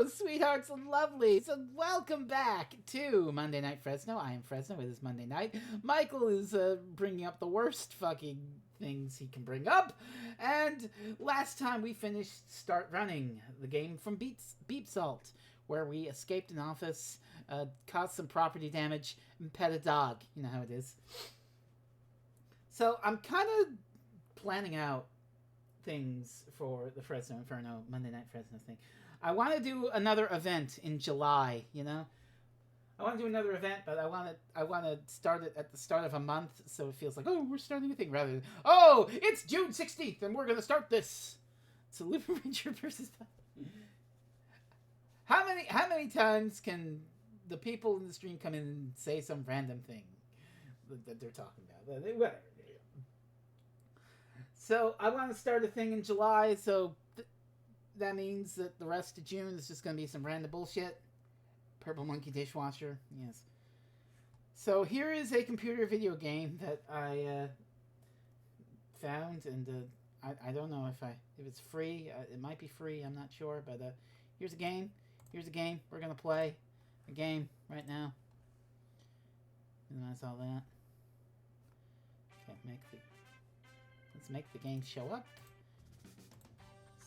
Hello, sweethearts and lovelies, and welcome back to Monday Night Frezno. I am Frezno. It is Monday night. Michael is bringing up the worst fucking things he can bring up. And last time we finished Start Running, the game from Beep Salt, where we escaped an office, caused some property damage, and pet a dog. You know how it is. So I'm kind of planning out things for the Frezno Inferno Monday Night Frezno thing. I want to do another event in July, you know? I want to do another event, but I want to start it at the start of a month, so it feels like, oh, we're starting a thing, rather than, oh, it's June 16th, and we're going to start this. So Looper Ranger versus... How many times can the people in the stream come in and say some random thing that they're talking about? Whatever. So I want to start a thing in July, so that means that the rest of June is just going to be some random bullshit. Purple Monkey Dishwasher, yes. So here is a computer video game that I found, and I don't know if it's free. It might be free, I'm not sure, but here's a game. Here's a game. We're going to play a game right now. And that's all that. Okay, let's make the game show up.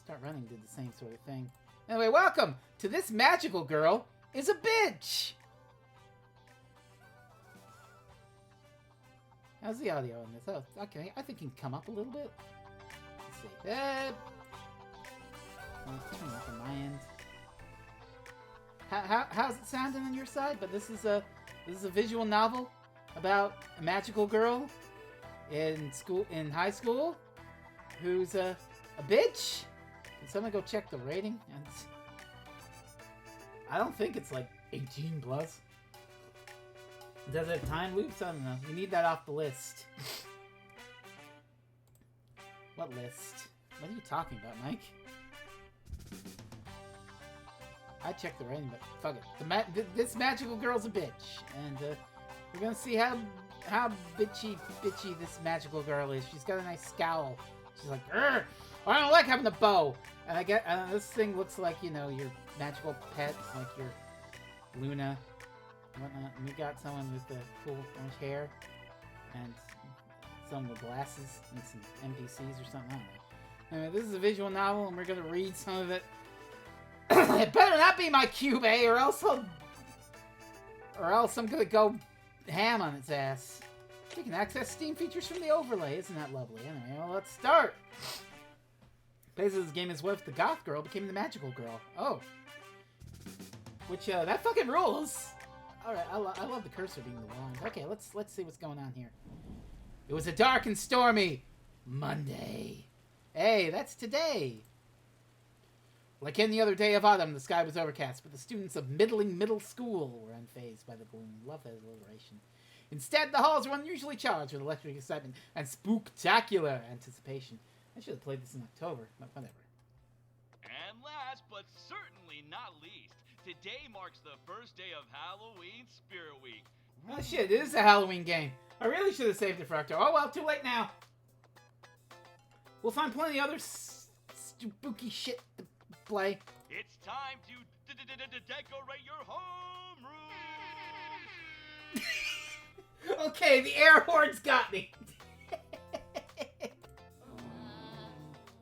Start Running did the same sort of thing. Anyway, welcome to This Magical Girl is a Bitch! How's the audio on this? Oh, okay. I think it can come up a little bit. Let's see. I'll turn it up on my end. How's it sounding on your side? But this is a visual novel about a magical girl in high school who's a bitch. Can someone go check the rating? I don't think it's like 18 plus. Does it have time loops? I don't know. We need that off the list. What list? What are you talking about, Mike? I checked the rating, but fuck it. This magical girl's a bitch, and we're gonna see how bitchy this magical girl is. She's got a nice scowl. She's like, "Urgh, I don't like having a bow." And this thing looks like, you know, your magical pet, like your Luna and whatnot. And we got someone with the cool orange hair and some with glasses and some NPCs or something. I don't know. Anyway, this is a visual novel, and we're gonna read some of it. It better not be my cube, eh? Or else I'm gonna go ham on its ass. You can access Steam features from the overlay. Isn't that lovely? Anyway, well, let's start. Basically, this game is what if the goth girl became the magical girl. Oh. Which, that fucking rules. Alright, I love the cursor being the wand. Okay, let's see what's going on here. It was a dark and stormy Monday. Hey, that's today. Like any other day of autumn, the sky was overcast, but the students of middling middle school were unfazed by the gloom. Love that alliteration. Instead, the halls were unusually charged with electric excitement and spooktacular anticipation. I should have played this in October, but whatever. And last, but certainly not least, today marks the first day of Halloween Spirit Week. Oh shit, it is a Halloween game. I really should have saved it for October. Oh well, too late now. We'll find plenty of other spooky shit to play. It's time to decorate your homeroom. Okay, the air horns got me.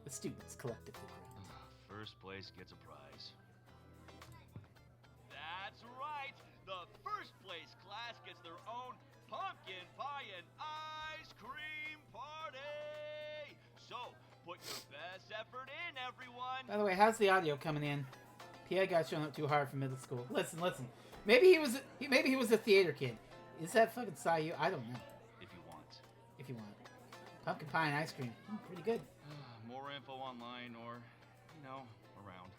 The students collectively ground. First place gets a prize. That's right. The first place class gets their own pumpkin pie and ice cream party. So, put your best effort in, everyone. By the way, how's the audio coming in? PA guy's showing up too hard for middle school. Listen. Maybe he was a theater kid. Is that fucking Sayu? I don't know. If you want. Pumpkin pie and ice cream. Pretty good. More info online or, around.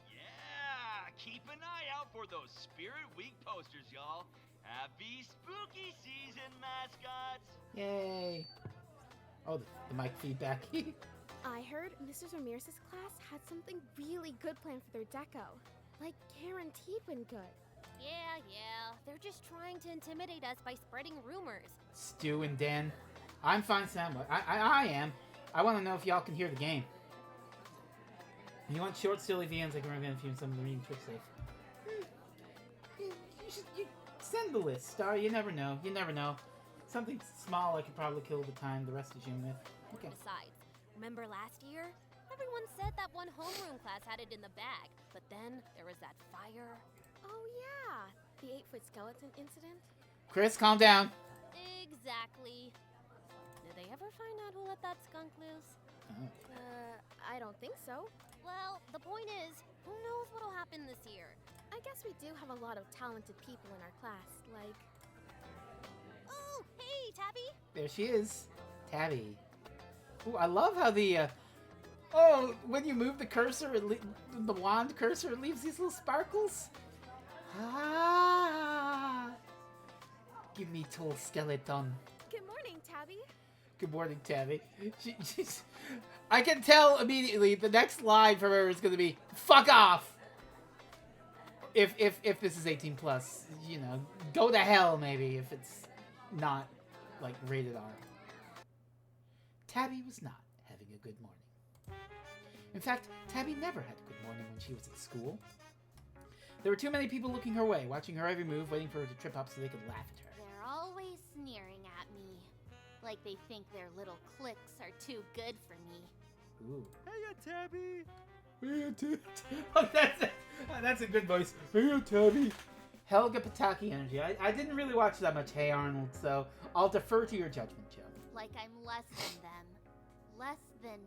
Yeah! Keep an eye out for those Spirit Week posters, y'all. Happy spooky season, mascots! Yay! Oh, the mic feedback. I heard Mrs. Ramirez's class had something really good planned for their deco. Like guaranteed when good. Yeah. They're just trying to intimidate us by spreading rumors. Stu and Dan. I'm fine, Sam. I am. I want to know if y'all can hear the game. You want short, silly VMs, I can recommend a few some of the reading tricks safe. You send the list, Star. You never know. You never know. Something small I could probably kill the time the rest of you with. Okay. Besides, remember last year? Everyone said that one homeroom class had it in the bag, but then there was that fire. Oh yeah, the 8-foot skeleton incident. Chris, calm down. Exactly. Did they ever find out who let that skunk loose? Oh. I don't think so. Well, the point is, who knows what'll happen this year? I guess we do have a lot of talented people in our class, like... Oh, hey, Tabby! There she is. Tabby. Ooh, I love how the, when you move the cursor, the wand cursor, it leaves these little sparkles. Ah! Give me tool skeleton. Good morning, Tabby. Good morning, Tabby. I can tell immediately the next line from her is going to be, fuck off! If this is 18 plus, you know, go to hell maybe if it's not, like, rated R. Tabby was not having a good morning. In fact, Tabby never had a good morning when she was at school. There were too many people looking her way, watching her every move, waiting for her to trip up so they could laugh at her. They're always sneering at me. Like they think their little clicks are too good for me. Ooh. Hey, Tabby. Oh, that's a good voice. Hey, Tabby. Helga Pataki energy. I didn't really watch that much Hey Arnold, so I'll defer to your judgment, Joe. Like I'm less than them. Less than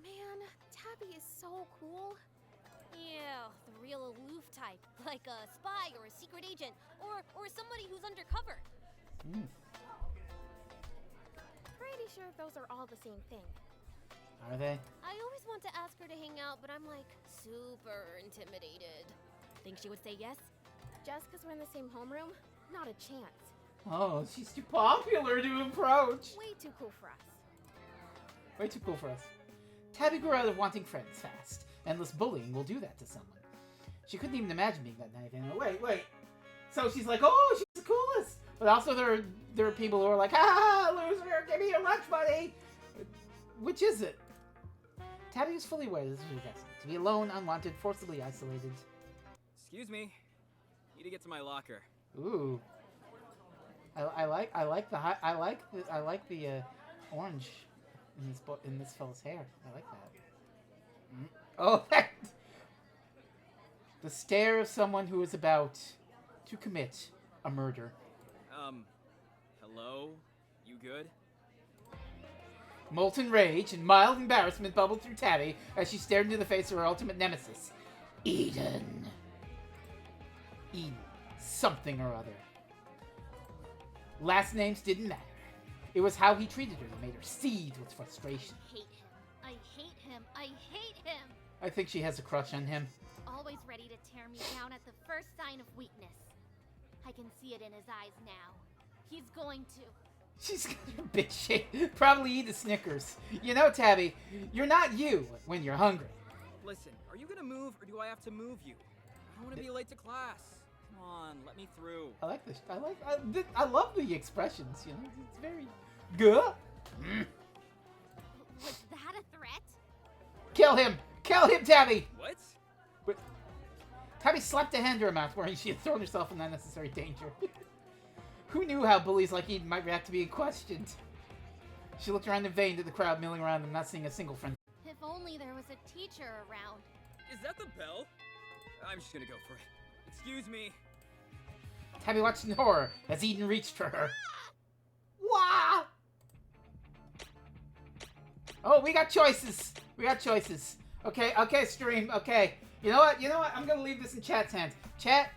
Man, Tabby is so cool. Ew, the real aloof type. Like a spy or a secret agent. Or somebody who's undercover. Pretty sure those are all the same thing. Are they? I always want to ask her to hang out, but I'm like super intimidated. Think she would say yes? Just because we're in the same homeroom? Not a chance. Oh, she's too popular to approach. Way too cool for us. Way too cool for us. Tabby grew out of wanting friends fast. Endless bullying will do that to someone. She couldn't even imagine being that naive anymore. Wait. So she's like, oh, she's the coolest. But also there are people who are like, ha, loser, give me your lunch money. Which is it? Tabby is fully aware this is regressive. To be alone, unwanted, forcibly isolated. Excuse me. Need to get to my locker. Ooh. I like the orange in this fella's hair. I like that. Oh, the stare of someone who is about to commit a murder. Hello? You good? Molten rage and mild embarrassment bubbled through Tabby as she stared into the face of her ultimate nemesis, Eden. Eden. Something or other. Last names didn't matter. It was how he treated her that made her seethe with frustration. I hate him. I hate him. I think she has a crush on him. Always ready to tear me down at the first sign of weakness. I can see it in his eyes now. He's going to. She's got her bitch shape. Probably eat a Snickers. You know, Tabby, you're not you when you're hungry. Listen, are you gonna move or do I have to move you? I don't want to be late to class. Come on, let me through. I like this. I love the expressions. You know, it's very good. Was that a threat? Kill him! Kill him, Tabby! What? But Tabby slapped a hand to her mouth, where she had thrown herself in unnecessary danger. Who knew how bullies like Eden might react to being questioned? She looked around in vain at the crowd milling around them, not seeing a single friend. If only there was a teacher around. Is that the bell? I'm just gonna go for it. Excuse me. Tabby watched in horror as Eden reached for her. Wah! Oh, we got choices. We got choices. Okay, stream. Okay. You know what? I'm gonna leave this in chat's hands. Chat.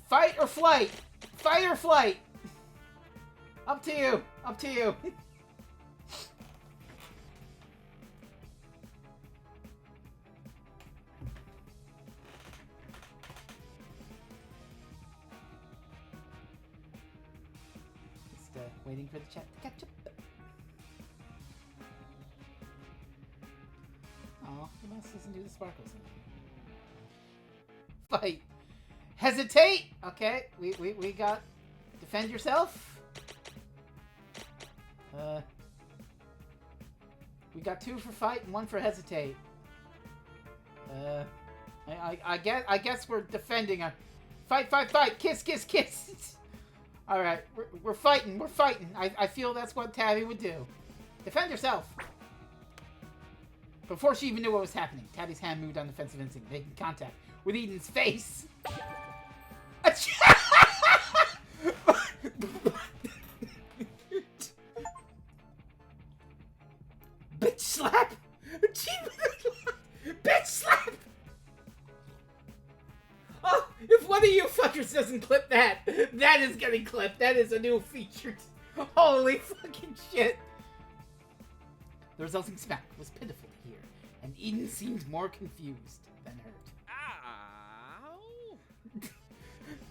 Fight or flight? Fight or flight? Up to you. Up to you. Just waiting for the chat to catch up. Oh, the mouse doesn't do the sparkles. Fight. Hesitate! Okay, we got... Defend yourself. got 2 for fight and 1 for hesitate. I guess we're defending her. Fight, fight, fight! Kiss, kiss, kiss! Alright, we're fighting, we're fighting. I feel that's what Tabby would do. Defend yourself! Before she even knew what was happening, Tabby's hand moved on defensive instinct, making contact with Eden's face. Bitch slap! Bitch slap! Oh, if one of you fuckers doesn't clip that, that is getting clipped. That is a new feature. Holy fucking shit. The resulting smack was pitiful to hear, and Eden seemed more confused than hurt. Ow!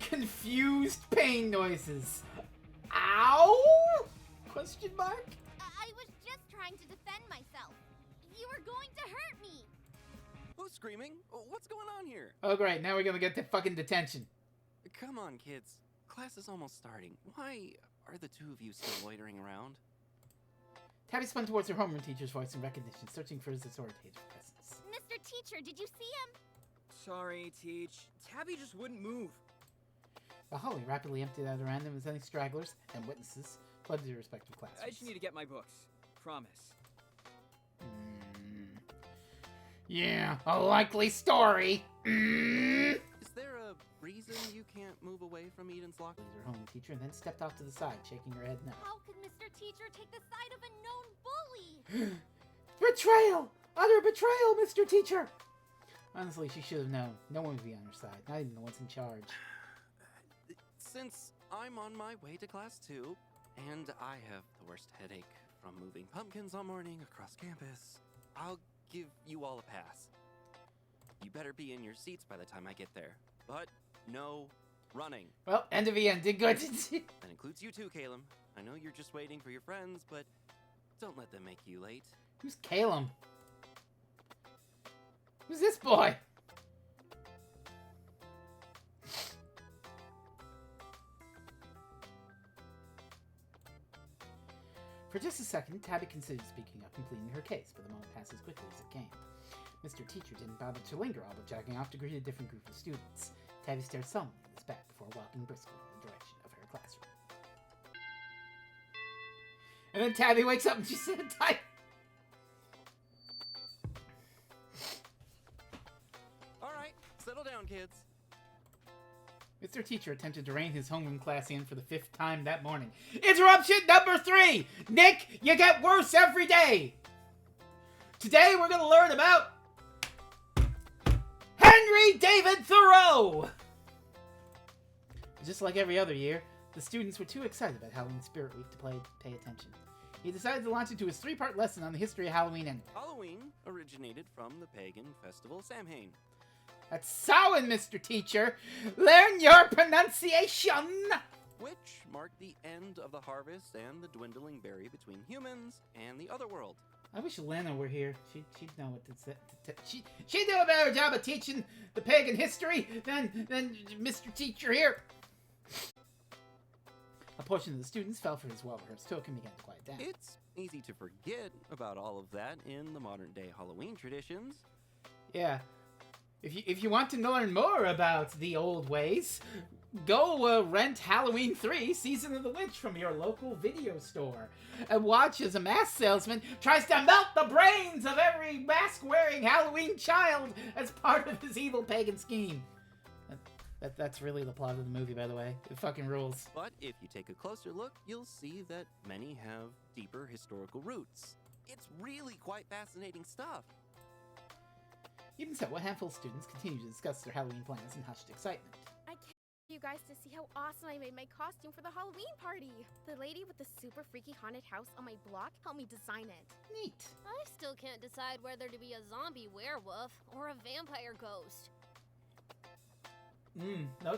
Confused pain noises. Ow? Question mark? I was just trying to defend myself. You were going to hurt me. Who's screaming? What's going on here? Oh great, now we're gonna get to fucking detention. Come on, kids. Class is almost starting. Why are the 2 of you still loitering around? Tabby spun towards her homeroom teacher's voice in recognition, searching for his authoritative presence. Mr. Teacher, did you see him? Sorry, Teach. Tabby just wouldn't move. The hallway rapidly emptied out around them as any stragglers and witnesses fled to their respective classrooms. I just need to get my books. Promise. Yeah, a likely story. Is there a reason you can't move away from Eden's locker? Her home teacher and then stepped off to the side, shaking her head no. How could Mr. Teacher take the side of a known bully? Betrayal! Utter betrayal, Mr. Teacher! Honestly, she should have known. No one would be on her side, not even the ones in charge. Since I'm on my way to class too, and I have the worst headache from moving pumpkins all morning across campus, I'll give you all a pass. You better be in your seats by the time I get there. But no running. Well, end of the end. Did good. That includes you too, Caleb. I know you're just waiting for your friends, but don't let them make you late. Who's Caleb? Who's this boy? For just a second, Tabby considered speaking up and pleading her case, but the moment passed as quickly as it came. Mr. Teacher didn't bother to linger, all but jogging off to greet a different group of students. Tabby stared solemnly at his back before walking briskly in the direction of her classroom. And then Tabby wakes up and she said, "Type." All right, settle down, kids. Mr. Teacher attempted to rein his homeroom class in for the 5th time that morning. Interruption number 3! Nick, you get worse every day! Today we're going to learn about Henry David Thoreau! Just like every other year, the students were too excited about Halloween Spirit Week to pay attention. He decided to launch into his 3-part lesson on the history of Halloween and... Halloween originated from the pagan festival Samhain. That's Samhain, Mr. Teacher! Learn your pronunciation! Which marked the end of the harvest and the dwindling berry between humans and the other world. I wish Lena were here. She'd know what to say. She'd do a better job of teaching the pagan history than Mr. Teacher here. A portion of the students fell for his well-rehearsed talk and began to quiet down. It's easy to forget about all of that in the modern-day Halloween traditions. Yeah. If you want to learn more about the old ways, go rent Halloween 3 Season of the Witch from your local video store and watch as a mask salesman tries to melt the brains of every mask-wearing Halloween child as part of his evil pagan scheme. That's really the plot of the movie, by the way. It fucking rules. But if you take a closer look, you'll see that many have deeper historical roots. It's really quite fascinating stuff. Even so, a handful of students continued to discuss their Halloween plans in hushed excitement. I can't wait for you guys to see how awesome I made my costume for the Halloween party. The lady with the super freaky haunted house on my block helped me design it. Neat. I still can't decide whether to be a zombie werewolf or a vampire ghost.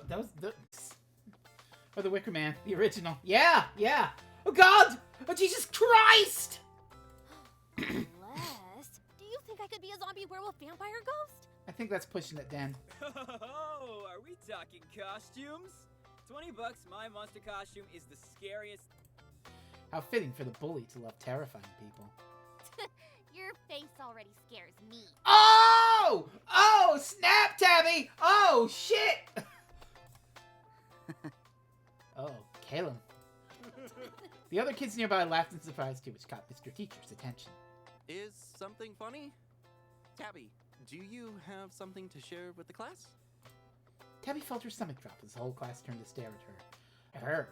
Those. Or the Wicker Man, the original. Yeah. Oh God! Oh Jesus Christ! Unless... Do you think I could be a zombie werewolf vampire ghost? I think that's pushing it, Dan. Oh, are we talking costumes? $20, my monster costume is the scariest. How fitting for the bully to love terrifying people. Your face already scares me. Oh! Oh, snap, Tabby! Oh, shit! Oh, Caleb. The other kids nearby laughed in surprise too, which caught Mr. Teacher's attention. Is something funny? Tabby, do you have something to share with the class? Tabby felt her stomach drop as the whole class turned to stare at her.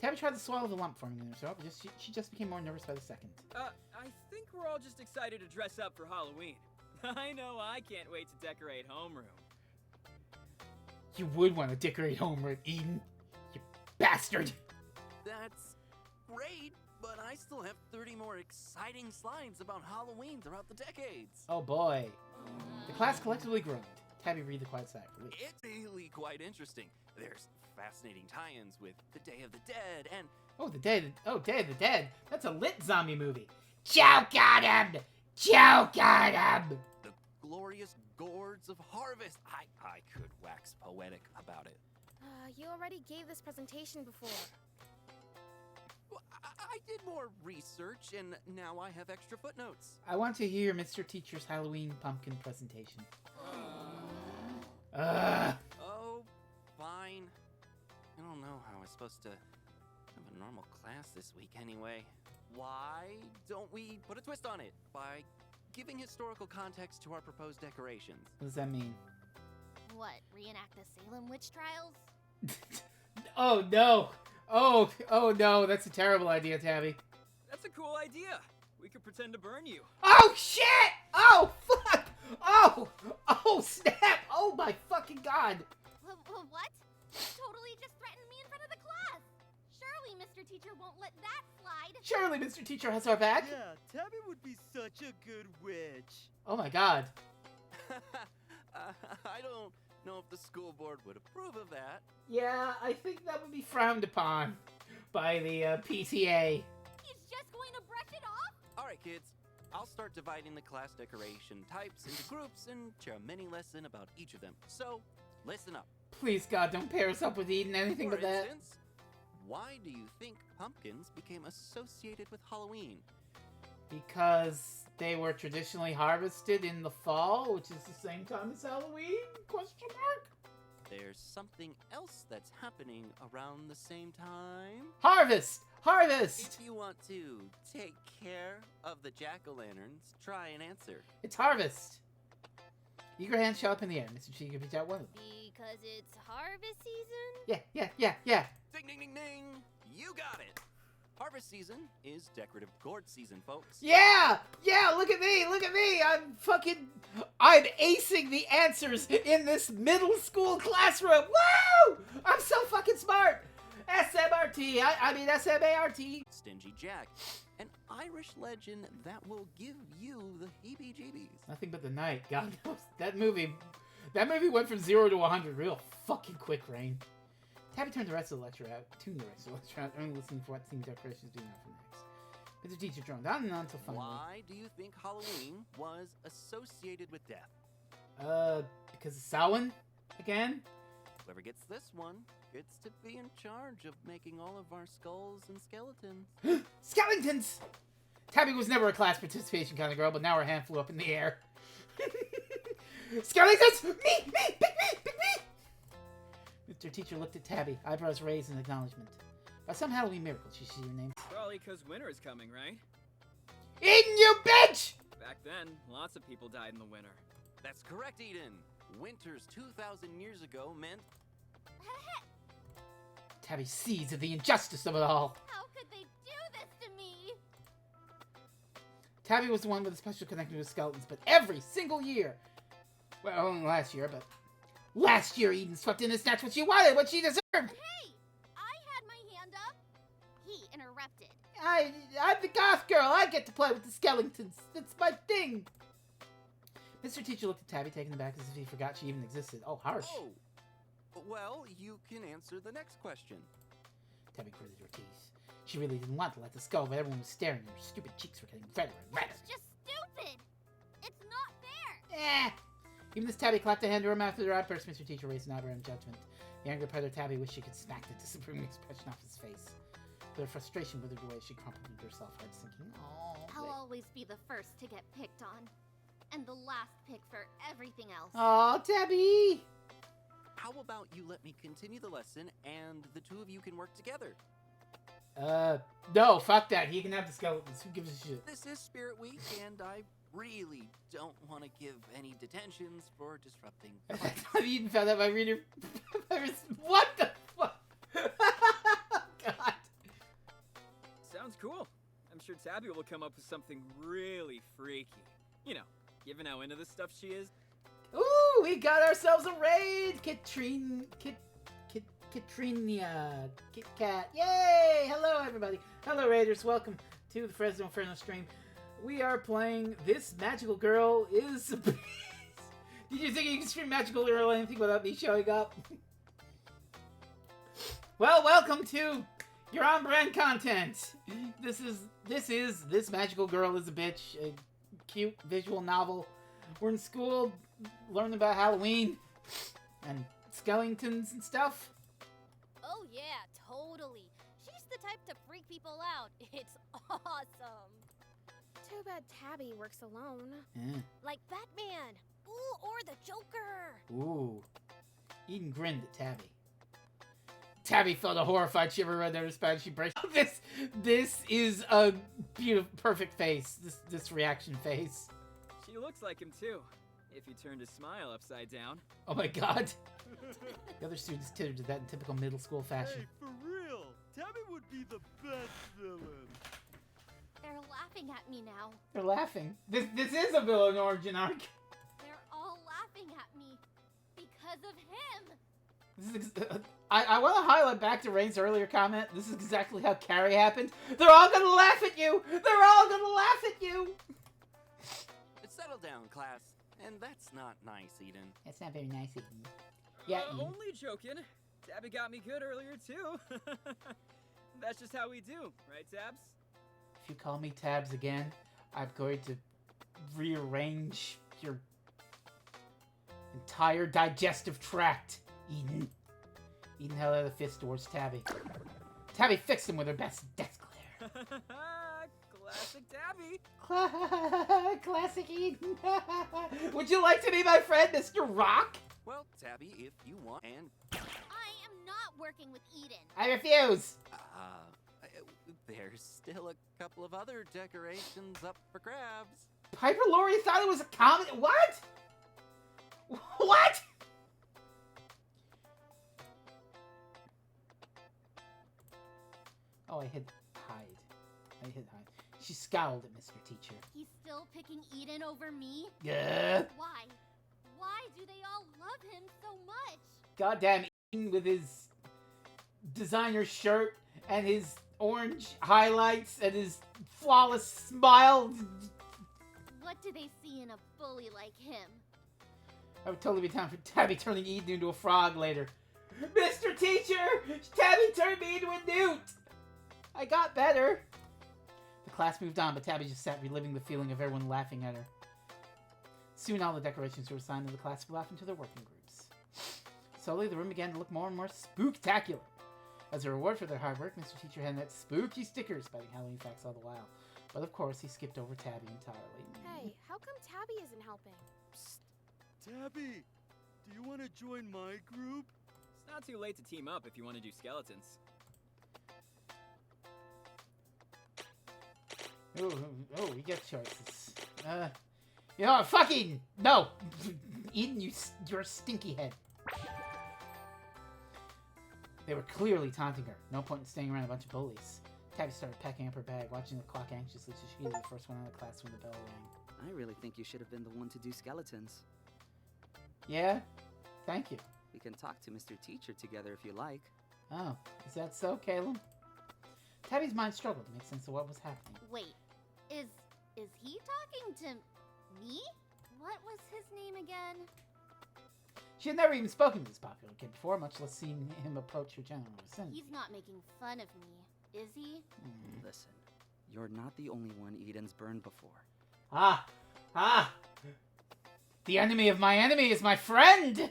Tabby tried to swallow the lump forming in her throat, but she just became more nervous by the second. I think we're all just excited to dress up for Halloween. I know I can't wait to decorate homeroom. You would want to decorate homeroom, Eden. You bastard! That's great, but I still have 30 more exciting slides about Halloween throughout the decades. Oh boy. The class collectively groaned. Tabby breathed a quiet sigh of relief. It's really quite interesting. There's fascinating tie-ins with the Day of the Dead and... Day of the Dead? That's a lit zombie movie. Choke on him! Choke on him! The glorious gourds of harvest. I could wax poetic about it. You already gave this presentation before. Well, I did more research, and now I have extra footnotes. I want to hear Mr. Teacher's Halloween pumpkin presentation. Ugh. Oh, fine. I don't know how I'm supposed to have a normal class this week anyway. Why don't we put a twist on it by giving historical context to our proposed decorations? What does that mean? What, reenact the Salem witch trials? Oh no! Oh no, that's a terrible idea, Tabby. That's a cool idea. We could pretend to burn you. Oh shit! Oh fuck! Oh snap! Oh my fucking god! What? You totally just threatened me in front of the class. Surely Mr. Teacher won't let that slide. Surely Mr. Teacher has our back? Yeah, Tabby would be such a good witch. Oh my god. I don't know if the school board would approve of that. Yeah, I think that would be frowned upon by the PTA. He's just going to brush it off? Alright kids, I'll start dividing the class decoration types into groups and share a mini lesson about each of them. So, listen up. Please God, don't pair us up with Eden, anything For but that. instance, why do you think pumpkins became associated with Halloween? Because they were traditionally harvested in the fall, which is the same time as Halloween? Question mark? There's something else that's happening around the same time. Harvest! Harvest! If you want to take care of the jack-o'-lanterns, try and answer. It's harvest! Eager hands shot up in the air. Mr. Cheeky reached out one of them. Because it's harvest season? Yeah. Ding, ding, ding, ding! You got it! Harvest season is decorative gourd season, folks. Yeah! Look at me! I'm acing the answers in this middle school classroom! Woo! I'm so fucking smart! SMRT, I mean SMART. Stingy Jack, an Irish legend that will give you the heebie-jeebies. Nothing but the night. God knows. That movie went from 0 to 100 real fucking quick, Rain. Tabby turned the rest of the lecture out, only listening for what theme decorations being out for next. Mr. Teacher droned on and on until finally. Why do you think Halloween was associated with death? Because of Samhain? Again? Whoever gets this one gets to be in charge of making all of our skulls and skeletons. Skeletons! Tabby was never a class participation kind of girl, but now her hand flew up in the air. Skeletons! Me! Pick me! Mr. Teacher looked at Tabby, eyebrows raised in acknowledgement. By some Halloween miracle, she see your name. Probably because winter is coming, right? Eden, you bitch! Back then, lots of people died in the winter. That's correct, Eden. Winters 2,000 years ago meant... Tabby seized of the injustice of it all. How could they do this to me? Tabby was the one with a special connection with skeletons, but every single year... Well, only last year, but... Last year, Eden swept in and snatched what she wanted, what she deserved! Hey! I had my hand up. He interrupted. I'm the goth girl. I get to play with the skeletons. That's my thing. Mr. Teacher looked at Tabby, taken aback as if he forgot she even existed. Oh, harsh. Oh! Well, you can answer the next question. Tabby gritted her teeth. She really didn't want to let this go, but everyone was staring and her stupid cheeks were getting redder and redder. It's just stupid. It's not fair. Even as Tabby clapped a hand to her mouth with her outburst, Mr. Teacher raised an eyebrow in judgment. The angry predator Tabby wished she could smack the disapproving expression off his face. Their frustration withered away as she complimented herself, heart sinking. I'll always be the first to get picked on. And the last pick for everything else. Oh, Tabby! How about you let me continue the lesson and the two of you can work together? No, fuck that. He can have the skeletons. Who gives a shit? This is Spirit Week, and I really don't want to give any detentions for disrupting. I've even found out my reader. What the fuck? God. Sounds cool. I'm sure Tabby will come up with something really freaky. You know, given how into this stuff she is. Ooh, we got ourselves a raid! Katrina, Kit Kat. Yay! Hello, everybody. Hello, Raiders. Welcome to the Frezno Inferno stream. We are playing This Magical Girl is a Beast. Did you think you could stream Magical Girl or anything without me showing up? Well, welcome to your on-brand content. This is This Magical Girl is a Bitch, a cute visual novel. We're in school, learning about Halloween and skeletons and stuff. Oh yeah, totally. She's the type to freak people out. It's awesome. Too bad Tabby works alone. Yeah. Like Batman. Ooh, or the Joker. Ooh. Eden grinned at Tabby. Tabby felt a horrified shiver right down her spine. She braced. This is a beautiful, perfect face. This reaction face. She looks like him too, if you turned his smile upside down. Oh my god. The other students tittered to that in typical middle school fashion. Hey, for real, Tabby would be the best villain. They're laughing at me now. They're laughing. This is a villain origin arc. They're all laughing at me because of him. This is, I want to highlight back to Rain's earlier comment. This is exactly how Carrie happened. They're all gonna laugh at you. They're all gonna laugh at you. Settle down, class. And that's not nice, Eden. That's not very nice, Eden. Yeah, Eden. Only joking. Tabby got me good earlier too. That's just how we do, right, Tabs? If you call me Tabs again, I'm going to rearrange your entire digestive tract, Eden. Eden held out a fist towards Tabby. Tabby fixed him with her best death glare. Classic Tabby. Classic Eden. Would you like to be my friend, Mr. Rock? Well, Tabby, if you want, and I am not working with Eden. I refuse. there's still a couple of other decorations up for grabs. Piper Laurie thought it was a comedy. What? What? Oh, I hit hide. She scowled at Mr. Teacher. He's still picking Eden over me? Yeah. Why? Why do they all love him so much? Goddamn Eden with his designer shirt and his orange highlights and his flawless smile. What do they see in a bully like him? I would totally be down for Tabby turning Eden into a frog later. Mr. Teacher! Tabby turned me into a newt! I got better. The class moved on, but Tabby just sat reliving the feeling of everyone laughing at her. Soon all the decorations were assigned to the class were off into their working groups. Slowly, the room began to look more and more spooktacular. As a reward for their hard work, Mr. Teacher handed out spooky stickers spelling Halloween facts all the while. But of course, he skipped over Tabby entirely. Hey, how come Tabby isn't helping? Tabby, do you want to join my group? It's not too late to team up if you want to do skeletons. Oh, we get choices. You know what? Fuck Eden! No! Eden, you're a stinky head. They were clearly taunting her. No point in staying around a bunch of bullies. Tabby started packing up her bag, watching the clock anxiously so she could be the first one out of class when the bell rang. I really think you should have been the one to do skeletons. Yeah? Thank you. We can talk to Mr. Teacher together if you like. Oh, is that so, Caleb? Tabby's mind struggled to make sense of what was happening. Wait, is he talking to me? What was his name again? She had never even spoken to this popular kid before, much less seen him approach her general vicinity. He's not making fun of me, is he? Listen, you're not the only one Eden's burned before. Ah! The enemy of my enemy is my friend!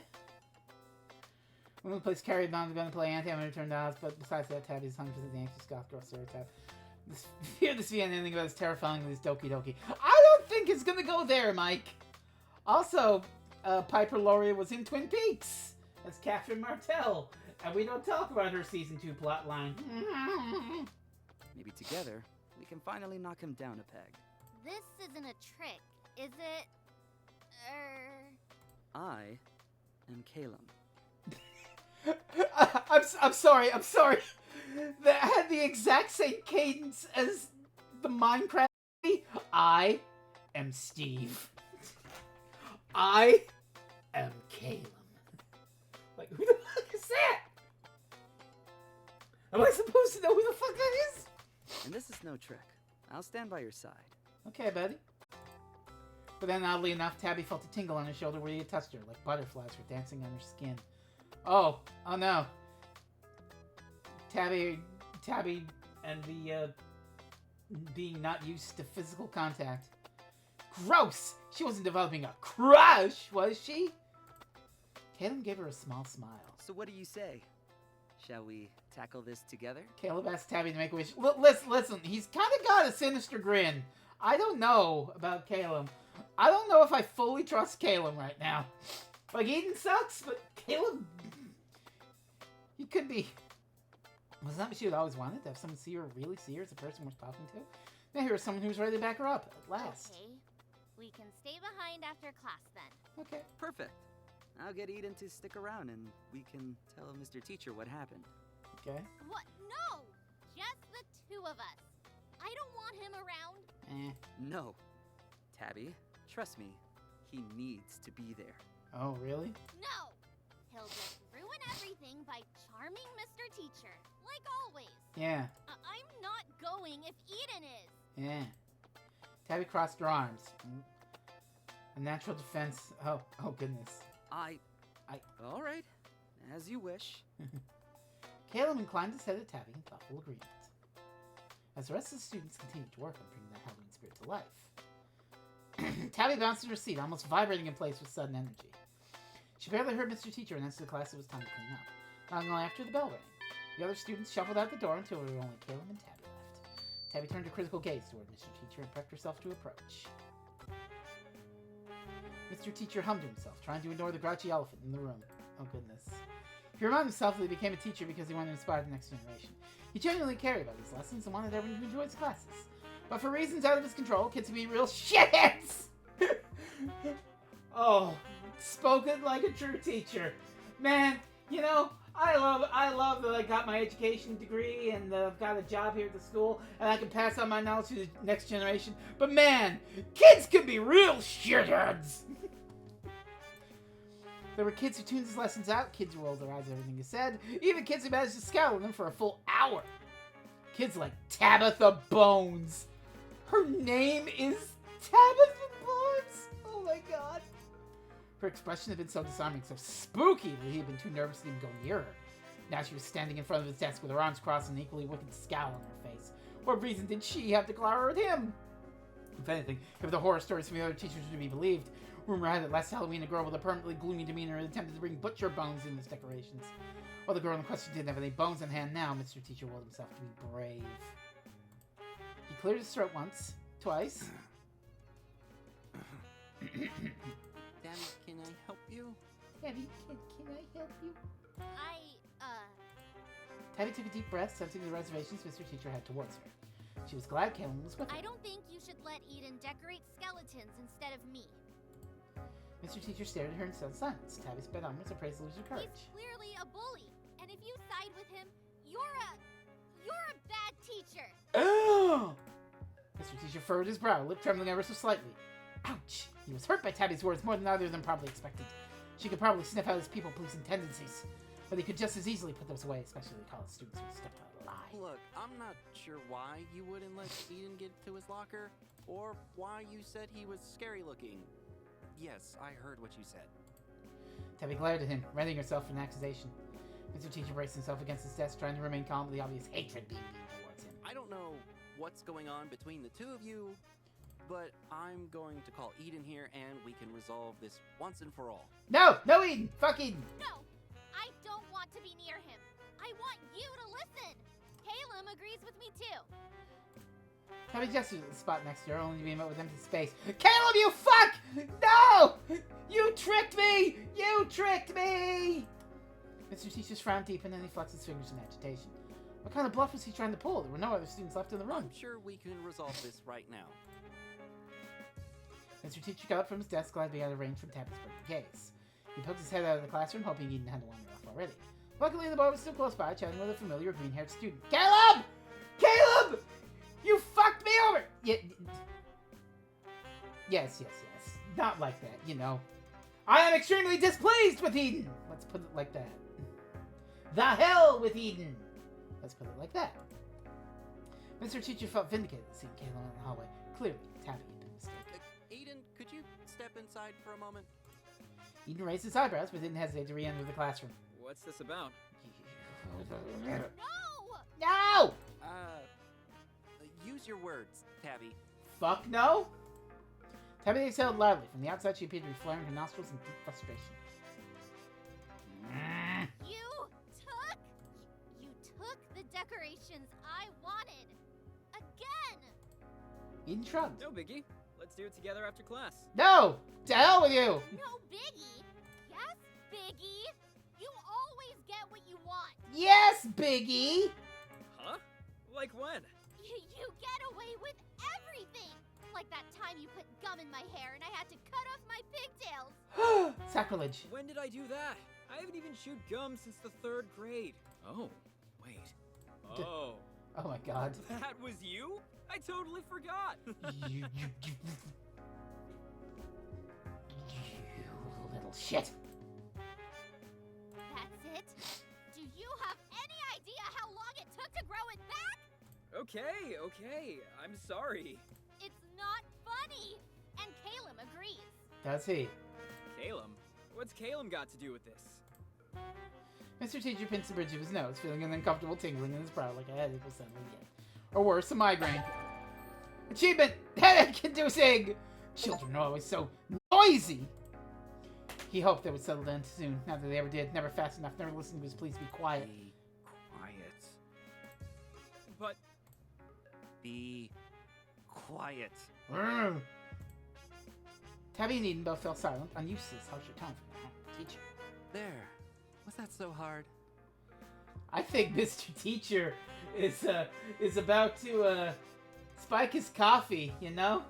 One of the plays Carrie Bond's going to play Auntie. I'm going to return to Oz, but besides that, Tabby's hungry for the anxious goth girl stereotype. This fear anything about is terrifying with this Doki Doki. I don't think it's going to go there, Mike. Also, Piper Laurie was in Twin Peaks as Catherine Martell, and we don't talk about her season 2 plotline. Maybe together, we can finally knock him down a peg. This isn't a trick, is it? I am Calum. I'm sorry. That had the exact same cadence as the Minecraft movie. I am Steve. I am Calum. Like, who the fuck is that? Am I supposed to know who the fuck that is? And this is no trick. I'll stand by your side. Okay, buddy. But then, oddly enough, Tabby felt a tingle on her shoulder where he had touched her, like butterflies were dancing on her skin. Oh no. Tabby and the, being not used to physical contact. Gross! She wasn't developing a crush, was she? Caleb gave her a small smile. So what do you say? Shall we tackle this together? Caleb asked Tabby to make a wish. Listen, he's kind of got a sinister grin. I don't know about Caleb. I don't know if I fully trust Caleb right now. Like, Eden sucks, but Caleb... He could be... Was that what she had always wanted? To have someone really see her as a person worth talking to? Now here is someone who's ready to back her up, at last. Okay. We can stay behind after class then. Okay. Perfect. I'll get Eden to stick around and we can tell Mr. Teacher what happened. Okay. What? No! Just the two of us. I don't want him around. No. Tabby, trust me. He needs to be there. Oh, really? No! He'll just ruin everything by charming Mr. Teacher, like always. Yeah. I'm not going if Eden is. Yeah. Tabby crossed her arms. A natural defense. Oh goodness. All right. As you wish. Caleb inclined his head at Tabby in thoughtful agreement. As the rest of the students continued to work on bringing the Halloween spirit to life, Tabby bounced in her seat, almost vibrating in place with sudden energy. She barely heard Mr. Teacher announce to the class it was time to clean up. Not long after the bell rang, the other students shuffled out the door until there were only Caleb and Tabby left. Tabby turned her critical gaze toward Mr. Teacher and prepped herself to approach. Mr. Teacher hummed to himself, trying to ignore the grouchy elephant in the room. Oh goodness. He reminded himself that he became a teacher because he wanted to inspire the next generation. He genuinely cared about his lessons and wanted everyone to enjoy his classes. But for reasons out of his control, kids can be real shitheads! Oh, spoken like a true teacher. Man, you know, I love that I got my education degree and I've got a job here at the school and I can pass on my knowledge to the next generation. But man, kids can be real shitheads! There were kids who tuned his lessons out, kids who rolled their eyes at everything he said, even kids who managed to scowl at him for a full hour. Kids like Tabitha Bones. Her name is Tabitha Bones? Oh my god. Her expression had been so disarming, so spooky that he had been too nervous to even go near her. Now she was standing in front of his desk with her arms crossed and an equally wicked scowl on her face. What reason did she have to glower at him? If anything, if the horror stories from the other teachers were to be believed, rumor had it last Halloween a girl with a permanently gloomy demeanor had attempted to bring butcher bones in his decorations. While the girl in question didn't have any bones in hand now, Mr. Teacher willed himself to be brave. He cleared his throat once, twice. Daddy, can I help you? Tabby, can I help you? Tabby took a deep breath, sensing the reservations Mr. Teacher had towards her. She was glad Caleb was with her. I don't think you should let Eden decorate skeletons instead of me. Mr. Teacher stared at her in some silence. Tabby sped onwards, appraised the loser courage. He's clearly a bully, and if you side with him, you're a bad teacher. Oh! Mr. Teacher furrowed his brow, lip trembling ever so slightly. Ouch! He was hurt by Tabby's words more than either of them probably expected. She could probably sniff out his people-pleasing tendencies, but he could just as easily put those away, especially the college students who stepped out of lie. Look, I'm not sure why you wouldn't let Eden get to his locker, or why you said he was scary looking. Yes, I heard what you said. Tabby glared at him, readying herself for an accusation. Mr. Teacher braced himself against his desk, trying to remain calm with the obvious hatred being towards him. I don't know what's going on between the two of you, but I'm going to call Eden here and we can resolve this once and for all. No! No, Eden! Fuck Eden! No, I don't want to be near him. I want you to listen. Caleb agrees with me too. Tabby gestures at the spot next to her, only to be met with empty space. Caleb, you fuck! No! You tricked me! You tricked me! Mr. Teacher's frown deepened and he flexed his fingers in agitation. What kind of bluff was he trying to pull? There were no other students left in the room. I'm sure we can resolve this right now. Mr. Teacher got up from his desk, glad to be out of range from Tabby's burning gaze. He poked his head out of the classroom, hoping Eden hadn't wandered off already. Luckily, the boy was still close by, chatting with a familiar green-haired student. Caleb! Caleb! You fucked me over! Yes. Not like that, you know. I am extremely displeased with Eden! Let's put it like that. The hell with Eden! Let's put it like that. Mr. Teacher felt vindicated at seeing Caleb in the hallway. Clearly, Tabby had been mistaken. Eden, could you step inside for a moment? Eden raised his eyebrows, but didn't hesitate to re-enter the classroom. What's this about? No! No! Use your words, Tabby. Fuck no? Tabby exhaled loudly. From the outside, she appeared to be flaring her nostrils in deep frustration. You took the decorations I wanted. Again! Eden shrugged. No biggie. Let's do it together after class. No! To hell with you! No biggie. Yes, Biggie. You always get what you want. Yes, Biggie! Huh? Like when? You get away with everything. Like that time you put gum in my hair and I had to cut off my pigtails. Sacrilege. When did I do that? I haven't even chewed gum since the 3rd grade. Oh, wait. Oh. Oh my god. That was you? I totally forgot. you little shit. That's it? Do you have any idea how long it took to grow it back? Okay. I'm sorry. It's not funny. And Caleb agrees. Does he? Caleb? What's Caleb got to do with this? Mr. Teacher pinched the bridge of his nose, feeling an uncomfortable tingling in his brow like a headache was settling in. Or worse, a migraine. Achievement! Headache-inducing! Children are always so noisy! He hoped they would settle down soon. Not that they ever did. Never fast enough. Never listened to his pleas to be quiet. Be quiet. But... Be quiet. Tabby and Eden both fell silent, unused to this harsher tone from their teacher. There. Was that so hard? I think Mr. Teacher is about to spike his coffee, you know?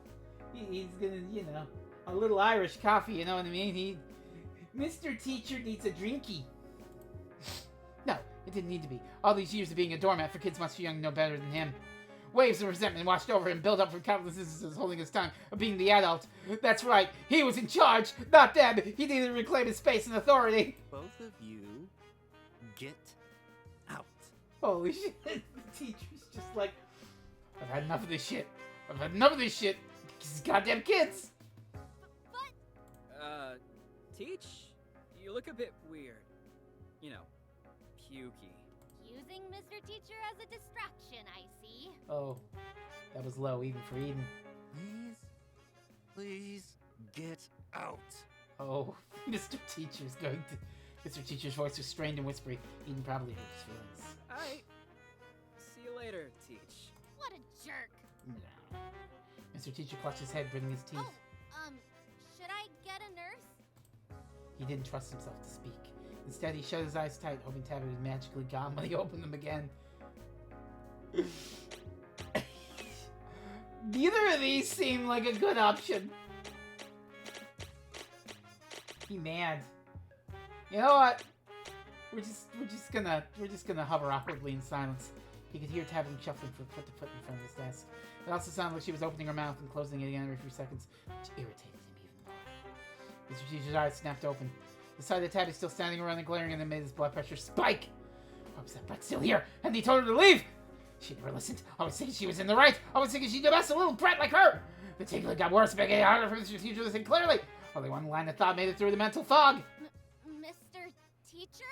He's gonna, you know, a little Irish coffee, you know what I mean? Mr. Teacher needs a drinky. No, it didn't need to be. All these years of being a doormat for kids much too young to know better than him. Waves of resentment washed over him, built up from countless instances holding his tongue of being the adult. That's right, he was in charge, not them. He needed to reclaim his space and authority. Both of you, get out. Holy shit, the teacher's just like, I've had enough of this shit. I've had enough of this shit. These goddamn kids. Teach? You look a bit weird. You know, pukey. Using Mr. Teacher as a distraction, I see. Oh, that was low even for Eden. Please, get out. Oh, Mr. Teacher's going to... Mr. Teacher's voice was strained and whispery. Eden probably hurt his feelings. Alright. See you later, Teach. What a jerk. No. Mr. Teacher clutched his head, gritting his teeth. Should I get a nurse? He didn't trust himself to speak. Instead, he shut his eyes tight, hoping Tabby was magically gone when he opened them again. Neither of these seem like a good option. He mad. You know what? We're just gonna hover awkwardly in silence. He could hear Tabby shuffling from foot to foot in front of his desk. It also sounded like she was opening her mouth and closing it again every few seconds, which irritated him even more. Mr. Teacher's eyes snapped open. The sight of Tabby still standing around and glaring at him made his blood pressure spike. Why was that brat still here? And he told her to leave! She never listened. I was thinking she was in the right. I was thinking she'd the best, a little brat like her! The tingling got worse, begging harder for Mr. Teacher to listen clearly. Only one line of thought made it through the mental fog. Mr. Teacher?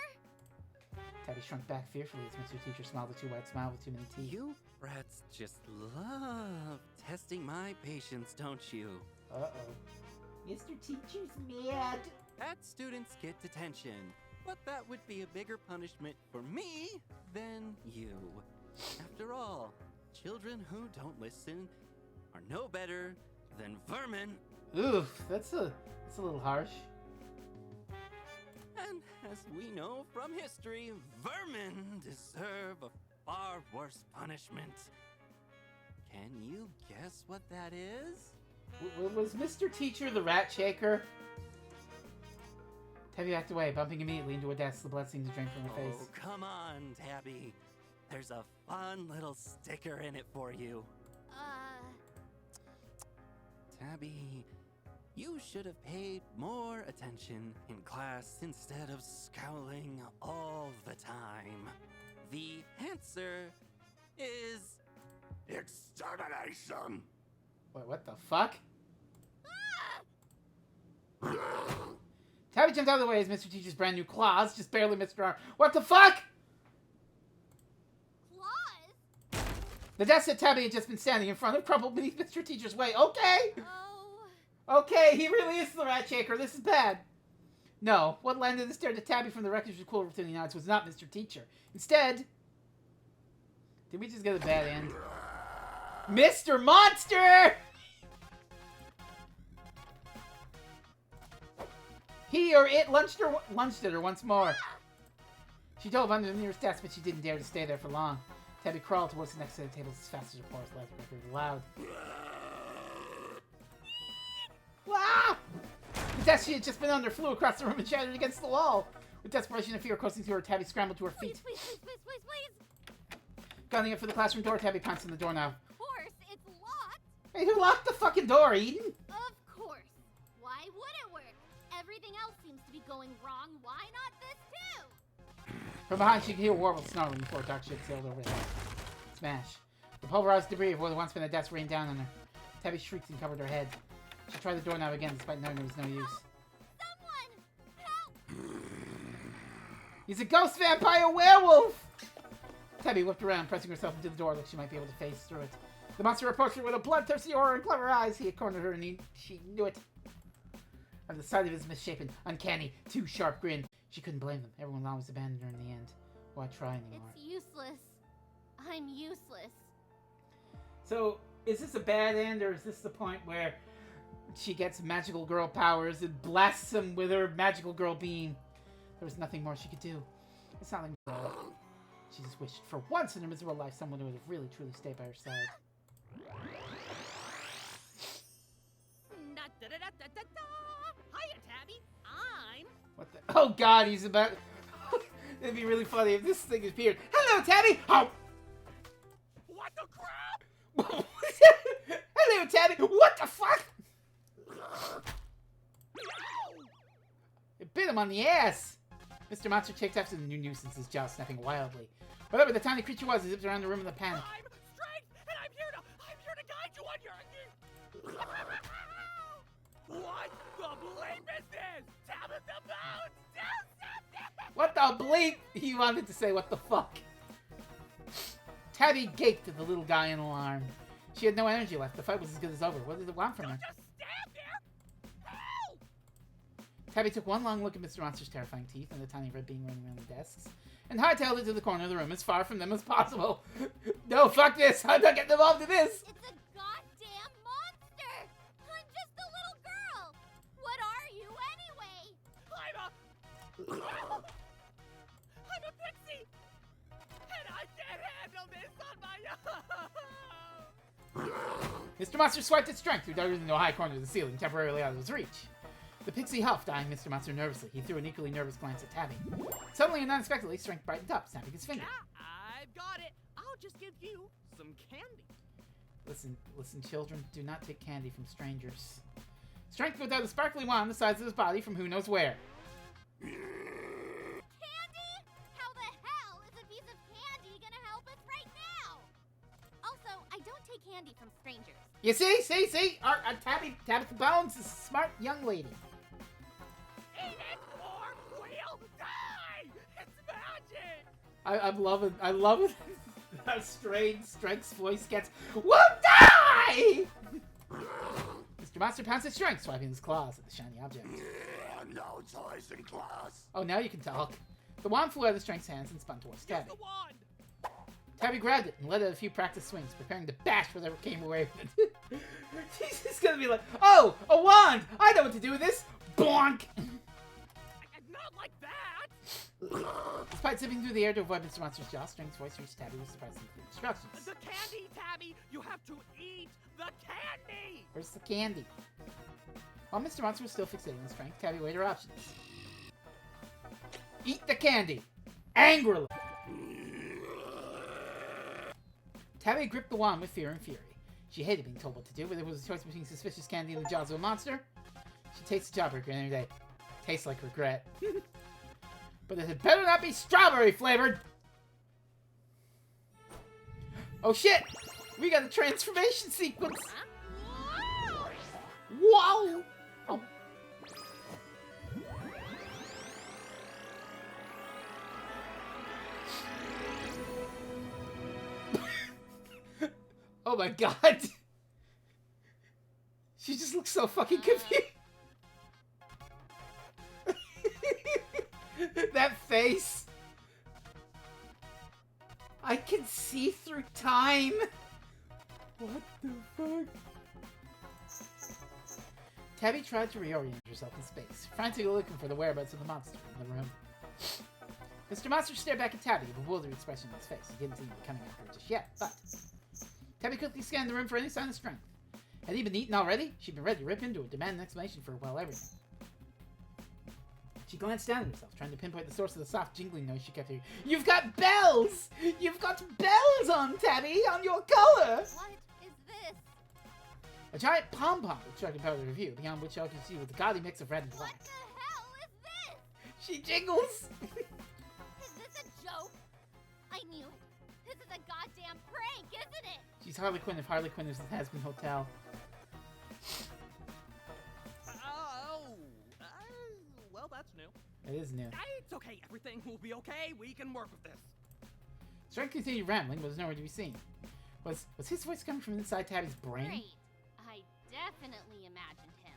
Tabby shrunk back fearfully as Mr. Teacher smiled a too-wide smile with too many teeth. You brats just love testing my patience, don't you? Uh-oh. Mr. Teacher's mad. Bad students get detention. but that would be a bigger punishment for me than you. After all, children who don't listen are no better than vermin. Oof, that's a little harsh. And as we know from history, vermin deserve a far worse punishment. Can you guess what that is? Was Mr. Teacher the rat shaker? Tabby backed away, bumping immediately into a desk. The blood seemed to drain from her Oh, face. come on, Tabby. There's a fun little sticker in it for you. Tabby, you should have paid more attention in class instead of scowling all the time. The answer is extermination. Wait, what the fuck? Tabby jumped out of the way as Mr. Teacher's brand new claws just barely missed her arm. What the fuck? Claws? The desk that Tabby had just been standing in front of crumpled beneath Mr. Teacher's weight. Okay! Oh. Okay, he really is the rat shaker. This is bad. No, what landed the stare to Tabby from the wreckage of cool returning eyes was not Mr. Teacher. Instead, did we just get a bad end? Mr. Monster! He or it lunged at her once more. She dove under the nearest desk, but she didn't dare to stay there for long. Tabby crawled towards the next set of tables as fast as her paws left her loud. Ah! The desk she had just been under flew across the room and shattered against the wall. With desperation and fear coursing through her, Tabby scrambled to her feet. Please. Gunning it for the classroom door, Tabby pounced on the door now. Of course, it's locked. Hey, who locked the fucking door, Eden? Of course. Why would it work? Everything else seems to be going wrong. Why not this too? From behind, she could hear Warble snarling before a dark ship sailed over her. Smash. The pulverized debris of what had once been a desk rained down on her. Tabby shrieked and covered her head. She tried the doorknob again, despite knowing there was no use. Someone! Help! He's a ghost vampire werewolf! Tabby whipped around, pressing herself into the door like she might be able to phase through it. The monster approached her with a bloodthirsty aura and clever eyes. He had cornered her, and she knew it. At the sight of his misshapen, uncanny, too sharp grin, she couldn't blame them. Everyone always abandoned her in the end. Why try anymore? It's useless. I'm useless. So, is this a bad end, or is this the point where she gets magical girl powers and blasts him with her magical girl beam? There was nothing more she could do. It's not like she just wished for once in her miserable life someone who would have really truly stayed by her side. Hiya, Tabby. I'm... What the? Oh God, he's about. It'd be really funny if this thing appeared. Hello, Tabby. Oh. What the crap? Hello, Tabby. What the fuck? It bit him on the ass. Mr. Monster chased after the new nuisance, his jaw snapping wildly. Whatever the tiny creature was, he zipped around the room in a panic. I'm Strength, and I'm here to guide you on your... What the bleep is this? Tabitha Bones, do something! What the bleep? He wanted to say what the fuck. Tabby gaped at the little guy in alarm. She had no energy left. The fight was as good as over. What did it want from her? Don't just stand there! Help! Tabby took one long look at Mr. Monster's terrifying teeth and the tiny red beam running around the desks, and hightailed it to the corner of the room as far from them as possible. No, fuck this! I'm not getting involved in this! It's a goddamn monster! I'm just a little girl! What are you anyway? I'm a pixie! And I can't handle this on my own! Mr. Monster swiped its strength through darted into a high corner of the ceiling, temporarily out of his reach. The pixie huffed, eyeing Mr. Monster nervously. He threw an equally nervous glance at Tabby. Suddenly and unexpectedly, strength brightened up, snapping his finger. I've got it! I'll just give you some candy. Listen, children, do not take candy from strangers. Strength whipped out a sparkly wand the size of his body from who knows where. Candy? How the hell is a piece of candy gonna help us right now? Also, I don't take candy from strangers. You see? Our Tabitha Bones is a smart young lady. Eat it or we'll die! It's magic! I love it. How strange Strength's voice gets. We'll die! Mr. Monster pounced at Strength, swiping his claws at the shiny object. No toys in class. Oh, now you can talk. The wand flew out of the strength's hands and spun towards Tabby. The wand! Tabby grabbed it and let out a few practice swings, preparing to bash whatever came away with it. She's just gonna be like, oh, a wand! I know what to do with this! Bonk! Not like that! Despite zipping through the air to avoid Mr. Monster's jaw, String's voice reached Tabby with surprisingly clear instructions. The candy, Tabby! You have to eat the candy! Where's the candy? While Mr. Monster was still fixating on Strength, Tabby weighed her options. Eat the candy! Angrily! Tabby gripped the wand with fear and fury. She hated being told what to do, whether it was a choice between suspicious candy and the jaws of a monster. She tastes the jawbreaker every day. Tastes like regret. But it had better not be strawberry flavored! Oh shit! We got a transformation sequence! Wow! Oh. Oh my god! She just looks so fucking confused. That face! I can see through time! What the fuck? Tabby tried to reorient herself in space, frantically looking for the whereabouts of the monster in the room. Mr. Monster stared back at Tabby, a bewildered expression on his face. He didn't seem to be coming after her just yet, but... Tabby quickly scanned the room for any sign of strength. Had he been eaten already? She'd been ready to rip into it, demand an explanation for well everything. She glanced down at herself, trying to pinpoint the source of the soft jingling noise she kept hearing. You've got bells! You've got bells on, Tabby, on your collar! What is this? A giant pom-pom obstructed part of the review, beyond which all could see was a gaudy mix of red and black. What the hell is this? She jiggles! Is this a joke? I knew it. This is a goddamn prank, isn't it? She's Harley Quinn if Harley Quinn is the Has-Been Hotel. Well, that's new. It is new. It's okay. Everything will be okay. We can work with this. Strength continued rambling, but was nowhere to be seen. Was his voice coming from inside Tabby's brain? Great. I definitely imagined him.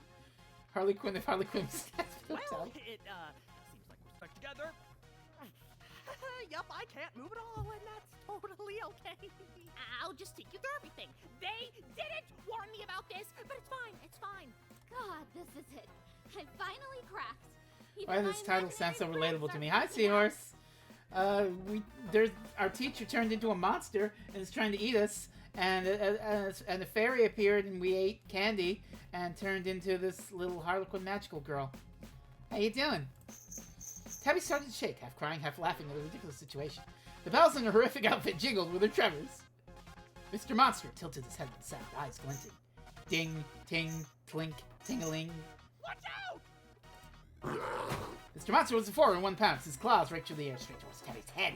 Harley Quinn if Harley Quinn was the Has-Been Hotel. Well, it seems like we're stuck together. Yup, I can't move at all, and that's totally okay. I'll just take you through everything. They didn't warn me about this, but it's fine. It's fine. God, this is it. I finally cracked. Why does this title sound so relatable to me? Hi, Seahorse. Our teacher turned into a monster and is trying to eat us, and a fairy appeared and we ate candy and turned into this little Harlequin magical girl. How you doing? Tabby started to shake, half crying, half laughing at the ridiculous situation. The bells in her horrific outfit jingled with her tremors. Mr. Monster tilted his head to the side, eyes glinting. Ding, ting, clink, ting-a-ling. Watch out! Mr. Monster was before in 1 pounce. His claws raked through the air straight towards Tabby's head.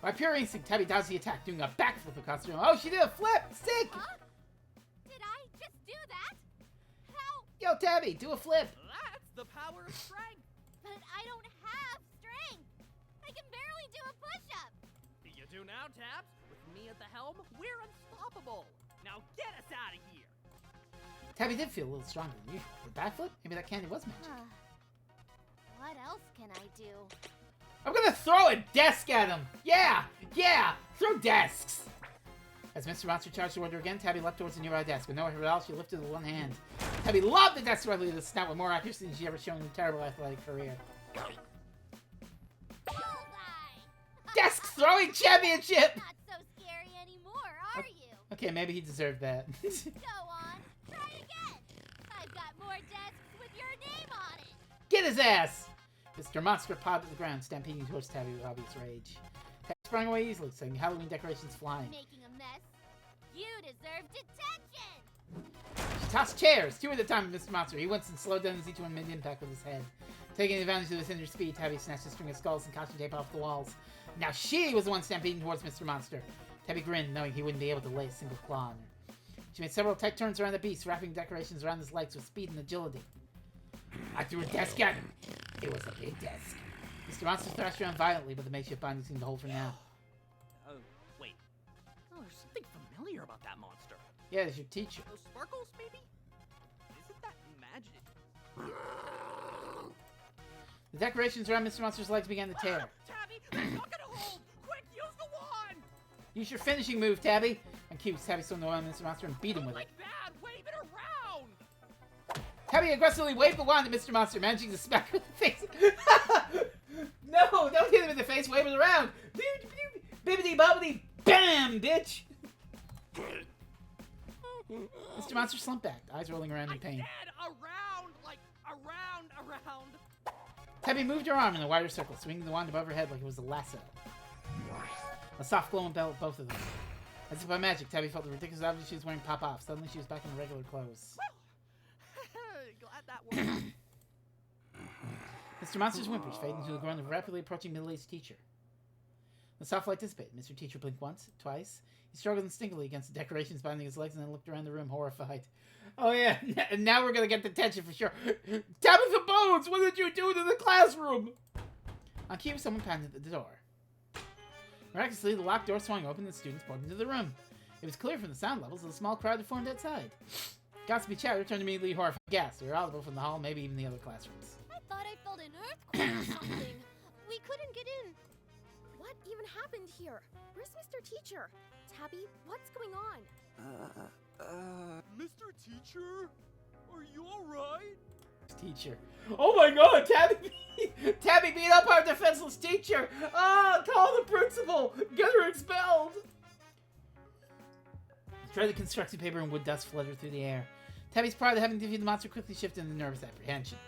By pure instinct, Tabby dodged the attack, doing a backflip across the room. Oh, she did a flip! Sick! Huh? Did I just do that? How? Yo, Tabby, do a flip! That's the power of strength. But I don't have strength. I can barely do a push-up. You do now, Tabs. With me at the helm, we're unstoppable. Now get us out of here. Tabby did feel a little stronger than usual. The backflip? Maybe that candy was magic. What else can I do? I'm gonna throw a desk at him! Yeah! Yeah! Throw desks! As Mr. Monster charged toward her again, Tabby leapt towards the nearby desk. With no effort at all, she lifted it with one hand. Tabby lobbed the desk directly to the snout with more accuracy than she ever shown in a terrible athletic career. Bullseye! Desk throwing championship! Not so scary anymore, are you? Okay, maybe he deserved that. Go on, try again. I've got more desks with your name on it. Get his ass! Mr. Monster pawed to the ground, stampeding towards Tabby with obvious rage. Tabby sprang away easily, setting Halloween decorations flying. Making a mess. You deserve detention. She tossed chairs, 2 at a time at Mr. Monster. He winced and slowed down as each one made impact with his head. Taking advantage of his hindered speed, Tabby snatched a string of skulls and caution tape off the walls. Now she was the one stampeding towards Mr. Monster. Tabby grinned, knowing he wouldn't be able to lay a single claw on her. She made several tight turns around the beast, wrapping decorations around his legs with speed and agility. I threw a desk at him. It was a big desk. Mr. Monster thrashed around violently, but the makeshift binding seemed to hold for now. Oh, wait. Oh, there's something familiar about that monster. Yeah, it's your teacher. Those sparkles, maybe? Isn't that magic? The decorations around Mr. Monster's legs began to tear. Tabby, they're not gonna hold! Quick, use the wand! Use your finishing move, Tabby. On cue, Tabby swung the wand at Mr. Monster and beat him with it. Like that! Wave it around! Tabby aggressively waved the wand at Mr. Monster, managing to smack her in the face. No, don't hit him in the face. Wave it around. Bibbidi bobbidi, bam, bitch. Mr. Monster slumped back, eyes rolling around in pain. I said around, like around. Tabby moved her arm in a wider circle, swinging the wand above her head like it was a lasso. A soft glow enveloped both of them. As if by magic, Tabby felt the ridiculous object she was wearing pop off. Suddenly, she was back in regular clothes. Glad that worked. Mr. Monster's whimpers faded into the groan of a rapidly approaching middle-aged teacher. The soft light dissipated. Mr. Teacher blinked once, twice. He struggled instinctively against the decorations binding his legs and then looked around the room horrified. Oh yeah, and now we're gonna get detention for sure. Tabitha Bones, what did you do to the classroom? On cue, someone pounded at the door. Miraculously, the locked door swung open and the students poured into the room. It was clear from the sound levels that a small crowd had formed outside. Gossipy chatter turned immediately horrified gasps. They were audible from the hall, maybe even the other classrooms. I thought I felt an earthquake or something. We couldn't get in. What even happened here? Where's Mr. Teacher? Tabby, what's going on? Mr. Teacher? Are you alright? Teacher. Oh my god, Tabby beat up our defenseless teacher! Ah, call the principal! Get her expelled! Shredded construction paper and wood dust fluttered through the air. Tabby's pride of having defeated the monster quickly shifted into nervous apprehension.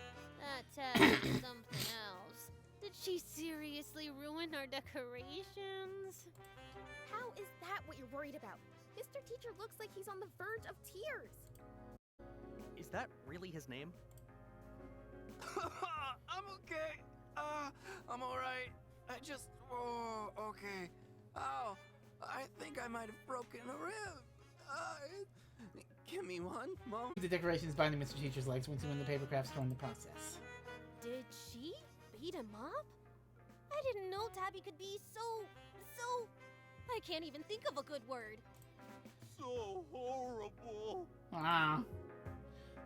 That Tabby is something else. Did she seriously ruin our decorations? How is that what you're worried about? Mr. Teacher looks like he's on the verge of tears. Is that really his name? I'm okay. I'm alright. Okay. Oh, I think I might have broken a rib. Give me one, Mom. The decorations binding Mr. Teacher's legs went to when the paper crafts tore in the process. Did she beat him up? I didn't know Tabby could be so... I can't even think of a good word. So horrible. Ah.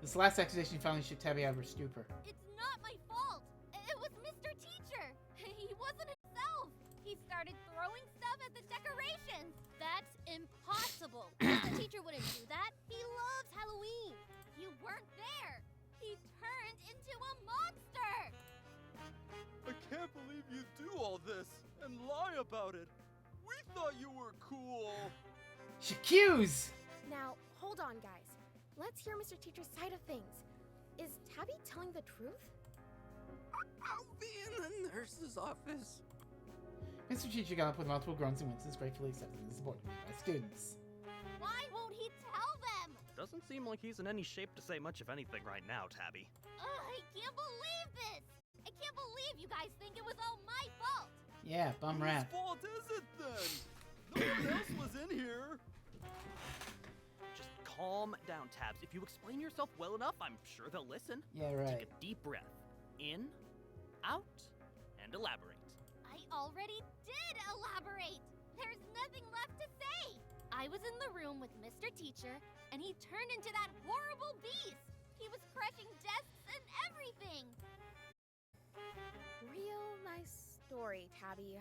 This last accusation finally shook Tabby out of her stupor. It's not my fault. It was Mr. Teacher. He wasn't himself. He started throwing stuff at the decorations. That's impossible. The teacher wouldn't do that. He loves Halloween. You weren't there. He turned into a monster. I can't believe you do all this and lie about it. We thought you were cool. Shaquuse! Now, hold on, guys. Let's hear Mr. Teacher's side of things. Is Tabby telling the truth? I'll be in the nurse's office. Mr. Teacher got up with multiple groans and winces, gratefully accepting the support given by students. Why won't he tell them? Doesn't seem like he's in any shape to say much of anything right now, Tabby. I can't believe this. I can't believe you guys think it was all my fault. Yeah, bum rat. Whose fault is it then? No one else was in here. Just calm down, Tabs. If you explain yourself well enough, I'm sure they'll listen. Yeah, right. Take a deep breath. In, out, and elaborate. I already did elaborate. There's nothing left to say. I was in the room with Mr. Teacher, and he turned into that horrible beast. He was crushing desks and everything. Real nice story, Tabby.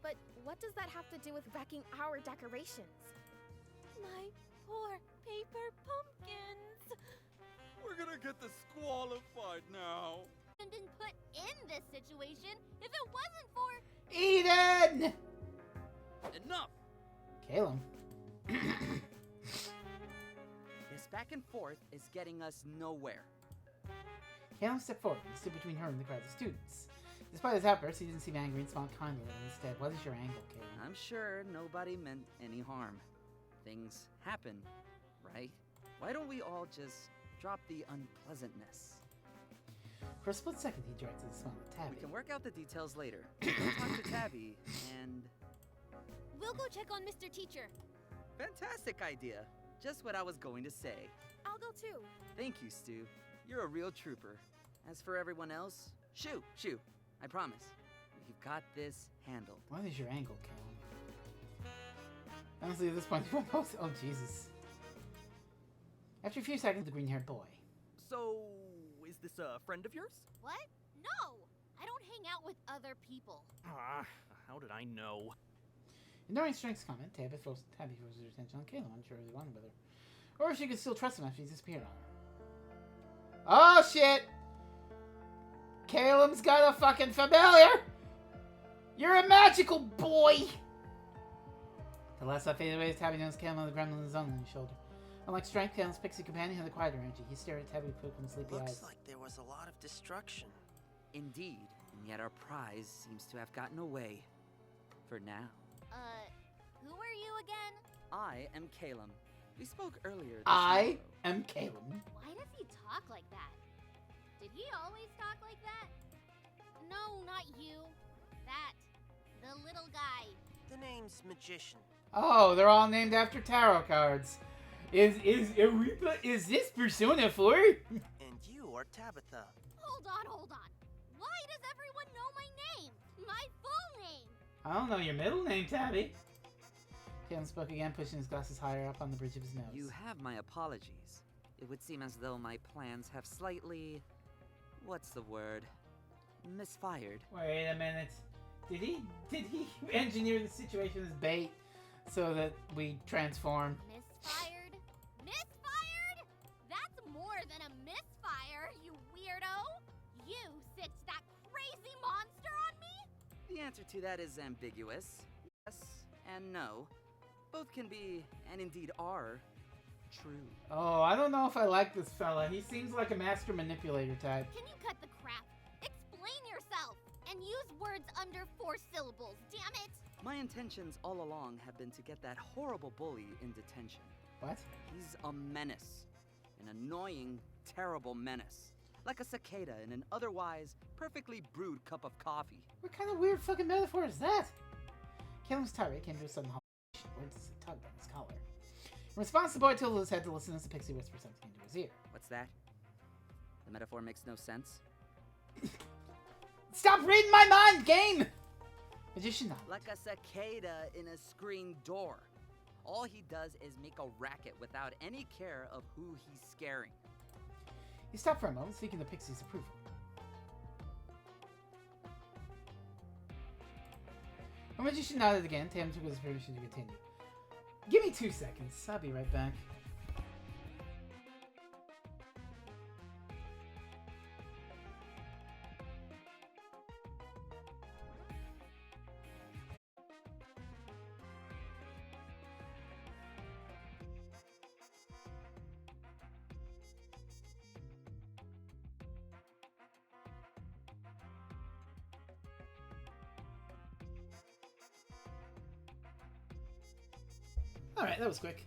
But what does that have to do with wrecking our decorations? My poor paper pumpkins. We're gonna get disqualified now. And been put in this situation if it wasn't for... Eden! Enough! Caleb. This back and forth is getting us nowhere. Caleb stepped forward and stood between her and the crowd of students. Despite his outburst, he didn't seem angry and smiled kindly. Instead, what is your angle, Caleb? I'm sure nobody meant any harm. Things happen, right? Why don't we all just drop the unpleasantness? For a split second, he directed a smile at Tabby. We can work out the details later. Go talk to Tabby, and... We'll go check on Mr. Teacher. Fantastic idea. Just what I was going to say. I'll go too. Thank you, Stu. You're a real trooper. As for everyone else, shoo. I promise. We've got this handled. What is your angle, Caleb? Honestly, at this point, oh, Jesus. After a few seconds, the green-haired boy. So, is this a friend of yours? What? No! I don't hang out with other people. How did I know? Ignoring Strength's comment, Tabby throws her attention on Caleb, unsure if he wanted with her. Or if she could still trust him after he disappeared on her. Oh, shit! Caleb's got a fucking familiar! You're a magical boy! The last thought faded away as Tabby noticed Caleb on the ground on his own on his shoulder. Unlike Strength, Caleb's pixie companion had a quieter energy. He stared at Tabby with open sleepy eyes. Looks like there was a lot of destruction. Indeed, and yet our prize seems to have gotten away. For now. Who are you again? I am Caleb. We spoke earlier this I morrow. am Caleb. Why does he talk like that? Did he always talk like that? No, not you. That. The little guy. The name's Magician. Oh, they're all named after tarot cards. Is this Persona 4? And you are Tabitha. Hold on. Why does everyone know my name? My full name. I don't know your middle name, Tabby. Caleb spoke again, pushing his glasses higher up on the bridge of his nose. You have my apologies. It would seem as though my plans have slightly... what's the word? Misfired. Wait a minute. Did he engineer the situation as bait so that we transform? Misfired? Misfired? That's more than a misfire, you weirdo! You stitched that crazy monster on me? The answer to that is ambiguous. Yes and no. Both can be, and indeed are, true. Oh, I don't know if I like this fella. He seems like a master manipulator type. Can you cut the crap? Explain yourself! And use words under 4 syllables, damn it! My intentions all along have been to get that horrible bully in detention. What? He's a menace. An annoying, terrible menace. Like a cicada in an otherwise perfectly brewed cup of coffee. What kind of weird fucking metaphor is that? Caleb's tirade came to a sudden halt. Words tugged on his collar. In response, the boy tilted his head to listen as the pixie whispered something into his ear. What's that? The metaphor makes no sense. Stop reading my mind, game! Magician nodded. Like a cicada in a screen door. All he does is make a racket without any care of who he's scaring. He stopped for a moment, seeking the pixie's approval. The magician nodded again. Tam took his permission to continue. Give me 2 seconds. I'll be right back. Alright, that was quick.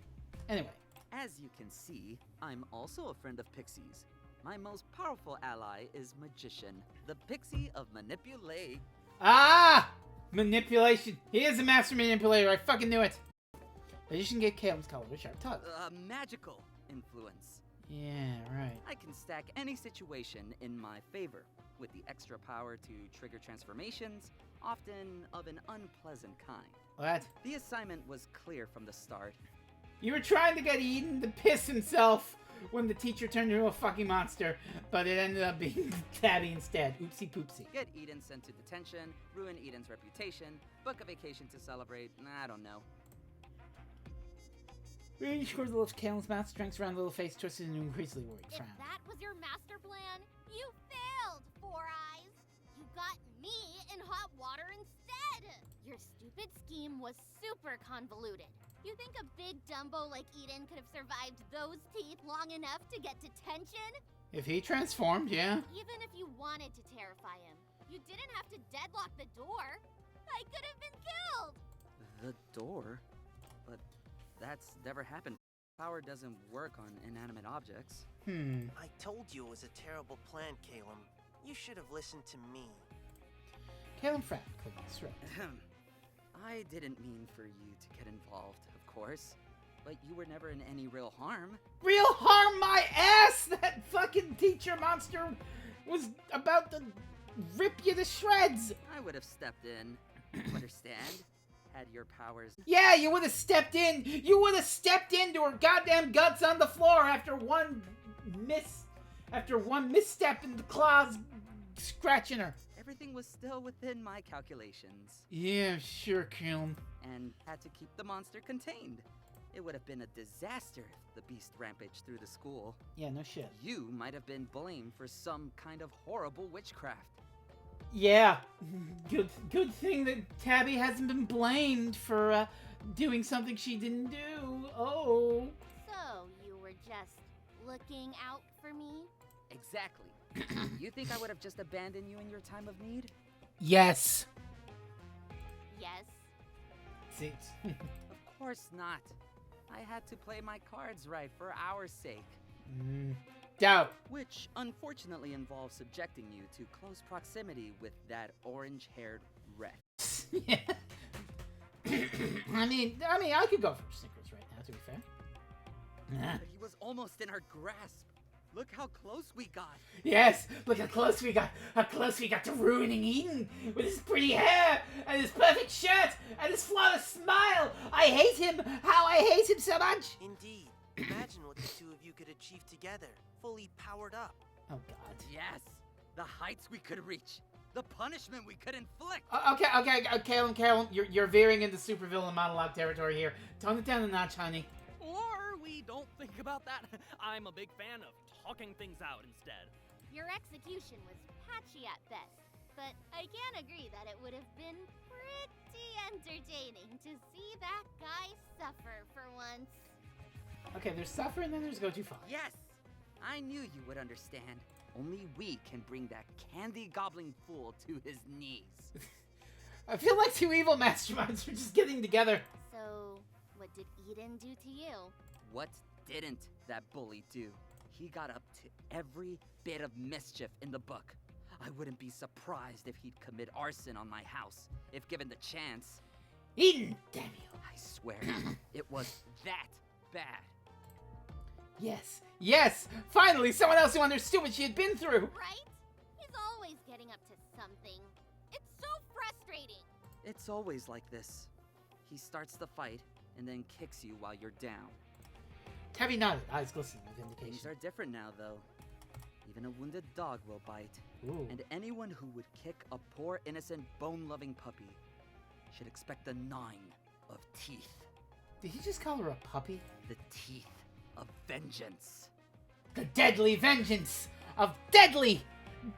Anyway. As you can see, I'm also a friend of Pixie's. My most powerful ally is Magician, the Pixie of Manipulate. Ah! Manipulation. He is a master manipulator. I fucking knew it. Magician gave Caleb's collar a sharp tug. A magical influence. Yeah, right. I can stack any situation in my favor, with the extra power to trigger transformations, often of an unpleasant kind. What? The assignment was clear from the start. You were trying to get Eden to piss himself when the teacher turned into a fucking monster, but it ended up being Tabby instead. Oopsie poopsie. Get Eden sent to detention, ruin Eden's reputation, book a vacation to celebrate, I don't know. Really scores the lips of Caleb's mouth, strengths around the little face, twisted into an increasingly worried If frown. that was your master plan, you failed, Four Eyes! You got me in hot water instead! Your stupid scheme was super convoluted. You think a big Dumbo like Eden could have survived those teeth long enough to get detention? If he transformed, yeah. Even if you wanted to terrify him, you didn't have to deadlock the door. I could have been killed! The door? But that's never happened. Power doesn't work on inanimate objects. I told you it was a terrible plan, Caleb. You should have listened to me. Caleb frowned, clicking his throat. I didn't mean for you to get involved, of course. But you were never in any real harm. Real harm my ass! That fucking teacher monster was about to rip you to shreds! I would have stepped in. You understand? had your powers. Yeah, you would have stepped in. You would have stepped into her goddamn guts on the floor after one misstep in the claws scratching her. Everything was still within my calculations. Yeah, sure, Calum. And had to keep the monster contained. It would have been a disaster if the beast rampaged through the school. Yeah, no shit. You might have been blamed for some kind of horrible witchcraft. Yeah, good thing that Tabby hasn't been blamed for doing something she didn't do. Oh. So, you were just looking out for me? Exactly. You think I would have just abandoned you in your time of need? Yes. Yes. See. Of course not. I had to play my cards right for our sake. Doubt. Which unfortunately involves subjecting you to close proximity with that orange-haired wreck. Yeah. I mean, I could go for Snickers right now, to be fair. But he was almost in our grasp. Look how close we got. Yes, look how close we got. How close we got to ruining Eden with his pretty hair and his perfect shirt and his flawless smile. I hate him. How I hate him so much. Indeed. Imagine what the two of you could achieve together, fully powered up. Oh, God. Yes, the heights we could reach, the punishment we could inflict. Calum, you're veering into supervillain monologue territory here. Tone it down a notch, honey. Or we don't think about that. I'm a big fan of talking things out instead. Your execution was patchy at best, but I can agree that it would have been pretty entertaining to see that guy suffer for once. Okay, there's suffer and then there's go too far. Yes, I knew you would understand. Only we can bring that candy gobbling fool to his knees. I feel like two evil masterminds are just getting together. So, what did Eden do to you? What didn't that bully do? He got up to every bit of mischief in the book. I wouldn't be surprised if he'd commit arson on my house, if given the chance. Eden, damn you. I swear, it was that bad. Yes, finally someone else who understood what she had been through. Right? He's always getting up to something. It's so frustrating. It's always like this. He starts the fight and then kicks you while you're down. Tabby nodded, eyes glistening with indication. Things are different now, though. Even a wounded dog will bite. Ooh. And anyone who would kick a poor, innocent, bone-loving puppy should expect a gnawing of teeth. Did he just call her a puppy? The teeth of vengeance. The deadly vengeance of deadly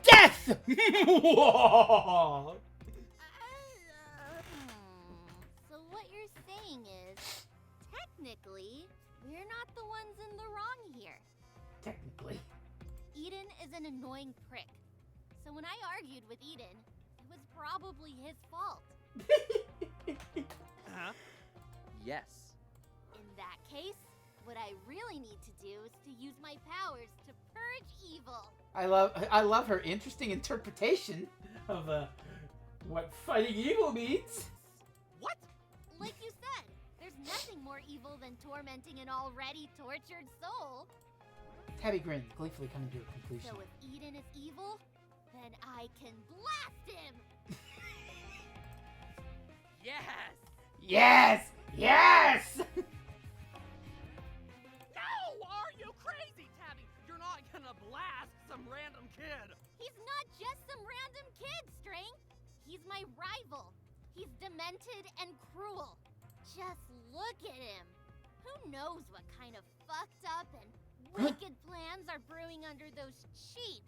death! Whoa! So what you're saying is, technically, we're not the ones in the wrong here. Technically. Eden is an annoying prick. So when I argued with Eden, it was probably his fault. Huh? Yes. In that case, what I really need to do is to use my powers to purge evil. I love her interesting interpretation of what fighting evil means. What? Like you said, there's nothing more evil than tormenting an already tortured soul. Tabby grinned, gleefully coming to a conclusion. So if Eden is evil, then I can blast him! Yes! Yes! Yes! No! Are you crazy, Tabby? You're not gonna blast some random kid. He's not just some random kid, Strength. He's my rival. He's demented and cruel. Just look at him. Who knows what kind of fucked up and wicked plans are brewing under those cheap,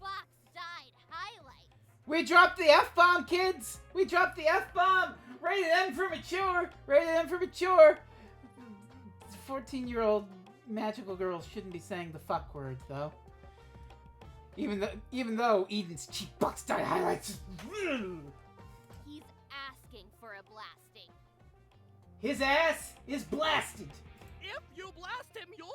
box-dyed highlights. We dropped the F-bomb, kids! We dropped the F-bomb! Rated M for mature! Rated M for mature! 14-year-old magical girls shouldn't be saying the fuck word, though. Even though Eden's cheap box-dyed highlights... He's asking for a blasting. His ass is blasted! If you blast him, you'll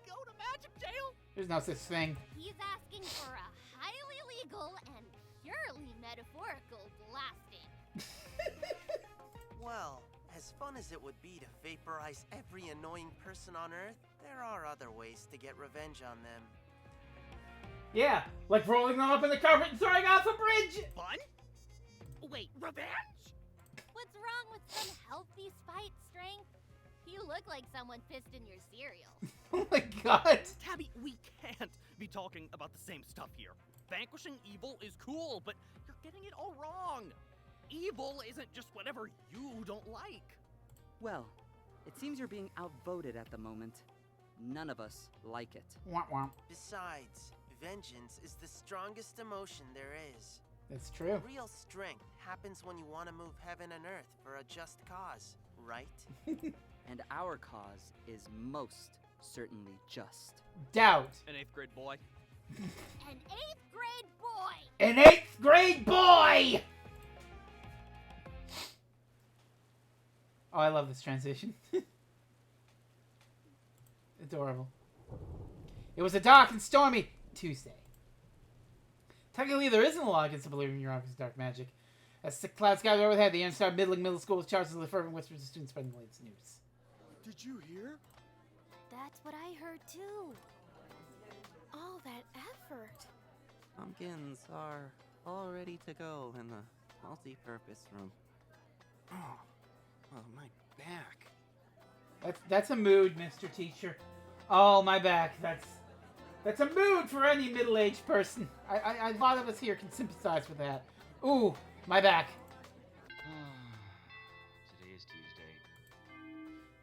go to magic jail. There's no such thing. He's asking for a highly legal and purely metaphorical blasting. Well, as fun as it would be to vaporize every annoying person on Earth, there are other ways to get revenge on them. Yeah, like rolling them up in the carpet and throwing off a bridge! Fun? Wait, revenge? What's wrong with some healthy spite strength? You look like someone pissed in your cereal. Oh my god. Tabby, we can't be talking about the same stuff here. Vanquishing evil is cool, but you're getting it all wrong. Evil isn't just whatever you don't like. Well, it seems you're being outvoted at the moment. None of us like it. Womp womp. Besides, vengeance is the strongest emotion there is. That's true. Real strength happens when you want to move heaven and earth for a just cause, right? And our cause is most certainly just. Doubt. An 8th grade boy. An 8th grade boy! An 8th grade boy! Oh, I love this transition. Adorable. It was a dark and stormy Tuesday. Technically, there isn't a law against believing in your uncle's dark magic. As thick clouds gathered overhead, the Youngstown Middle School was charged with the fervent whispers of students spreading the latest news. Did you hear? That's what I heard too. All that effort. Pumpkins are all ready to go in the multi-purpose room. Oh, my back. That's a mood, Mr. Teacher. Oh, my back. That's a mood for any middle-aged person. A lot of us here can sympathize with that. Ooh, my back. Today is Tuesday.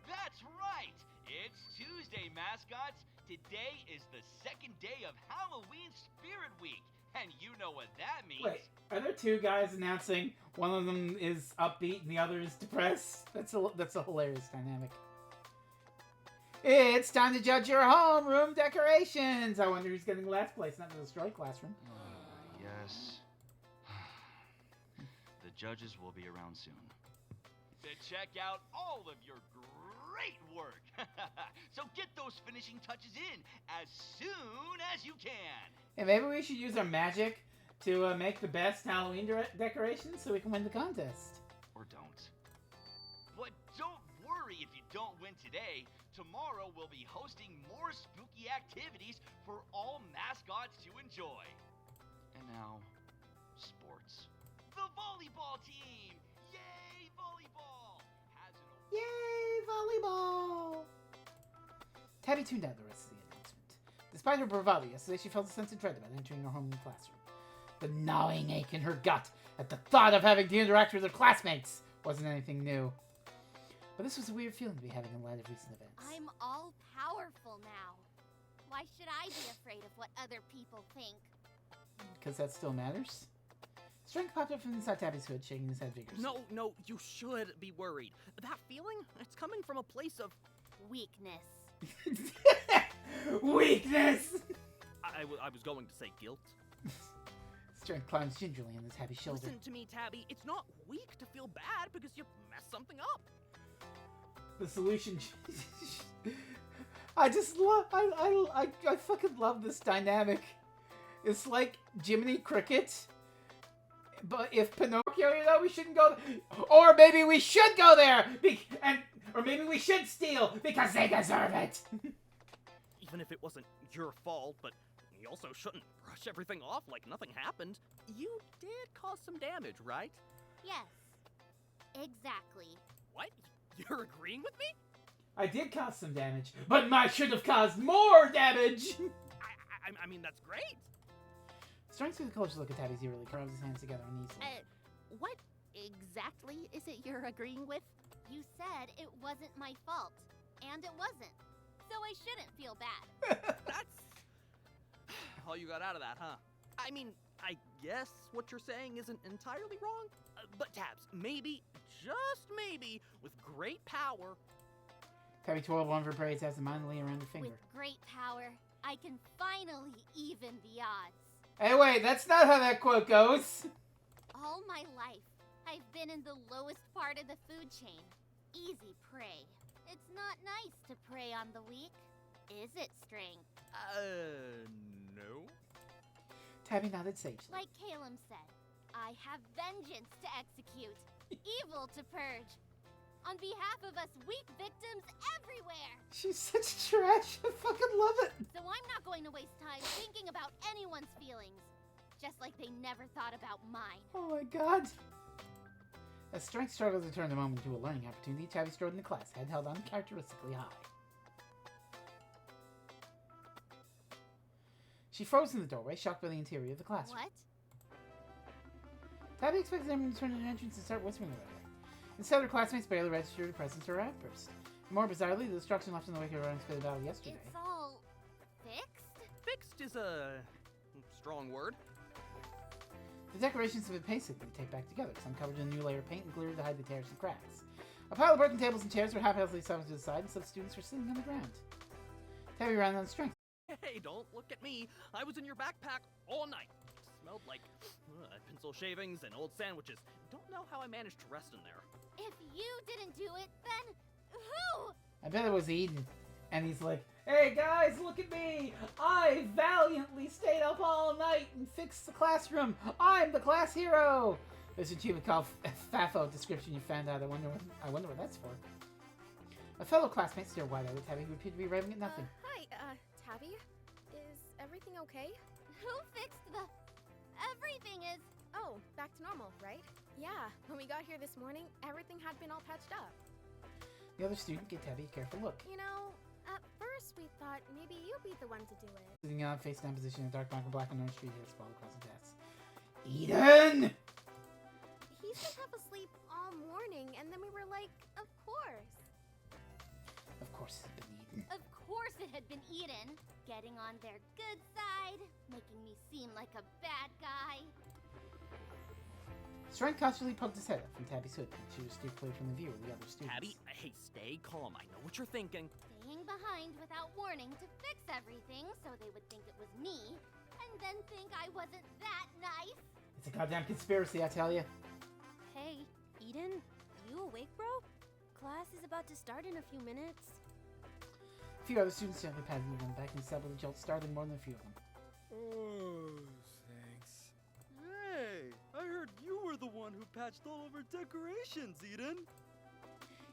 That's right! It's Tuesday, mascots! Today is the second day of Halloween Spirit Week, and you know what that means. Wait, are there two guys announcing one of them is upbeat and the other is depressed? That's a hilarious dynamic. It's time to judge your homeroom decorations. I wonder who's getting last place, not the destroyed classroom. Yes. The judges will be around soon. To check out all of your great work. So get those finishing touches in as soon as you can. And maybe we should use our magic to make the best Halloween decorations so we can win the contest. Or don't. But don't worry if you don't win today. Tomorrow we'll be hosting more spooky activities for all mascots to enjoy. And now, sports. The volleyball team! Yay, volleyball! Yay, volleyball! Tabby tuned out the rest of the announcement. Despite her bravado yesterday, she felt a sense of dread about entering her homeroom classroom. The gnawing ache in her gut at the thought of having to interact with her classmates wasn't anything new. But this was a weird feeling to be having in light of recent events. I'm all powerful now. Why should I be afraid of what other people think? Because that still matters? Strength popped up from inside Tabby's hood, shaking his head vigorously. No, you should be worried. That feeling, it's coming from a place of weakness. Weakness! I was going to say guilt. Strength climbs gingerly on his Tabby's shoulder. Listen to me, Tabby. It's not weak to feel bad because you messed something up. The solution. I just love. I fucking love this dynamic. It's like Jiminy Cricket. But if Pinocchio, we shouldn't go. Or maybe we should go there, or maybe we should steal because they deserve it. Even if it wasn't your fault, but you also shouldn't brush everything off like nothing happened. You did cause some damage, right? Yes, exactly. What? You're agreeing with me? I did cause some damage, but I should have caused more damage. I mean, that's great. Strength through the close look at Tabby's ear, really rubs his hands together uneasily. What exactly is it you're agreeing with? You said it wasn't my fault, and it wasn't. So I shouldn't feel bad. That's all you got out of that, huh? I mean, I guess what you're saying isn't entirely wrong, but Tabs, maybe, just maybe, with great power... Tabby twirled one of her braids absentmindedly around her finger. With great power, I can finally even the odds. Hey, wait, that's not how that quote goes. All my life, I've been in the lowest part of the food chain. Easy prey. It's not nice to prey on the weak, is it, Strength? No. Tabby nodded sagely. Like Calum said, I have vengeance to execute, evil to purge. On behalf of us weak victims everywhere! She's such trash. I fucking love it. So I'm not going to waste time thinking about anyone's feelings. Just like they never thought about mine. Oh my god. As Strength struggled to turn the moment into a learning opportunity, Tabby strode into class, head held uncharacteristically high. She froze in the doorway, shocked by the interior of the classroom. What? Tabby expected everyone to turn to an entrance and start whispering about her. Instead, her classmates barely registered her presence or outburst. More bizarrely, the destruction left in the wake of her unexpected battle yesterday. It's all fixed? Fixed is a strong word. The decorations have been painstakingly taped back together, some covered in a new layer of paint and glued to hide the tears and cracks. A pile of broken tables and chairs were haphazardly shoved to the side, and some students were sitting on the ground. Tabby ran on Strength. Hey, don't look at me. I was in your backpack all night. Smelled like pencil shavings and old sandwiches. Don't know how I managed to rest in there. If you didn't do it, then who? I bet it was Eden. And he's like, "Hey guys, look at me! I valiantly stayed up all night and fixed the classroom. I'm the class hero." There's a achievement called FAFO description you found out. I wonder what that's for. A fellow classmate stared wide-eyed at Tabby, who appeared to be arriving at nothing. Hi, Tabby? Is everything okay? Who fixed the... Everything is... Oh, back to normal, right? Yeah, when we got here this morning, everything had been all patched up. The other student gave Tabby a careful look. You know, at first we thought maybe you'd be the one to do it. Sitting on face-down position in a dark black and orange street hair sprawled across the desk. Eden! He's been half asleep all morning, and then we were like, of course. Of course it's been Eden. Of course it had been Eden. Getting on their good side, making me seem like a bad guy. Strength cautiously poked his head up from Tabby's hood and she was steered clear from the view of the other students. Tabby, hey, stay calm. I know what you're thinking. Staying behind without warning to fix everything so they would think it was me, and then think I wasn't that nice. It's a goddamn conspiracy, I tell you. Hey, Eden, you awake, bro? Class is about to start in a few minutes. A few other students gently patted him on the back and said with a jolt, startling more than a few of them. Oh, thanks. Hey, I heard you were the one who patched all of our decorations, Eden.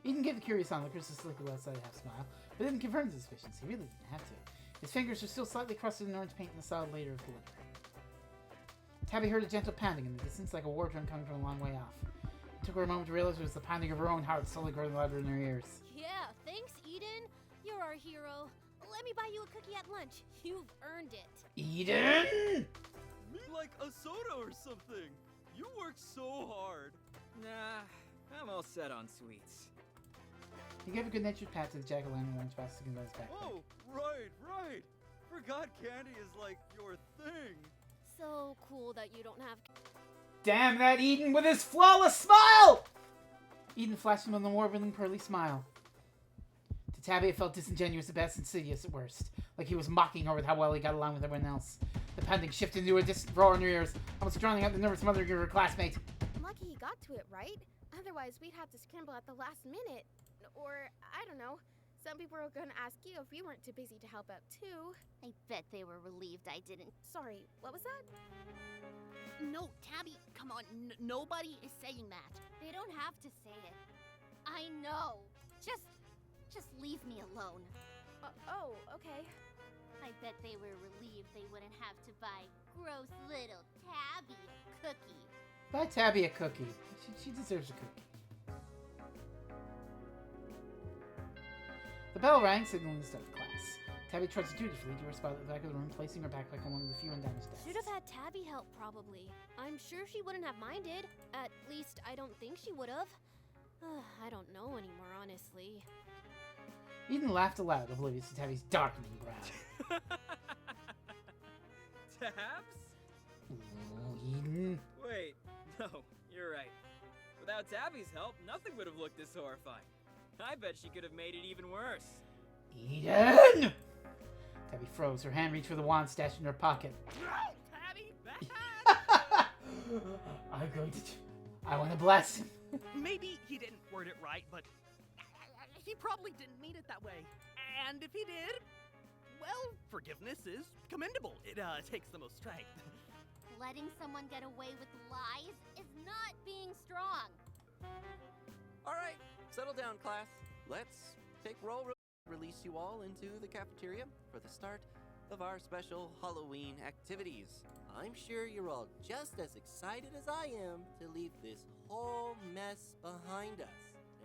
Eden gave the curious onlookers a slick outside half smile, but didn't confirm his suspicions. He really didn't have to. His fingers were still slightly crusted in orange paint in the solid layer of glitter. Tabby heard a gentle pounding in the distance, like a war drum coming from a long way off. It took her a moment to realize it was the pounding of her own heart slowly growing louder in her ears. Yeah, thanks, Eden. You're our hero. Let me buy you a cookie at lunch. You've earned it. Eden! Me like a soda or something. You work so hard. Nah, I'm all set on sweets. He gave a good-natured pat to the jack-o'-lantern orange box sticking by his backpack. Oh, right. Forgot candy is like your thing. So cool that you don't have... Damn that Eden with his flawless smile! Eden flashed him with a warbling, pearly smile. To Tabby, it felt disingenuous at best, insidious at worst. Like he was mocking her with how well he got along with everyone else. The pounding shifted into a distant roar in her ears, almost drowning out the nervous mothering of her classmate. I'm lucky he got to it, right? Otherwise, we'd have to scramble at the last minute. Or, I don't know. Some people were gonna ask you if you weren't too busy to help out, too. I bet they were relieved I didn't. Sorry, what was that? No, Tabby, come on. Nobody is saying that. They don't have to say it. I know. Just leave me alone. Oh, okay. I bet they were relieved they wouldn't have to buy gross little Tabby a cookie. Buy Tabby a cookie. She deserves a cookie. The bell rang, signaling the start of class. Tabby trudged dutifully to her spot at the back of the room, placing her backpack on one of the few undamaged desks. Should have had Tabby help, probably. I'm sure she wouldn't have minded. At least, I don't think she would have. I don't know anymore, honestly. Eden laughed aloud, oblivious to Tabby's darkening brow. Tabs? Oh, Eden. Wait, no, you're right. Without Tabby's help, nothing would have looked this horrifying. I bet she could have made it even worse. Eden! Tabby froze. Her hand reached for the wand stashed in her pocket. No, Tabby, bad! I want to bless him. Maybe he didn't word it right, but he probably didn't mean it that way. And if he did, well, forgiveness is commendable. It takes the most strength. Letting someone get away with lies is not being strong. All right, settle down, class. Let's take roll. Release you all into the cafeteria for the start of our special Halloween activities. I'm sure you're all just as excited as I am to leave this whole mess behind us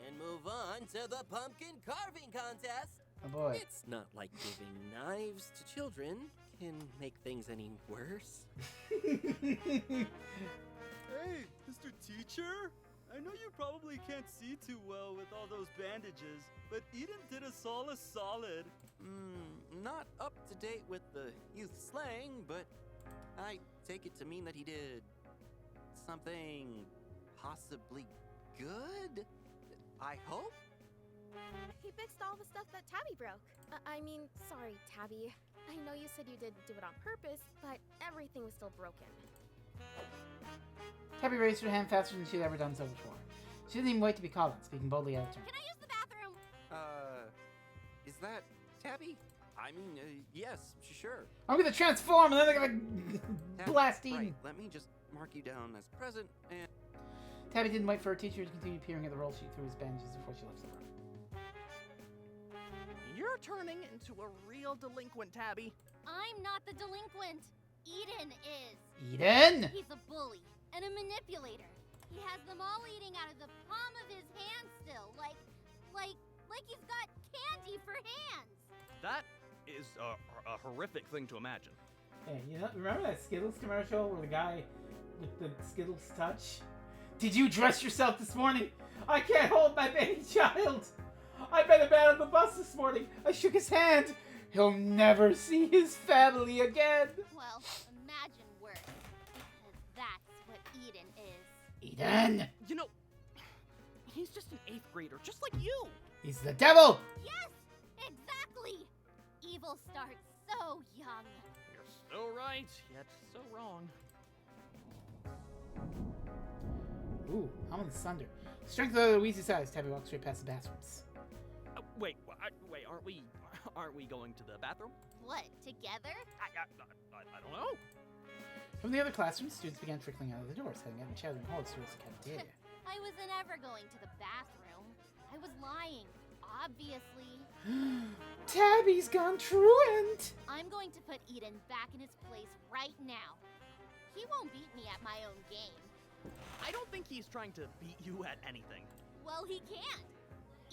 and move on to the pumpkin carving contest. Oh boy. It's not like giving knives to children can make things any worse. Hey, Mr. Teacher? I know you probably can't see too well with all those bandages, but Eden did us all a solid. Not up to date with the youth slang, but I take it to mean that he did something possibly good? I hope? He fixed all the stuff that Tabby broke. I mean, sorry, Tabby. I know you said you didn't do it on purpose, but everything was still broken. Tabby raised her hand faster than she'd ever done so before. She didn't even wait to be called on, speaking boldly out of turn. Can I use the bathroom? Is that Tabby? I mean, yes, sure. I'm gonna transform and then they're gonna Tabby, blast Eden. right, let me just mark you down as present and... Tabby didn't wait for her teacher to continue peering at the roll sheet through his bandages before she left the room. You're turning into a real delinquent, Tabby. I'm not the delinquent. Eden is. Eden? He's a bully and a manipulator. He has them all eating out of the palm of his hand still, like he's got candy for hands. That is a horrific thing to imagine. Hey, you know, remember that Skittles commercial where the guy with the Skittles touch? Did you dress yourself this morning? I can't hold my baby child. I met a man on the bus this morning. I shook his hand. He'll never see his family again. Well, imagine worse, because that's what Eden is. Eden! You know, he's just an 8th grader, just like you. He's the devil! Yes, exactly. Evil starts so young. You're so right, yet so wrong. Ooh, ominous thunder. Strength of the wheezy size. Tabby walks straight past the bathrooms. Wait, aren't we going to the bathroom? What, together? I don't know. From the other classrooms, students began trickling out of the doors, heading out and shouting hordes towards the cafeteria. I wasn't ever going to the bathroom. I was lying, obviously. Tabby's gone truant! I'm going to put Eden back in his place right now. He won't beat me at my own game. I don't think he's trying to beat you at anything. Well, he can't.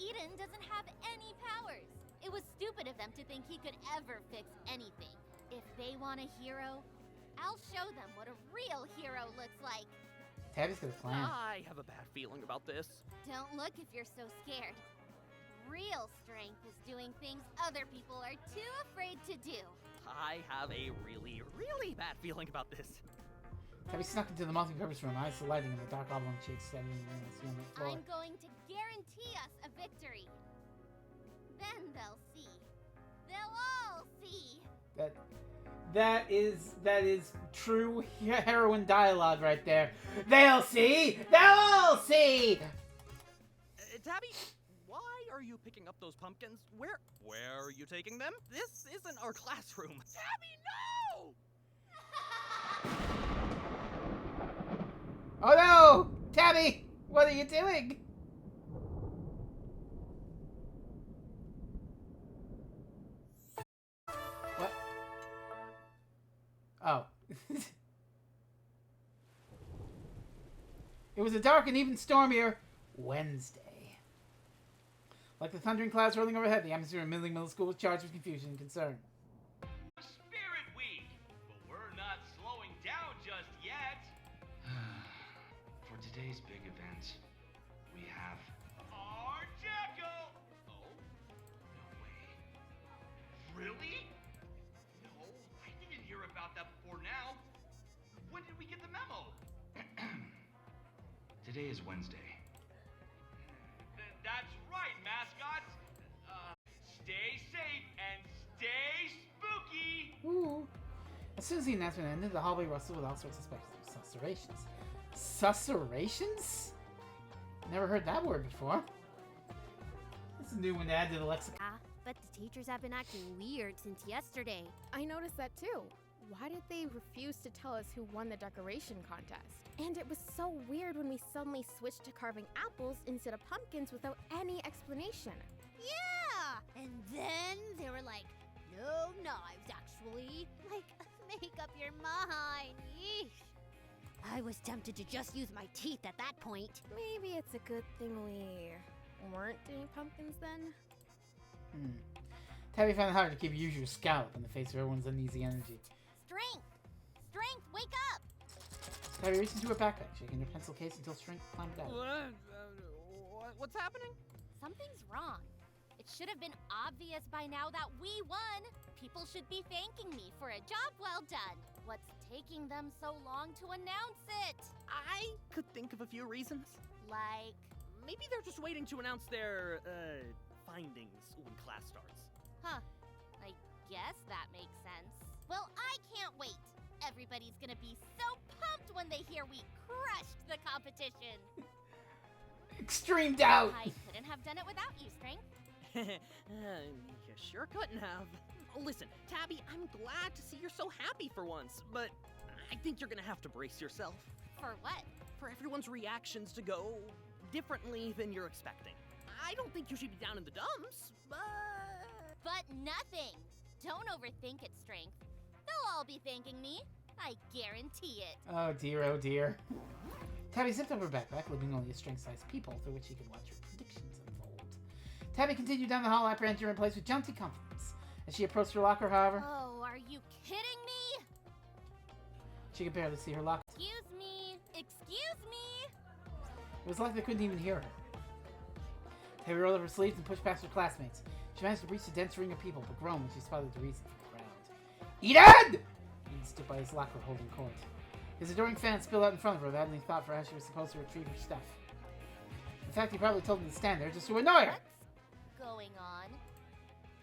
Eden doesn't have any powers. It was stupid of them to think he could ever fix anything. If they want a hero, I'll show them what a real hero looks like. Tabby's got a plan. I have a bad feeling about this. Don't look if you're so scared. Real strength is doing things other people are too afraid to do. I have a really, really bad feeling about this. Tabby snuck into the multi-purpose room, eyes lighting in the dark oblong cheeks standing in the floor. I'm going to guarantee us a victory. Then they'll see. They'll all see. That is true heroine dialogue right there. They'll see! They'll all see! Tabby, why are you picking up those pumpkins? Where are you taking them? This isn't our classroom. Tabby, no! Oh no! Tabby! What are you doing? What? Oh. It was a dark and even stormier Wednesday. Like the thundering clouds rolling overhead, the atmosphere in Middling Middle School was charged with confusion and concern. Spirit Week! But we're not slowing down just yet. For today's big event, we have our Jackal! Oh? No way. Really? No, I didn't hear about that before now. When did we get the memo? Today is Wednesday. That's right, mascots! Stay safe and stay spooky! Ooh. As soon as the announcement ended, the hallway rustled with all sorts of susurrations. Susurrations? Never heard that word before. It's a new one to add to the lexicon. But the teachers have been acting weird since yesterday. I noticed that too. Why did they refuse to tell us who won the decoration contest? And it was so weird when we suddenly switched to carving apples instead of pumpkins without any explanation. Yeah! And then they were like, no knives, actually. you're mine. Yeesh. I was tempted to just use my teeth at that point. Maybe it's a good thing we weren't doing pumpkins then? Tabby found it hard to keep your scalp in the face of everyone's uneasy energy. Strength! Strength, wake up! Tabby reached into her backpack, shaking her pencil case until Strength climbed out. What's happening? Something's wrong. It should have been obvious by now that we won. People should be thanking me for a job well done. What's taking them so long to announce it? I could think of a few reasons. Like, Maybe they're just waiting to announce their, findings when class starts. huh, I guess that makes sense. Well, I can't wait. Everybody's gonna be so pumped when they hear we crushed the competition. Extreme doubt! I couldn't have done it without you, Strength. You sure couldn't have. Listen, Tabby, I'm glad to see you're so happy for once, but I think you're gonna have to brace yourself. For what? For everyone's reactions to go differently than you're expecting. I don't think you should be down in the dumps, but... But nothing. Don't overthink it, Strength. They'll all be thanking me. I guarantee it. Oh dear, oh dear. Tabby zipped up her backpack, leaving only a strength-sized peephole through which she could watch her predictions unfold. Tabby continued down the hall, apprehension in place with jaunty confidence. As she approached her locker, however, Oh, are you kidding me? she could barely see her locker. Excuse me. Excuse me. It was like they couldn't even hear her. Tabby rolled up her sleeves and pushed past her classmates. She managed to reach the dense ring of people, but groaned when she spotted the reason for the crowd. Eden! Eden stood by his locker holding court. His adoring fan spilled out in front of her without any thought for how she was supposed to retrieve her stuff. In fact, he probably told him to stand there just to annoy her. What's going on?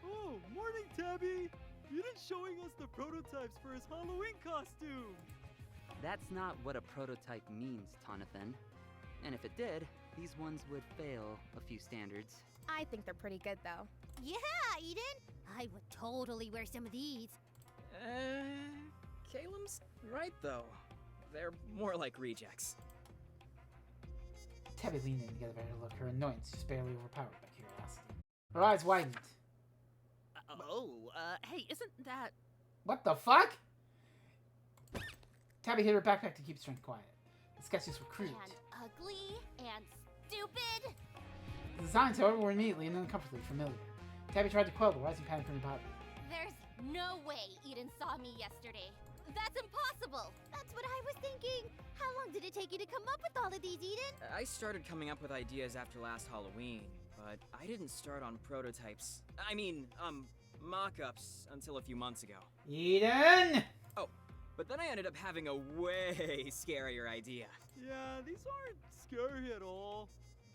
Oh, morning, Tabby! Eden's showing us the prototypes for his Halloween costume! That's not what a prototype means, Tonathan. And if it did, these ones would fail a few standards. I think they're pretty good though. Yeah, Eden. I would totally wear some of these. Caleb's right though. They're more like rejects. Tabby leaned in to get a better look, her annoyance just barely overpowered by curiosity. Her eyes widened. Hey, isn't that... What the fuck? Tabby hid her backpack to keep Strength quiet. The sketches were crude. And ugly and stupid. The designs, however, were immediately and uncomfortably familiar. Tabby tried to quell the rising panic in her body. There's no way Eden saw me yesterday. That's impossible. That's what I was thinking. How long did it take you to come up with all of these, Eden? I started coming up with ideas after last Halloween, but I didn't start on prototypes. I mean, mock-ups until a few months ago. Eden! Oh, but then I ended up having a way scarier idea. Yeah, these aren't scary at all.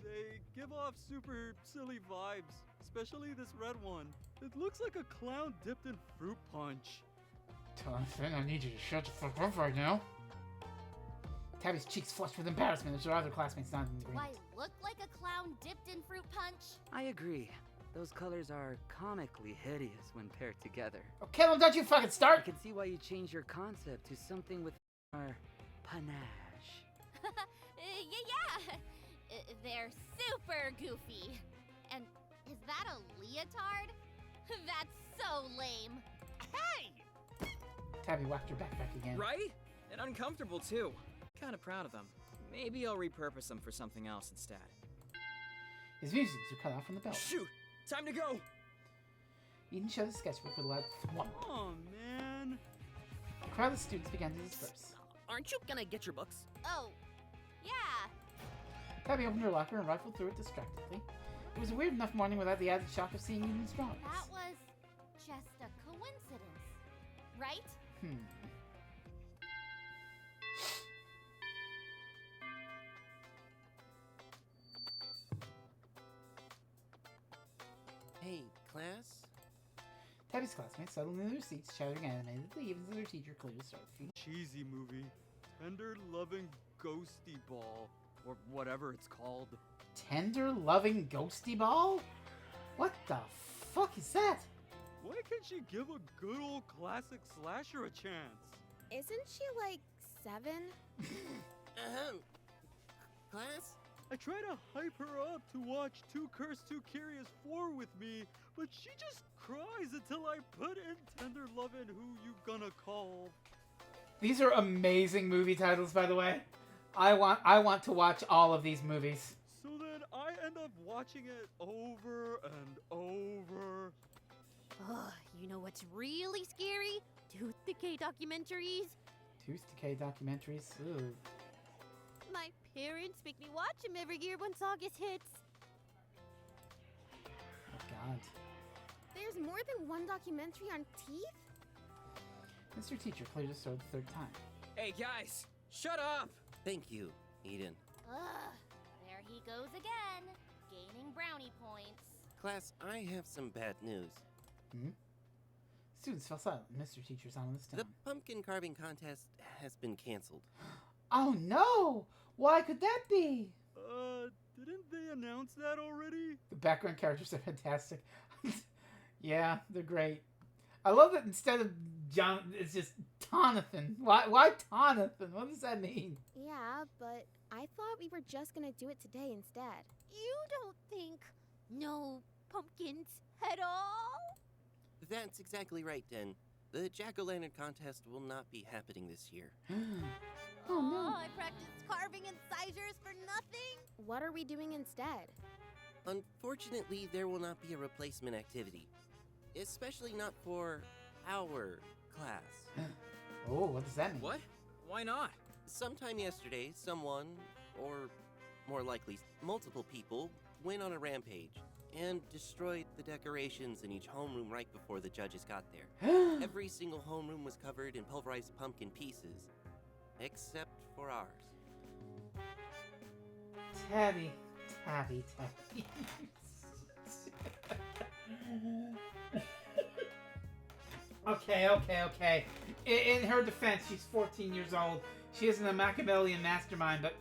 They give off super silly vibes, especially this red one. It looks like a clown dipped in fruit punch. Tonathan, I need you to shut the fuck up right now. Tabby's cheeks flushed with embarrassment as her other classmates nodded in Do agreement. I look like a clown dipped in fruit punch? I agree. Those colors are comically hideous when paired together. Oh, Caleb, don't you fucking I start! can see why you changed your concept to something with more panache. Yeah. They're super goofy. And is that a leotard? That's so lame. Hey! Tabby whacked her backpack again. Right? And uncomfortable too. Kinda proud of them. Maybe I'll repurpose them for something else instead. His musings were cut off from the belt. Shoot! Time to go! Eden shut his sketchbook with a loud thwomp. Oh man. The crowd of students began to disperse. Aren't you gonna get your books? Oh, yeah. Tabby opened her locker and rifled through it distractedly. It was a weird enough morning without the added shock of seeing Eden's drawings. That was just a coincidence, right? Hey, class? Tabby's classmates settled in their seats, chattering animatedly, even as their teacher clearly started feeling. Cheesy movie. Tender loving ghosty ball. Or whatever it's called. Tender, loving, ghosty ball? What the fuck is that? Why can't she give a good old classic slasher a chance? Isn't she like 7? Class? I try to hype her up to watch Too Cursed, Too Curious 4 with me, but she just cries until I put in Tender Lovin' Who You Gonna Call. These are amazing movie titles, by the way. I want to watch all of these movies. So then I end up watching it over and over. Ugh, you know what's really scary? Tooth decay documentaries. Tooth decay documentaries. Ooh. My parents make me watch them every year once August hits. Oh God. There's more than one documentary on teeth? Mr. Teacher cleared his throat the third time. Hey, guys! Shut up! Thank you, Eden. Ugh, there he goes again, gaining brownie points. Class, I have some bad news. Hmm? Students fell silent. Mr. Teacher's on this The time. pumpkin carving contest has been canceled. Oh no! Why could that be? Didn't they announce that already? The background characters are fantastic. Yeah, they're great. I love that instead of John, it's just Tonathan. Why Tonathan? What does that mean? Yeah, but I thought we were just gonna do it today instead. You don't think no pumpkins at all? That's exactly right, Den. The Jack-o'-lantern contest will not be happening this year. Oh no. I practiced carving incisors for nothing. What are we doing instead? Unfortunately, there will not be a replacement activity. Especially not for our class. Oh, what does that mean? What? Why not? Sometime yesterday, someone, or more likely, multiple people, went on a rampage and destroyed the decorations in each homeroom right before the judges got there. Every single homeroom was covered in pulverized pumpkin pieces, except for ours. Tabby. Okay. In her defense, she's 14 years old. She isn't a Machiavellian mastermind, but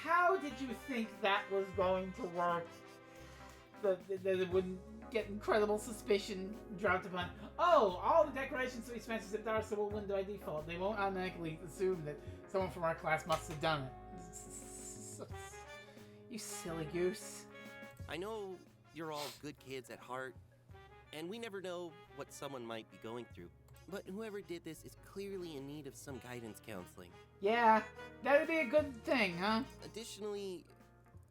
how did you think that was going to work? That it wouldn't get incredible suspicion dropped upon. Oh, all the decorations we spent except ours will win by default. They won't automatically assume that someone from our class must have done it. You silly goose. I know you're all good kids at heart, and we never know what someone might be going through. But whoever did this is clearly in need of some guidance counseling. Yeah, that'd be a good thing, huh? Additionally,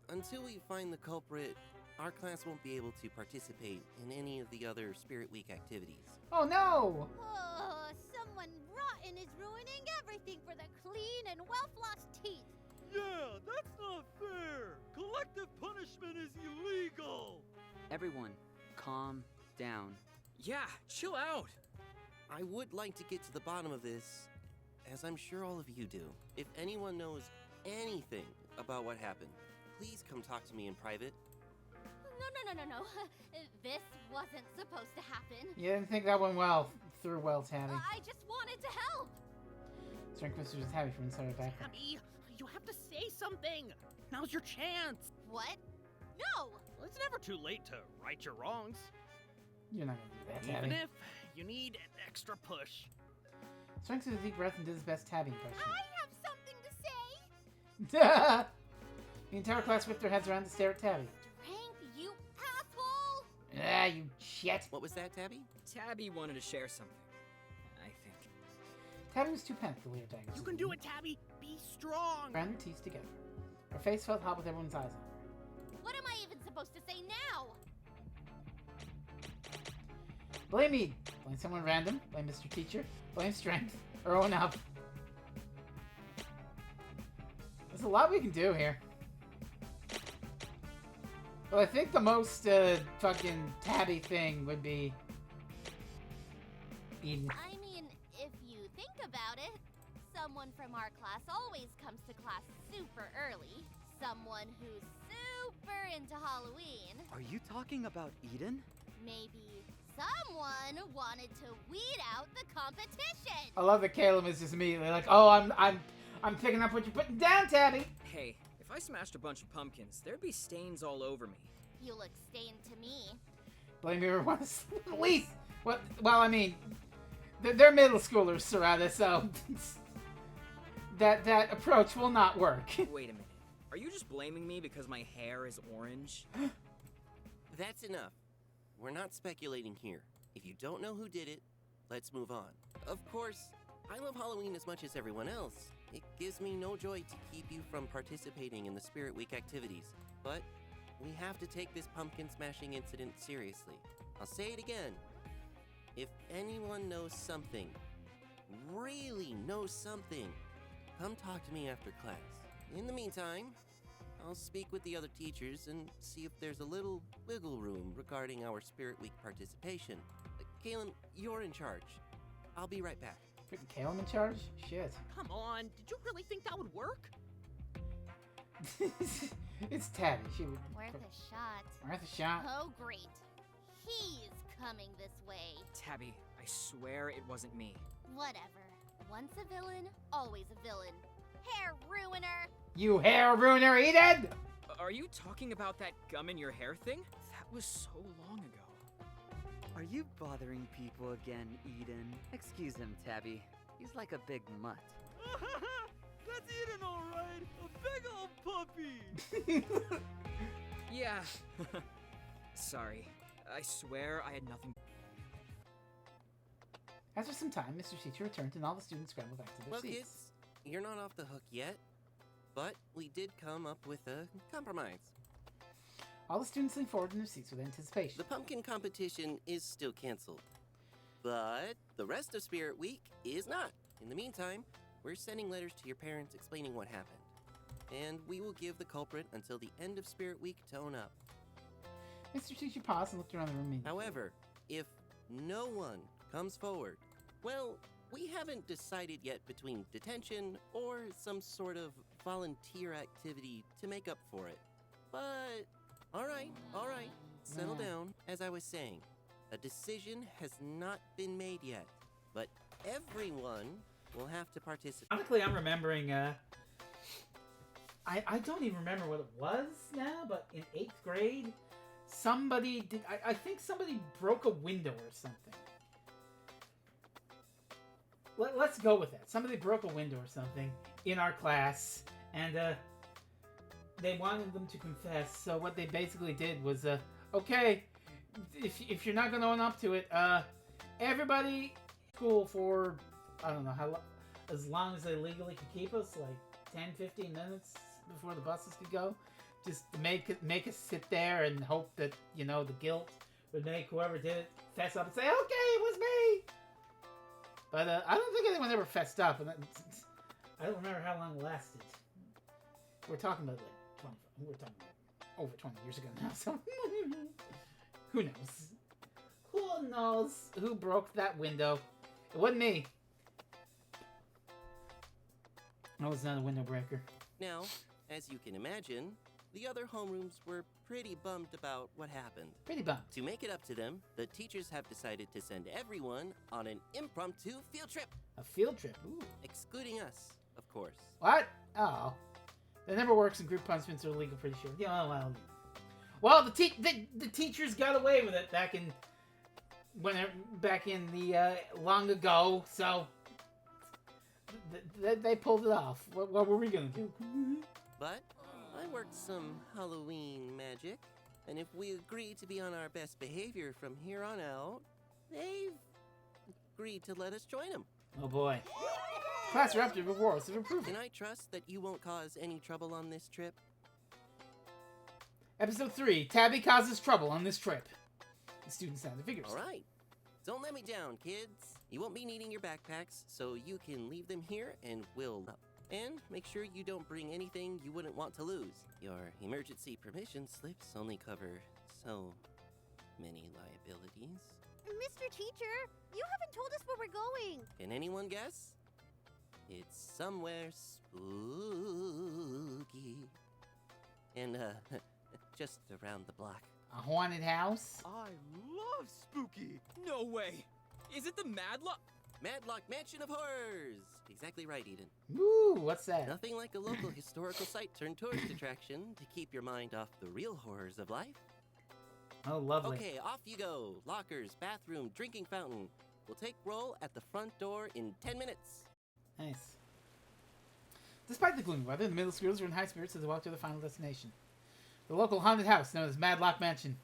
until we find the culprit, our class won't be able to participate in any of the other Spirit Week activities. Oh no! Oh, someone rotten is ruining everything for the clean and well-flossed teeth. Yeah, that's not fair! Collective punishment is illegal! Everyone, calm down. Yeah, chill out. I would like to get to the bottom of this, as I'm sure all of you do. If anyone knows anything about what happened, please come talk to me in private. No. This wasn't supposed to happen. You didn't think that went through well, Tabby. I just wanted to help. Strength Mr. Tabby from inside her backpack. Tabby, you have to say something. Now's your chance. What? No! Well, it's never too late to right your wrongs. You're not gonna do that, Tabby. Even if you need an extra push. Strength took a deep breath and did his best Tabby impression. I have something to say. The entire class whipped their heads around to stare at Tabby. Hank, you asshole! Ah, you shit. What was that, Tabby? Tabby wanted to share something, I think. Tabby was too panicked to leave her daggers. You can do it, Tabby. Be strong. Ground their teeth together. Her face felt hot with everyone's eyes on her. What am I even supposed to say now? Blame me. Blame someone random. Blame Mr. Teacher. Blame Strength. Or own up. There's a lot we can do here. But I think the most fucking Tabby thing would be Eden. I mean, if you think about it, someone from our class always comes to class super early. Someone who's super into Halloween. Are you talking about Eden? Maybe someone wanted to weed out the competition. I love that Caleb is just immediately like, "Oh, I'm picking up what you're putting down, Tabby." Hey, if I smashed a bunch of pumpkins, there'd be stains all over me. You look stained to me. Blame everyone at least. What? Well, I mean, they're middle schoolers, Sarada, so that approach will not work. Wait a minute. Are you just blaming me because my hair is orange? That's enough. We're not speculating here. If you don't know who did it, let's move on. Of course, I love Halloween as much as everyone else. It gives me no joy to keep you from participating in the Spirit Week activities, but we have to take this pumpkin smashing incident seriously. I'll say it again. If anyone knows something, really knows something, come talk to me after class. In the meantime, I'll speak with the other teachers and see if there's a little wiggle room regarding our Spirit Week participation. Caleb, you're in charge. I'll be right back. Putting Caleb in charge? Shit. Come on, did you really think that would work? It's Tabby. She would. Worth a shot. Worth a shot. Oh, great. He's coming this way. Tabby, I swear it wasn't me. Whatever. Once a villain, always a villain. Hair ruiner! You hair ruiner, Eden! Are you talking about that gum in your hair thing? That was so long ago. Are you bothering people again, Eden? Excuse him, Tabby. He's like a big mutt. That's Eden, all right. A big old puppy. Yeah. Sorry. I swear I had nothing. After some time, Mr. Teacher returned and all the students scrambled back to their seats. Kids, you're not off the hook yet, but we did come up with a compromise. All the students leaned forward in their seats with anticipation. The pumpkin competition is still canceled, but the rest of Spirit Week is not. In the meantime, we're sending letters to your parents explaining what happened, and we will give the culprit until the end of Spirit Week to own up. Mr. Teacher paused and looked around the room. However, if no one comes forward, well, we haven't decided yet between detention or some sort of volunteer activity to make up for it. But, all right, settle down. As I was saying, a decision has not been made yet, but everyone will have to participate. Honestly, I'm remembering, I don't even remember what it was now, but in 8th grade, somebody did, I think somebody broke a window or something. Let's go with that. Somebody broke a window or something in our class, and they wanted them to confess. So what they basically did was, okay, if you're not going to own up to it, everybody school for, I don't know, how as long as they legally could keep us, like 10, 15 minutes before the buses could go, just to make us sit there and hope that, you know, the guilt would make whoever did it fess up and say, okay, it was me. But I don't think anyone ever fessed up, and I don't remember how long it lasted. We're talking about like we're talking about over 20 years ago now, so who knows? Who knows who broke that window? It wasn't me. I was not a window breaker. Now, as you can imagine, the other homerooms were pretty bummed about what happened. Pretty bummed. To make it up to them, the teachers have decided to send everyone on an impromptu field trip. A field trip? Ooh. Excluding us, of course. What? Oh. That never works and group punishments are illegal, pretty sure. Yeah, well, the teachers got away with it back in the long ago, so they pulled it off. What were we gonna do? But I worked some Halloween magic, and if we agree to be on our best behavior from here on out, they've agreed to let us join them. Oh boy. Class erupted with roars of approval. Can I trust that you won't cause any trouble on this trip? Episode 3, Tabby causes trouble on this trip. The students sounded figures. All right. Don't let me down, kids. You won't be needing your backpacks, so you can leave them here and we'll... And make sure you don't bring anything you wouldn't want to lose. Your emergency permission slips only cover so many liabilities. Mr. Teacher, you haven't told us where we're going. Can anyone guess? It's somewhere spooky. And, just around the block. A haunted house? I love spooky. No way. Is it the Madlock? Madlock Mansion of Horrors! Exactly right, Eden. Ooh, what's that? Nothing like a local historical site turned tourist attraction to keep your mind off the real horrors of life. Oh, lovely. Okay, off you go. Lockers, bathroom, drinking fountain. We'll take roll at the front door in 10 minutes. Nice. Despite the gloomy weather, the middle schoolers were in high spirits as they walked to their final destination. The local haunted house known as Madlock Mansion.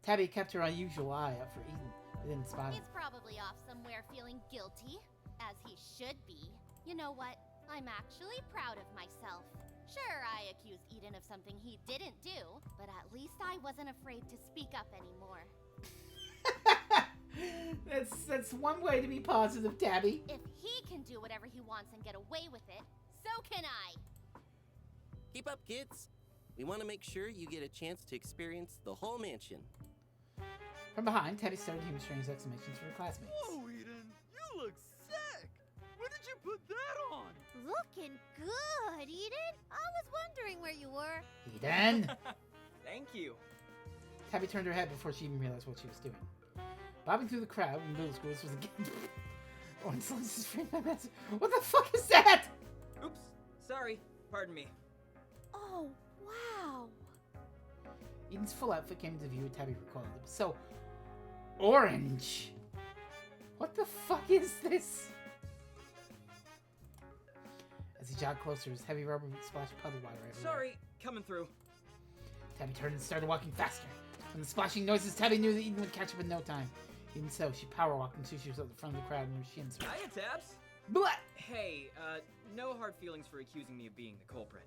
Tabby kept her unusual eye out for Eden, I didn't spot him. He's probably off somewhere feeling guilty, as he should be. You know what? I'm actually proud of myself. Sure, I accused Eden of something he didn't do, but at least I wasn't afraid to speak up anymore. That's one way to be positive, Tabby. If he can do whatever he wants and get away with it, so can I. Keep up, kids. We want to make sure you get a chance to experience the whole mansion. From behind, Tabby started hearing strange exclamations from her classmates. Whoa, Eden! You look sick! When did you put that on? Looking good, Eden. I was wondering where you were. Eden! Thank you. Tabby turned her head before she even realized what she was doing. Bobbing through the crowd in middle school, this was again. Orange slices framed by massive. What the fuck is that? Oops. Sorry. Pardon me. Oh, wow. Eden's full outfit came into view and Tabby recoiled. It was so orange. What the fuck is this? As he jogged closer, his heavy rubber splashed puddle water everywhere. Sorry. Coming through. Tabby turned and started walking faster. From the splashing noises, Tabby knew that Eden would catch up in no time. Even so, she power walked until she was at the front of the crowd and her shins were... Hiya, Tabs. Blah! Hey, no hard feelings for accusing me of being the culprit.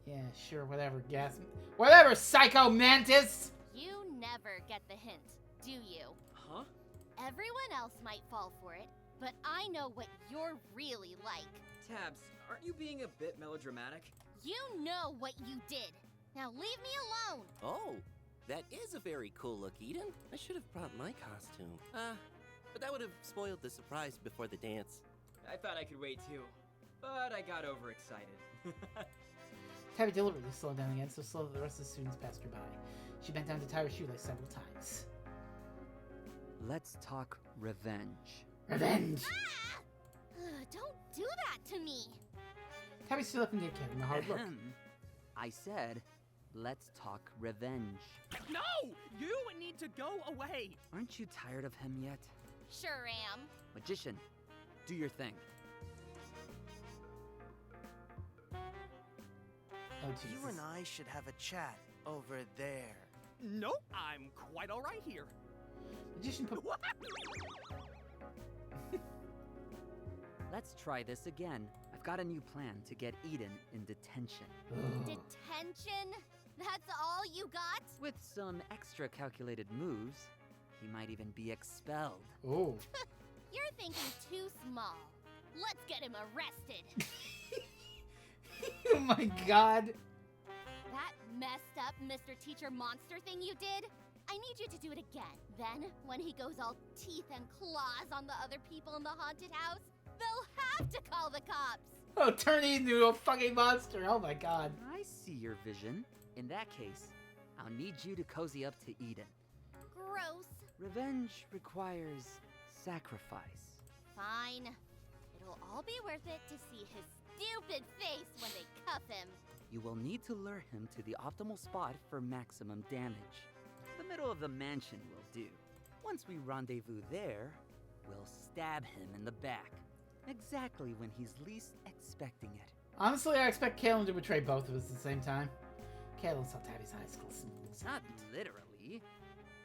Yeah, sure, whatever, gas. Whatever, Psycho Mantis! You never get the hint, do you? Huh? Everyone else might fall for it, but I know what you're really like. Tabs, aren't you being a bit melodramatic? You know what you did. Now leave me alone. Oh, that is a very cool look, Eden. I should have brought my costume. But that would have spoiled the surprise before the dance. I thought I could wait too, but I got overexcited. Tabby deliberately slowed down again, so slow that the rest of the students passed her by. She bent down to tie her shoelace several times. Let's talk revenge. Revenge! Ah! Don't do that to me. Tabby stood up and gave Kevin a hard look. I said, let's talk revenge. No! You need to go away! Aren't you tired of him yet? Sure am. Magician, do your thing. Oh, Jesus. You and I should have a chat over there. Nope, I'm quite alright here. Magician put... Let's try this again. I've got a new plan to get Eden in detention. Detention? That's all you got? With some extra calculated moves, he might even be expelled. Oh. You're thinking too small. Let's get him arrested. Oh my god. That messed up Mr. Teacher Monster thing you did? I need you to do it again. Then, when he goes all teeth and claws on the other people in the haunted house, they'll have to call the cops. Oh, turn into a fucking monster. Oh my god. I see your vision. In that case, I'll need you to cozy up to Eden. Gross. Revenge requires sacrifice. Fine. It'll all be worth it to see his stupid face when they cuff him. You will need to lure him to the optimal spot for maximum damage. The middle of the mansion will do. Once we rendezvous there, we'll stab him in the back. Exactly when he's least expecting it. Honestly, I expect Kalen to betray both of us at the same time. Kalen saw Tabby's eyes glisten. Not literally.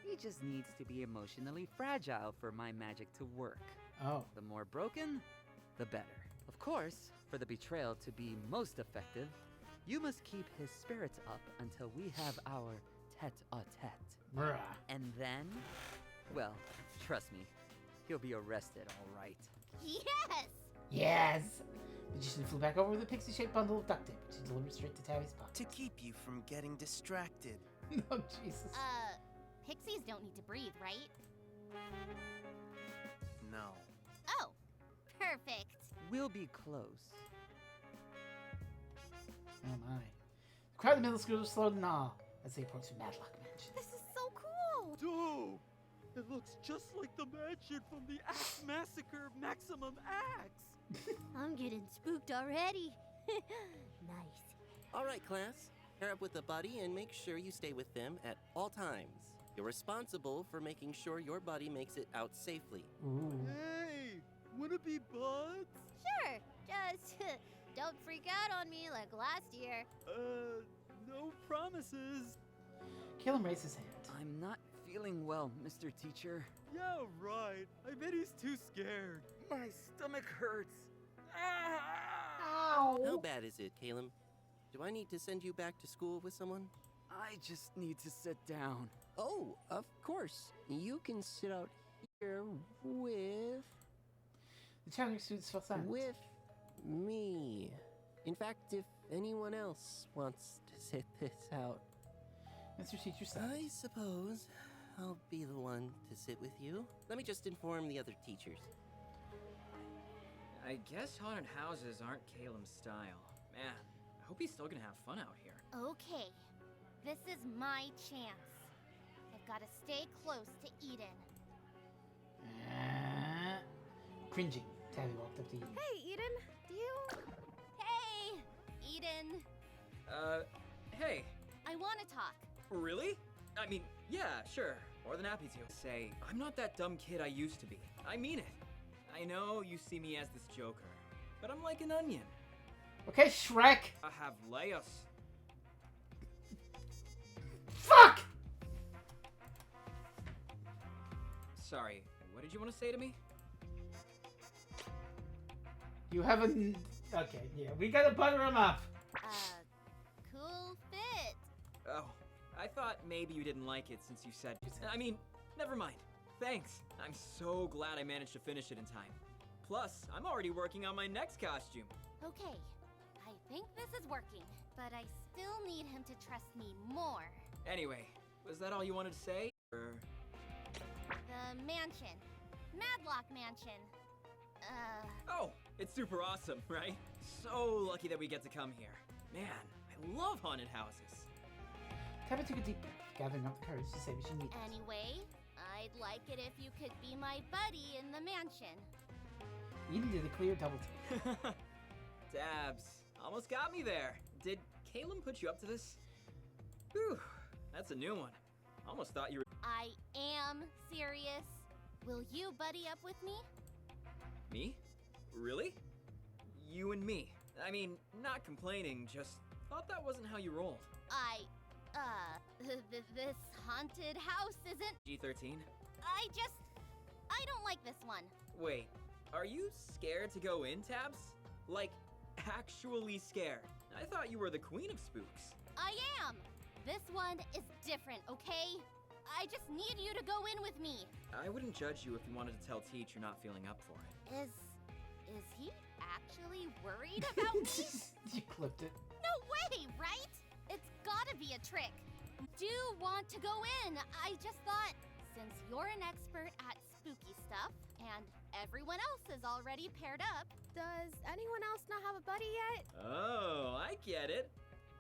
He just needs to be emotionally fragile for my magic to work. Oh. The more broken, the better. Of course, for the betrayal to be most effective, you must keep his spirits up until we have our tete-a-tete. Bruh. And then, well, trust me, he'll be arrested, all right. Yes! Yes! Magician flew back over with a pixie-shaped bundle of duct tape, which he delivered straight to Tabby's pocket. To keep you from getting distracted. Oh, Jesus. Pixies don't need to breathe, right? No. Oh, perfect. We'll be close. Oh my. The crowd in the middle school slowed in awe as they approached the Madlock Mansion. This is so cool. Dope! It looks just like the mansion from the Axe Massacre Maximum Axe! I'm getting spooked already. Nice. All right, class. Pair up with a buddy and make sure you stay with them at all times. You're responsible for making sure your buddy makes it out safely. Ooh. Hey! Wanna be buds? Sure. Just don't freak out on me like last year. No promises. Kalen raised his hand. I'm not feeling well, Mr. Teacher. Yeah, right. I bet he's too scared. My stomach hurts. How bad is it, Caleb? Do I need to send you back to school with someone? I just need to sit down. Oh, of course. You can sit out here with... The challenger students fell silent. With me. In fact, if anyone else wants to sit this out... Mr. Teacher said. I suppose I'll be the one to sit with you. Let me just inform the other teachers. I guess haunted houses aren't Caleb's style. Man, I hope he's still gonna have fun out here. Okay, this is my chance. I've got to stay close to Eden. Cringing, Tabby walked up to Eden. Hey, Eden, do you... Hey, Eden. Hey. I want to talk. Really? I mean, yeah, sure. More than happy to. Say, I'm not that dumb kid I used to be. I mean it. I know you see me as this joker, but I'm like an onion. Okay, Shrek! I have layers. Fuck! Sorry, what did you want to say to me? You have a... Okay, yeah, we gotta butter him up. Cool fit. Oh, I thought maybe you didn't like it since you said... I mean, never mind. Thanks. I'm so glad I managed to finish it in time. Plus, I'm already working on my next costume. Okay, I think this is working, but I still need him to trust me more. Anyway, was that all you wanted to say? Or... The mansion. Madlock Mansion. Oh, it's super awesome, right? So lucky that we get to come here. Man, I love haunted houses. Tabby took a deep breath, gathering up the courage to say what she needed. Anyway, I'd like it if you could be my buddy in the mansion. Eden did a clear double take. Dabs, almost got me there. Did Caleb put you up to this? Whew, that's a new one. Almost thought you were... I am serious. Will you buddy up with me? Me? Really? You and me. I mean, not complaining, just thought that wasn't how you rolled. This haunted house isn't... G13? I don't like this one. Wait, are you scared to go in, Tabs? Like, actually scared? I thought you were the queen of spooks. I am. This one is different, okay? I just need you to go in with me. I wouldn't judge you if you wanted to tell Teach you're not feeling up for it. Is he actually worried about me? You clipped it. No way, right? It's gotta be a trick. Do want to go in. I just thought, since you're an expert at spooky stuff, and everyone else is already paired up. Does anyone else not have a buddy yet? Oh, I get it.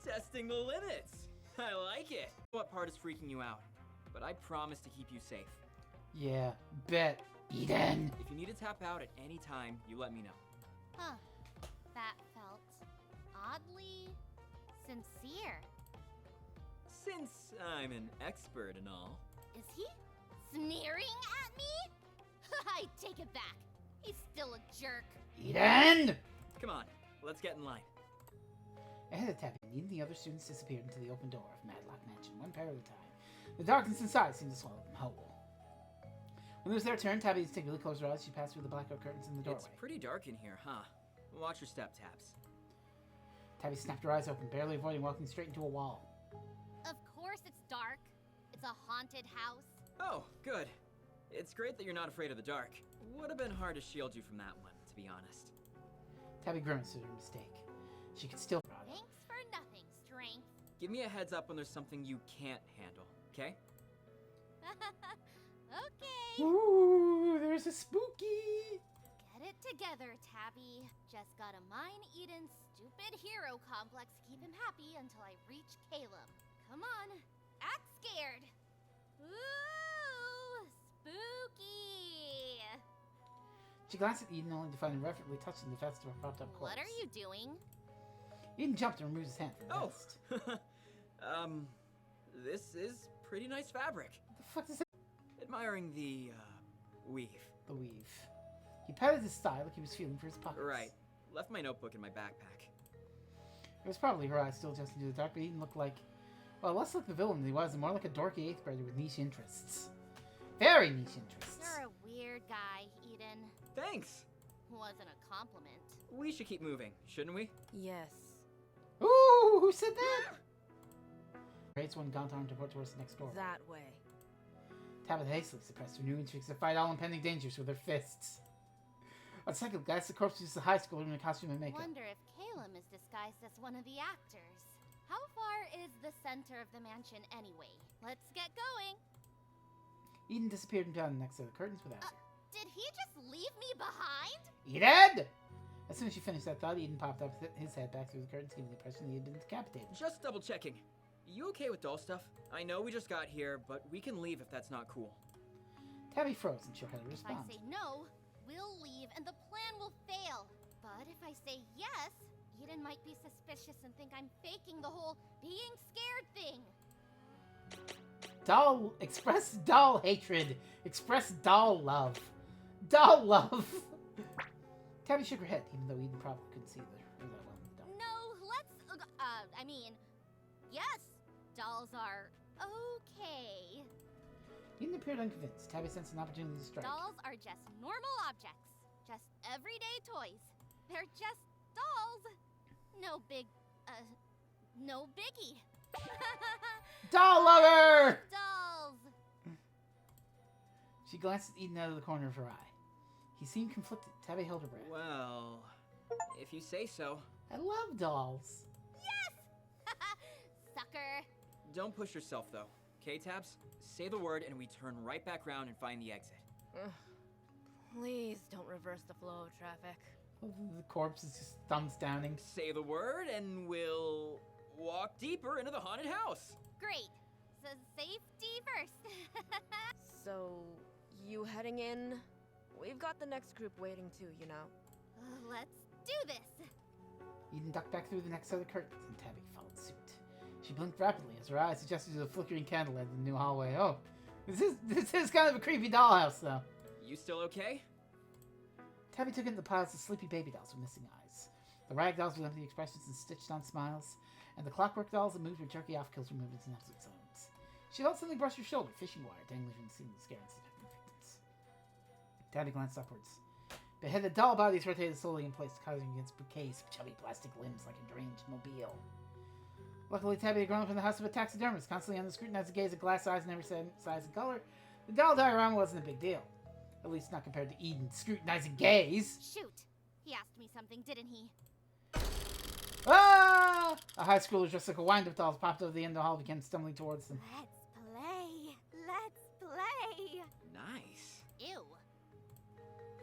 Testing the limits. I like it. What part is freaking you out? But I promise to keep you safe. Yeah, bet. Eden! If you need to tap out at any time, you let me know. Huh. That felt oddly sincere. Since I'm an expert and all. Is he sneering at me? I take it back. He's still a jerk. Eden! Come on, let's get in line. Ahead of Tabby, Eden and the other students disappeared into the open door of Madlock Mansion, one pair at a time. The darkness inside seemed to swallow them whole. When it was their turn, Tabby instinctively closed her eyes. She passed through the blackout curtains in the doorway. It's pretty dark in here, huh? Watch your step, Tabs. Tabby snapped her eyes open, barely avoiding walking straight into a wall. Of course it's dark. It's a haunted house. Oh, good. It's great that you're not afraid of the dark. Would have been hard to shield you from that one, to be honest. Tabby grimaced at her mistake. She could still... Thanks for nothing, strength. Give me a heads up when there's something you can't handle, okay? Okay. Ooh, there's a spooky! Get it together, Tabby. Just gotta mine Eden's stupid hero complex to keep him happy until I reach Caleb. Come on, act scared. Ooh, spooky. She glanced at Eden only to find him reverently touching the vest of a propped up corpse. What are you doing? Eden jumped and removed his hand from the vest. This is pretty nice fabric. What the fuck is that? Admiring the, weave. The weave. He patted his thigh like he was feeling for his pockets. Right. Left my notebook in my backpack. It was probably her eyes still adjusting to the dark, but Eden looked like Well, less like the villain than he was, and more like a dorky 8th grader with niche interests. Very niche interests. You're a weird guy, Eden. Thanks. Wasn't a compliment. We should keep moving, shouldn't we? Yes. Ooh, who said that? Creates one Gontar to put towards the next door. That way. Tabitha hastily suppressed her new instincts to fight all impending dangers with her fists. On second glance, the corpse uses the high school in a costume and makeup. Wonder if Calum is disguised as one of the actors. How far is the center of the mansion anyway? Let's get going. Eden disappeared into the next set of curtains without her. Did he just leave me behind? Eden! As soon as she finished that thought, Eden popped up his head back through the curtains, giving the impression that he had been decapitated. Just double checking. You okay with doll stuff? I know we just got here, but we can leave if that's not cool. Tabby froze and sure how to If I respond. say no, we'll leave and the plan will fail. But if I say yes, Eden might be suspicious and think I'm faking the whole being scared thing. Doll, express doll hatred. Express doll love. Doll love. Tabby shook her head, even though Eden probably couldn't see that well in the dark. No, let's. I mean, yes, dolls are okay. Eden appeared unconvinced. Tabby sensed an opportunity to strike. Dolls are just normal objects, just everyday toys. They're just dolls. No no biggie. Doll lover! Dolls. She glanced at Eden out of the corner of her eye. He seemed conflicted. Tabby held her breath. Well, if you say so. I love dolls. Yes! Sucker. Don't push yourself, though. Okay, Tabs? Say the word and we turn right back around and find the exit. Please don't reverse the flow of traffic. The corpse is just thumbs downing. Say the word and we'll walk deeper into the haunted house. Great. So safety first. So, you heading in? We've got the next group waiting too, you know. Let's do this. Eden ducked back through the next set of curtains, and Tabby followed suit. She blinked rapidly as her eyes adjusted to the flickering candlelight in the new hallway. Oh, this is kind of a creepy dollhouse, though. You still okay? Tabby took into the piles of sleepy baby dolls with missing eyes, the rag dolls with empty expressions and stitched-on smiles, and the clockwork dolls that moved with jerky-off kills removed in absolute silence. She felt something brush her shoulder, fishing wire dangling from the ceiling to scare and seductive victims. Tabby glanced upwards. Beheaded doll bodies rotated slowly in place, causing against bouquets of chubby plastic limbs like a deranged mobile. Luckily, Tabby had grown up in the house of a taxidermist, constantly on the scrutinizing gaze of glass eyes in every size and color. The doll diorama wasn't a big deal. At least not compared to Eden's scrutinizing gaze. Shoot. He asked me something, didn't he? Ah! A high schooler dressed like a wind-up doll popped over the end of the hall and began stumbling towards them. Let's play. Let's play. Nice. Ew.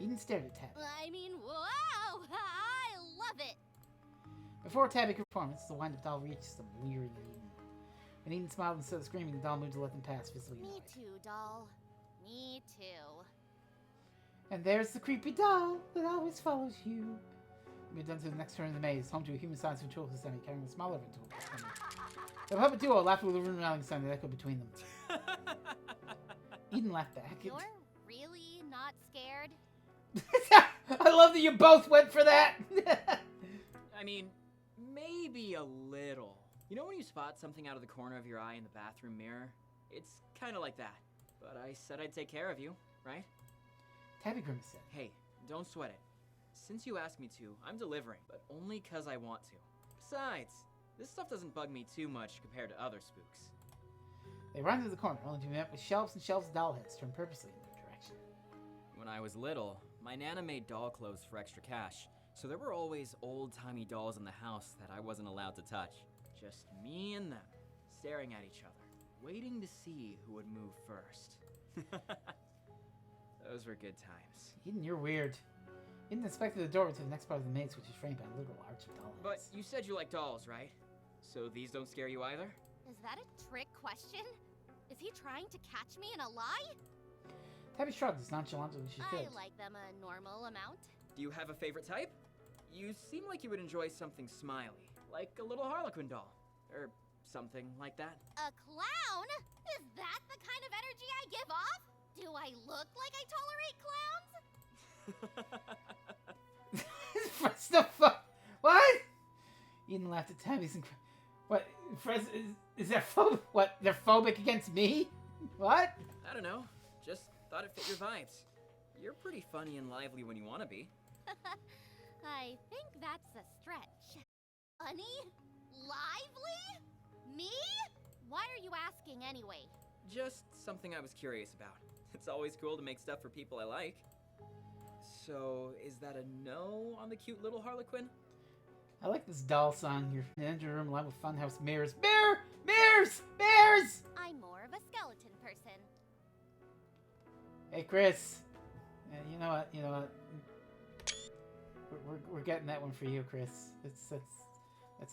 Eden stared at Tabby. I mean, wow. I love it. Before Tabby could performance, the wind-up doll reached them, leering at Eden. When Eden smiled instead of screaming, the doll moved to let them pass, visibly Me annoyed. too, doll. Me too. And there's the creepy doll that always follows you. We moved on to the next turn of the maze, home to a human-sized ventriloquist dummy carrying a smaller ventriloquist dummy. The puppet duo laughed with a room-rallying sound that echoed between them. Eden laughed back. You're really not scared? I love that you both went for that! I mean, maybe a little. You know when you spot something out of the corner of your eye in the bathroom mirror? It's kind of like that. But I said I'd take care of you, right? Tabby grimaced said. Hey, don't sweat it. Since you asked me to, I'm delivering, but only 'cause I want to. Besides, this stuff doesn't bug me too much compared to other spooks. They ran to the corner, only to be met with shelves and shelves of doll heads turned purposely in their direction. When I was little, my Nana made doll clothes for extra cash, so there were always old-timey dolls in the house that I wasn't allowed to touch. Just me and them, staring at each other, waiting to see who would move first. Those were good times. Eden, you're weird. Eden inspected the doorway to the next part of the maze, which is framed by a literal arch of doll But heads. you said you like dolls, right? So these don't scare you either? Is that a trick question? Is he trying to catch me in a lie? Tabby shrugged as nonchalantly as she I could. like them a normal amount. Do you have a favorite type? You seem like you would enjoy something smiley, like a little Harlequin doll, or something like that. A clown? Is that the kind of energy I give off? Do I look like I tolerate clowns? Frezno fuck. What? Eden laughed at Tabby's what? Is that what? They're phobic against me? What? I don't know. Just thought it fit your vibes. You're pretty funny and lively when you want to be. I think that's a stretch. Funny? Lively? Me? Why are you asking anyway? Just something I was curious about. It's always cool to make stuff for people I like. So, is that a no on the cute little Harlequin? I like this doll song. You're in the engine room lined with funhouse mirrors. Mirror! Mirrors! Mirrors! I'm more of a skeleton person. Hey, Chris. You know what? We're getting that one for you, Chris. That's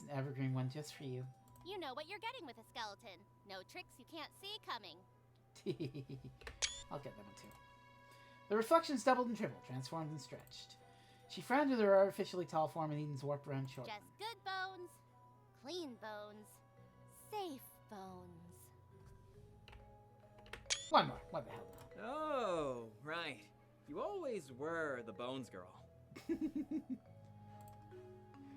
an evergreen one just for you. You know what you're getting with a skeleton. No tricks you can't see coming. I'll get that one too. The reflections doubled and tripled, transformed and stretched. She frowned with her artificially tall form in Eden's warped round short. Just good bones, clean bones, safe bones. One more. What the hell? Oh, right. You always were the Bones girl.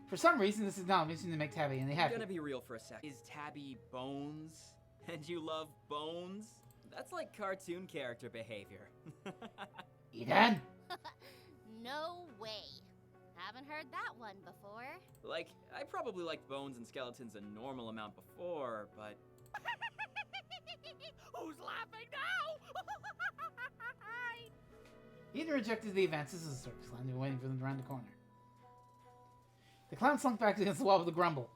For some reason, this is not a mission to make Tabby, and they have I'm gonna be real for a sec. Is Tabby Bones? And you love Bones? That's like cartoon character behavior. Eden? No way. Haven't heard that one before. Like, I probably liked Bones and Skeletons a normal amount before, but... Who's laughing now? Eden rejected the advances of the circus clown. They were waiting for them around the corner. The clown slunk back against the wall with a grumble.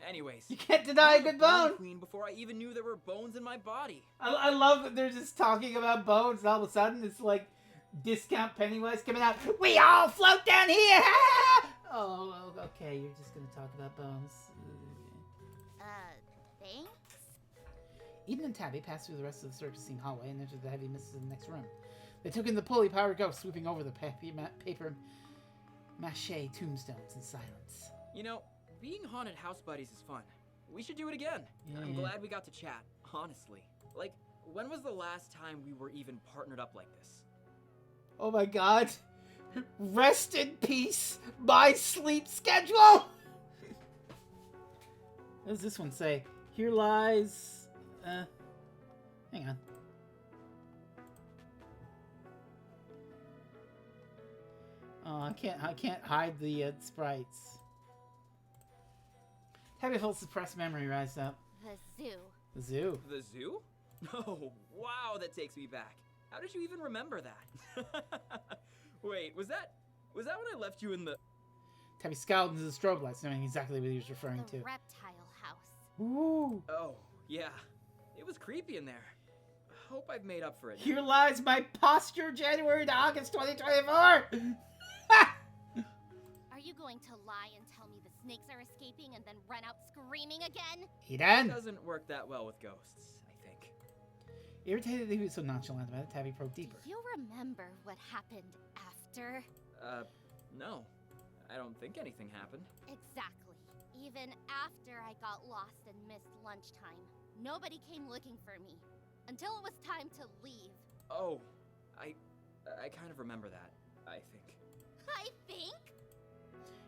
Anyways, you can't deny a good bone! Queen before I even knew there were bones in my body. I love that they're just talking about bones, and all of a sudden it's like discount Pennywise coming out. We all float down here! Oh, okay, you're just gonna talk about bones. Thanks? Eden and Tabby passed through the rest of the circus scene hallway and entered the heavy mists of the next room. They took in the pulley-powered ghost swooping over the paper mache tombstones in silence. You know, being haunted house buddies is fun. We should do it again. Yeah. I'm glad we got to chat, honestly. Like, when was the last time we were even partnered up like this? Oh my god. Rest in peace, my sleep schedule! What does this one say? Here lies... hang on. Oh, I can't hide the sprites. Tabby felt suppressed memory rise up. The zoo. The zoo? The zoo? Oh, wow, that takes me back. How did you even remember that? Wait, was that when I left you in the... Tabby scowled into the strobe lights, knowing exactly what he was referring to. The reptile house. Ooh. Oh, yeah. It was creepy in there. Hope I've made up for it. Here lies my posture, January to August 2024! Are you going to lie and tell me the snakes are escaping and then run out screaming again? Eden? It doesn't work that well with ghosts, I think. Irritated that he was so nonchalant about it, Tabby probed deeper. Do you remember what happened after? No. I don't think anything happened. Exactly. Even after I got lost and missed lunchtime, nobody came looking for me. Until it was time to leave. Oh, I kind of remember that, I think. I think?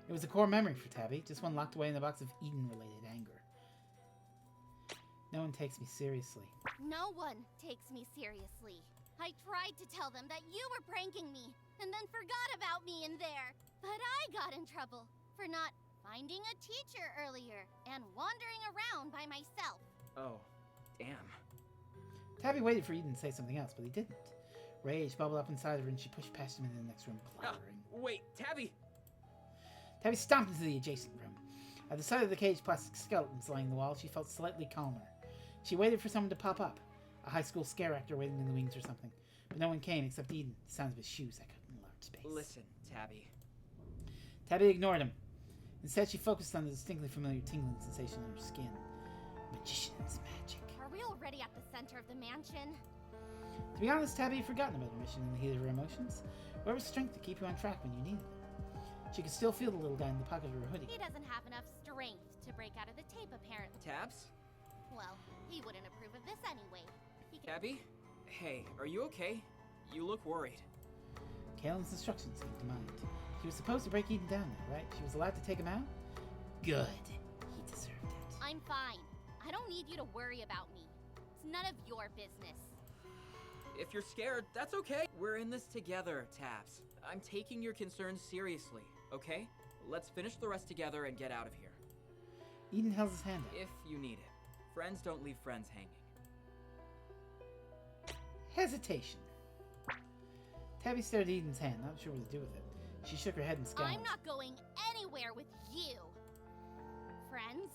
It was a core memory for Tabby, just one locked away in the box of Eden-related anger. No one takes me seriously. No one takes me seriously. I tried to tell them that you were pranking me, and then forgot about me in there. But I got in trouble for not finding a teacher earlier and wandering around by myself. Oh, damn. Tabby waited for Eden to say something else, but he didn't. Rage bubbled up inside of her and she pushed past him into the next room, clattering. Wait, Tabby! Tabby stomped into the adjacent room. At the sight of the caged plastic skeletons lying on the wall, she felt slightly calmer. She waited for someone to pop up. A high school scare actor waiting in the wings or something. But no one came except Eden, the sounds of his shoes echoed in large space. Listen, Tabby. Tabby ignored him. Instead, she focused on the distinctly familiar tingling sensation in her skin. Magician's magic. Are we already at the center of the mansion? To be honest, Tabby had forgotten about her mission in the heat of her emotions. Where was strength to keep you on track when you needed it? She could still feel the little guy in the pocket of her hoodie. He doesn't have enough strength to break out of the tape, apparently. Tabs? Well, he wouldn't approve of this anyway. Tabby? Hey, are you okay? You look worried. Kalen's instructions came to mind. He was supposed to break Eden down there, right? She was allowed to take him out? Good. He deserved it. I'm fine. I don't need you to worry about me. It's none of your business. If you're scared, that's okay. We're in this together, Tabs. I'm taking your concerns seriously, okay? Let's finish the rest together and get out of here. Eden held his hand out. If you need it. Friends don't leave friends hanging. Hesitation. Tabby stared at Eden's hand, not sure what to do with it. She shook her head and scowled. I'm not going anywhere with you. Friends?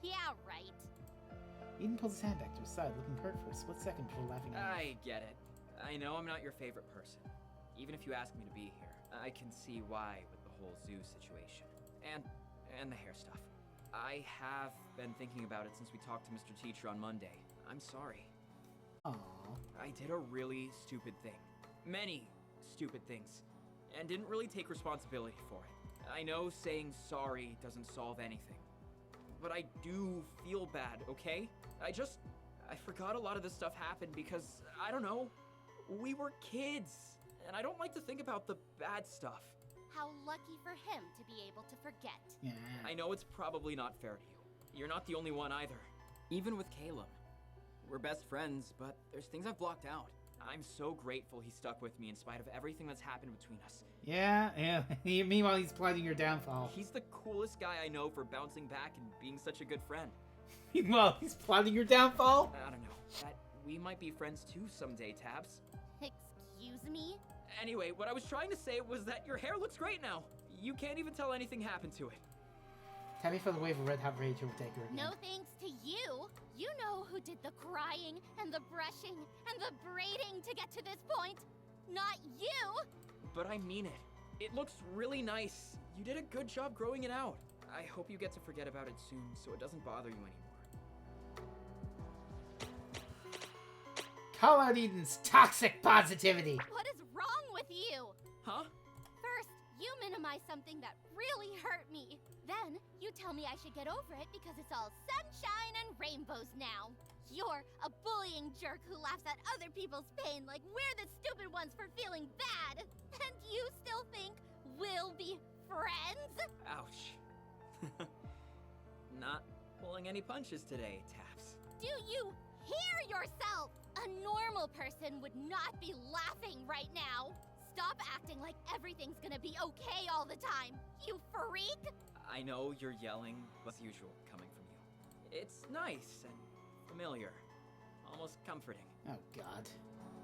Yeah, right. Eden pulled his hand back to his side, looking hurt for a split second before laughing at him. I get it. I know I'm not your favorite person. Even if you ask me to be here, I can see why with the whole zoo situation. And the hair stuff. I have been thinking about it since we talked to Mr. Teacher on Monday. I'm sorry. Aww. I did a really stupid thing. Many stupid things. And didn't really take responsibility for it. I know saying sorry doesn't solve anything. But I do feel bad, okay? I forgot a lot of this stuff happened because, I don't know, we were kids. And I don't like to think about the bad stuff. How lucky for him to be able to forget. Yeah. I know it's probably not fair to you. You're not the only one either. Even with Caleb. We're best friends, but there's things I've blocked out. I'm so grateful he stuck with me in spite of everything that's happened between us. Yeah. Meanwhile, he's plotting your downfall. He's the coolest guy I know for bouncing back and being such a good friend. Meanwhile, he's plotting your downfall? I don't know. That we might be friends too someday, Tabs. Excuse me? Anyway, what I was trying to say was that your hair looks great now. You can't even tell anything happened to it. Tabby felt a wave of red-hot rage overtake her again. No thanks to you. You know who did the crying and the brushing and the braiding to get to this point. Not you. But I mean it. It looks really nice. You did a good job growing it out. I hope you get to forget about it soon so it doesn't bother you anymore. Call out Eden's toxic positivity. What is wrong with you? Huh? First, you minimize something that really hurt me. Then, you tell me I should get over it because it's all sunshine and rainbows now. You're a bullying jerk who laughs at other people's pain like we're the stupid ones for feeling bad. And you still think we'll be friends? Ouch. Not pulling any punches today, Taps. Do you hear yourself? A normal person would not be laughing right now. Stop acting like everything's gonna be okay all the time, you freak! I know you're yelling, as usual, coming from you. It's nice and familiar. Almost comforting. Oh, God.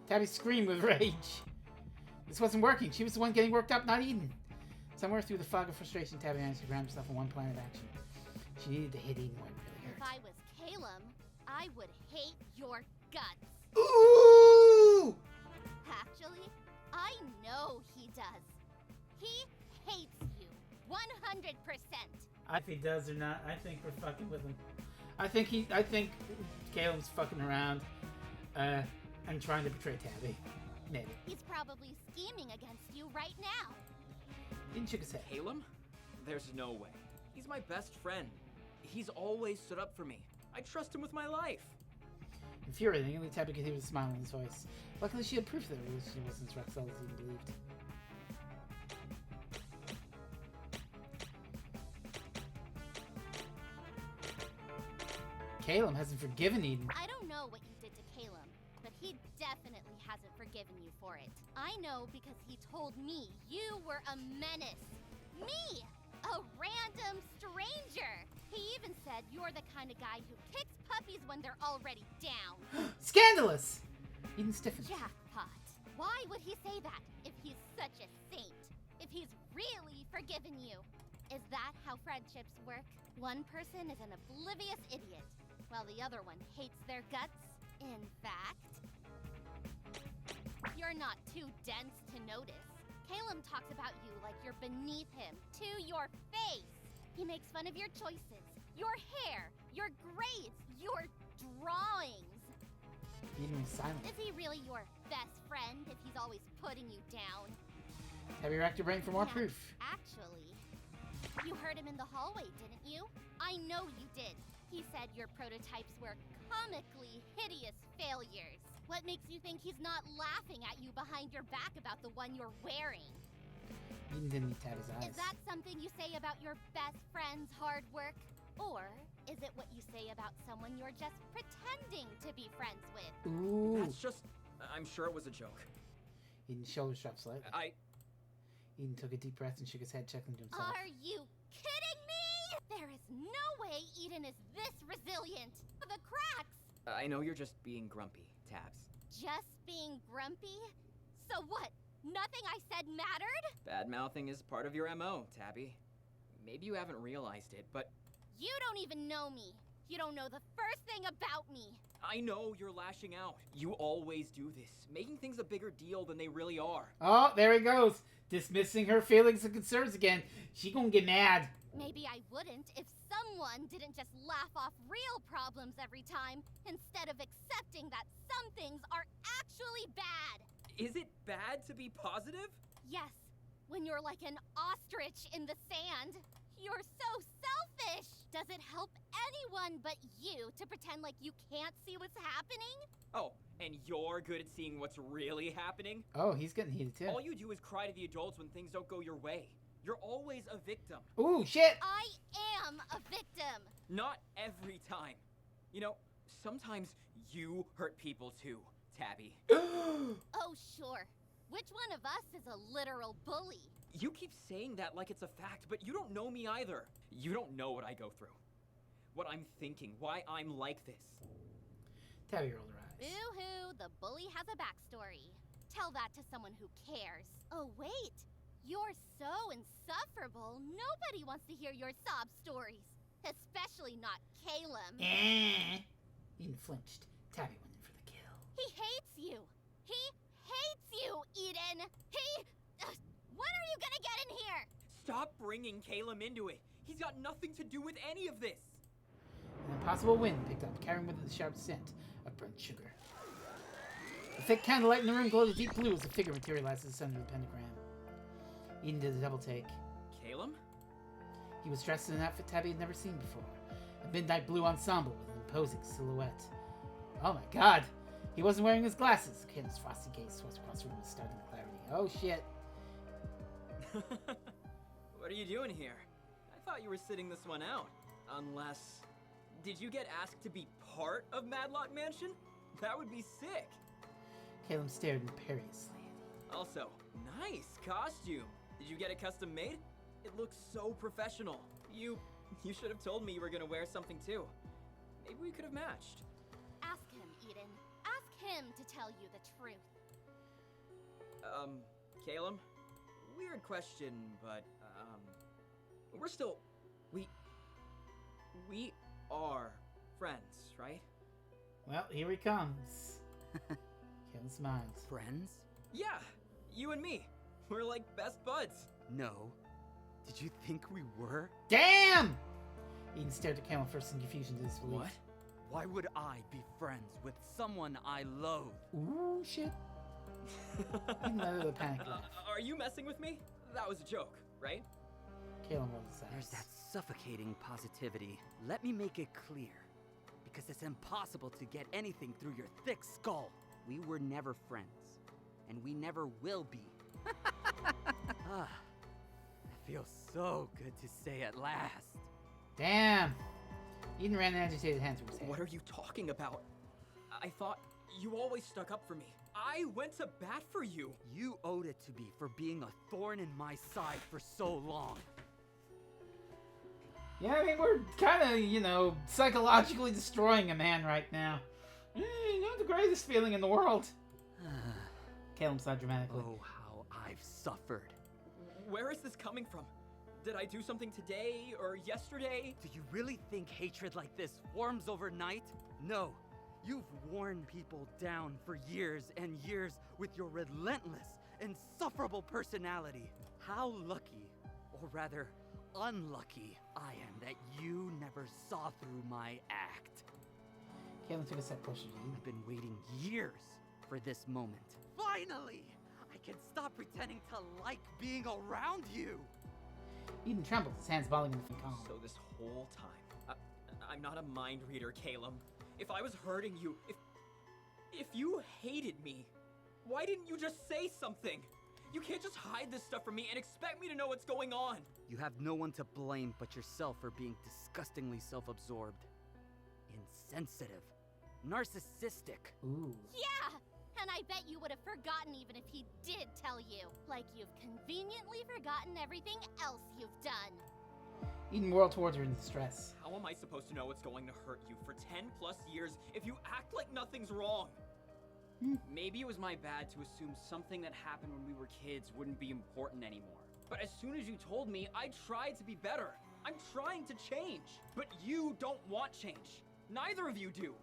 Tabby screamed with rage. This wasn't working. She was the one getting worked up, not Eden. Somewhere through the fog of frustration, Tabby managed to ground herself in one plan of action. She needed to hit Eden where it really If hurt. I was Caleb, I would hate your guts. Ooh! Actually, I know he does. He hates you. 100%. If he does or not, I think we're fucking with him. I think Caleb's fucking around, and trying to betray Tabby. Maybe. He's probably scheming against you right now. Eden shook his head. Caleb? There's no way. He's my best friend. He's always stood up for me. I trust him with my life. Infuriatingly, Tabby could hear the smile in his voice. Luckily, she had proof that she wasn't as reckless as Eden believed. Caleb hasn't forgiven Eden. I don't know what you did to Caleb, but he definitely hasn't forgiven you for it. I know because he told me you were a menace. Me! A random stranger! He even said you're the kind of guy who kicks puppies when they're already down. Scandalous! Eden stiffened. Jackpot. Why would he say that if he's such a saint? If he's really forgiven you? Is that how friendships work? One person is an oblivious idiot, while the other one hates their guts? In fact, you're not too dense to notice. Caleb talks about you like you're beneath him, to your face. He makes fun of your choices, your hair, your grades, your drawings. Eden was silent. Is he really your best friend if he's always putting you down? Have you racked your brain for more Yeah, proof? Actually, you heard him in the hallway, didn't you? I know you did. He said your prototypes were comically hideous failures. What makes you think he's not laughing at you behind your back about the one you're wearing? Eden didn't meet Tabby's eyes. Is that something you say about your best friend's hard work? Or is it what you say about someone you're just pretending to be friends with? Ooh. That's just... I'm sure it was a joke. Eden's shoulders dropped slightly. I... Eden took a deep breath and shook his head, chuckling to himself. Are you kidding me? There is no way Eden is this resilient. The cracks! I know you're just being grumpy, Tabs. Just being grumpy? So what? Nothing I said mattered? Bad-mouthing is part of your MO, Tabby. Maybe you haven't realized it, but... You don't even know me. You don't know the first thing about me. I know you're lashing out. You always do this, making things a bigger deal than they really are. Oh, there he goes. Dismissing her feelings and concerns again. She gonna get mad. Maybe I wouldn't if someone didn't just laugh off real problems every time, instead of accepting that some things are actually bad. Is it bad to be positive? Yes, when you're like an ostrich in the sand. You're so selfish! Does it help anyone but you to pretend like you can't see what's happening? Oh, and you're good at seeing what's really happening? Oh, he's getting heated too. All you do is cry to the adults when things don't go your way. You're always a victim. Ooh, shit! I am a victim! Not every time. You know, sometimes you hurt people too, Tabby. Oh, sure. Which one of us is a literal bully? You keep saying that like it's a fact, but you don't know me either. You don't know what I go through. What I'm thinking, why I'm like this. Tabby rolled her eyes. Boo-hoo, the bully has a backstory. Tell that to someone who cares. Oh, wait. You're so insufferable, nobody wants to hear your sob stories. Especially not Caleb. Eden flinched. Tabby went in for the kill. He hates you. He hates you, Eden. When are you gonna get in here? Stop bringing Caleb into it. He's got nothing to do with any of this. An impossible wind picked up, carrying with it the sharp scent of burnt sugar. The thick candlelight in the room glowed a deep blue as the figure materialized at the center of the pentagram. Eden did a double take. Caleb? He was dressed in an outfit Tabby had never seen before. A midnight blue ensemble with an imposing silhouette. Oh my god! He wasn't wearing his glasses. Caleb's frosty gaze swept across the room with startling clarity. Oh shit. What are you doing here? I thought you were sitting this one out. Unless... Did you get asked to be part of Madlock Mansion? That would be sick. Caleb stared imperiously. Also, nice costume. Did you get it custom made? It looks so professional. You should have told me you were gonna wear something too. Maybe we could have matched. Ask him, Eden. Ask him to tell you the truth. Caleb? Weird question, but, we're still... We are friends, right? Well, here he comes. Caleb smiles. Friends? Yeah, you and me. We're like best buds. No. Did you think we were? Damn! Eden stared at Caleb first in confusion to disbelief. What? Why would I be friends with someone I loathe? Ooh, shit. Eden let out a panic laugh. Are you messing with me? That was a joke, right? Caleb rolled his eyes. There's that suffocating positivity. Let me make it clear. Because it's impossible to get anything through your thick skull. We were never friends. And we never will be. That feels so good to say at last. Damn! Eden ran an agitated hand through his hair. What are you talking about? I thought you always stuck up for me. I went to bat for you. You owed it to me for being a thorn in my side for so long. Yeah, I mean, we're kind of, you know, psychologically destroying a man right now. Not the greatest feeling in the world. Caleb sighed dramatically. Oh, how I've suffered. Where is this coming from? Did I do something today or yesterday? Do you really think hatred like this warms overnight? No. You've worn people down for years and years with your relentless, insufferable personality. How lucky, or rather, unlucky I am that you never saw through my act. Caleb took a step closer to Eden. I've been waiting years for this moment. Finally! I can stop pretending to like being around you! Eden trembled, his hands balling in the column. So this whole time, I'm not a mind reader, Caleb. If I was hurting you, if you hated me, why didn't you just say something? You can't just hide this stuff from me and expect me to know what's going on? You have no one to blame but yourself for being disgustingly self-absorbed, insensitive, narcissistic. Ooh. Yeah! And I bet you would have forgotten even if he did tell you. Like you've conveniently forgotten everything else you've done. Eden whirled towards her in distress. How am I supposed to know what's going to hurt you for 10 plus years if you act like nothing's wrong? Maybe it was my bad to assume something that happened when we were kids wouldn't be important anymore. But as soon as you told me, I tried to be better. I'm trying to change. But you don't want change. Neither of you do.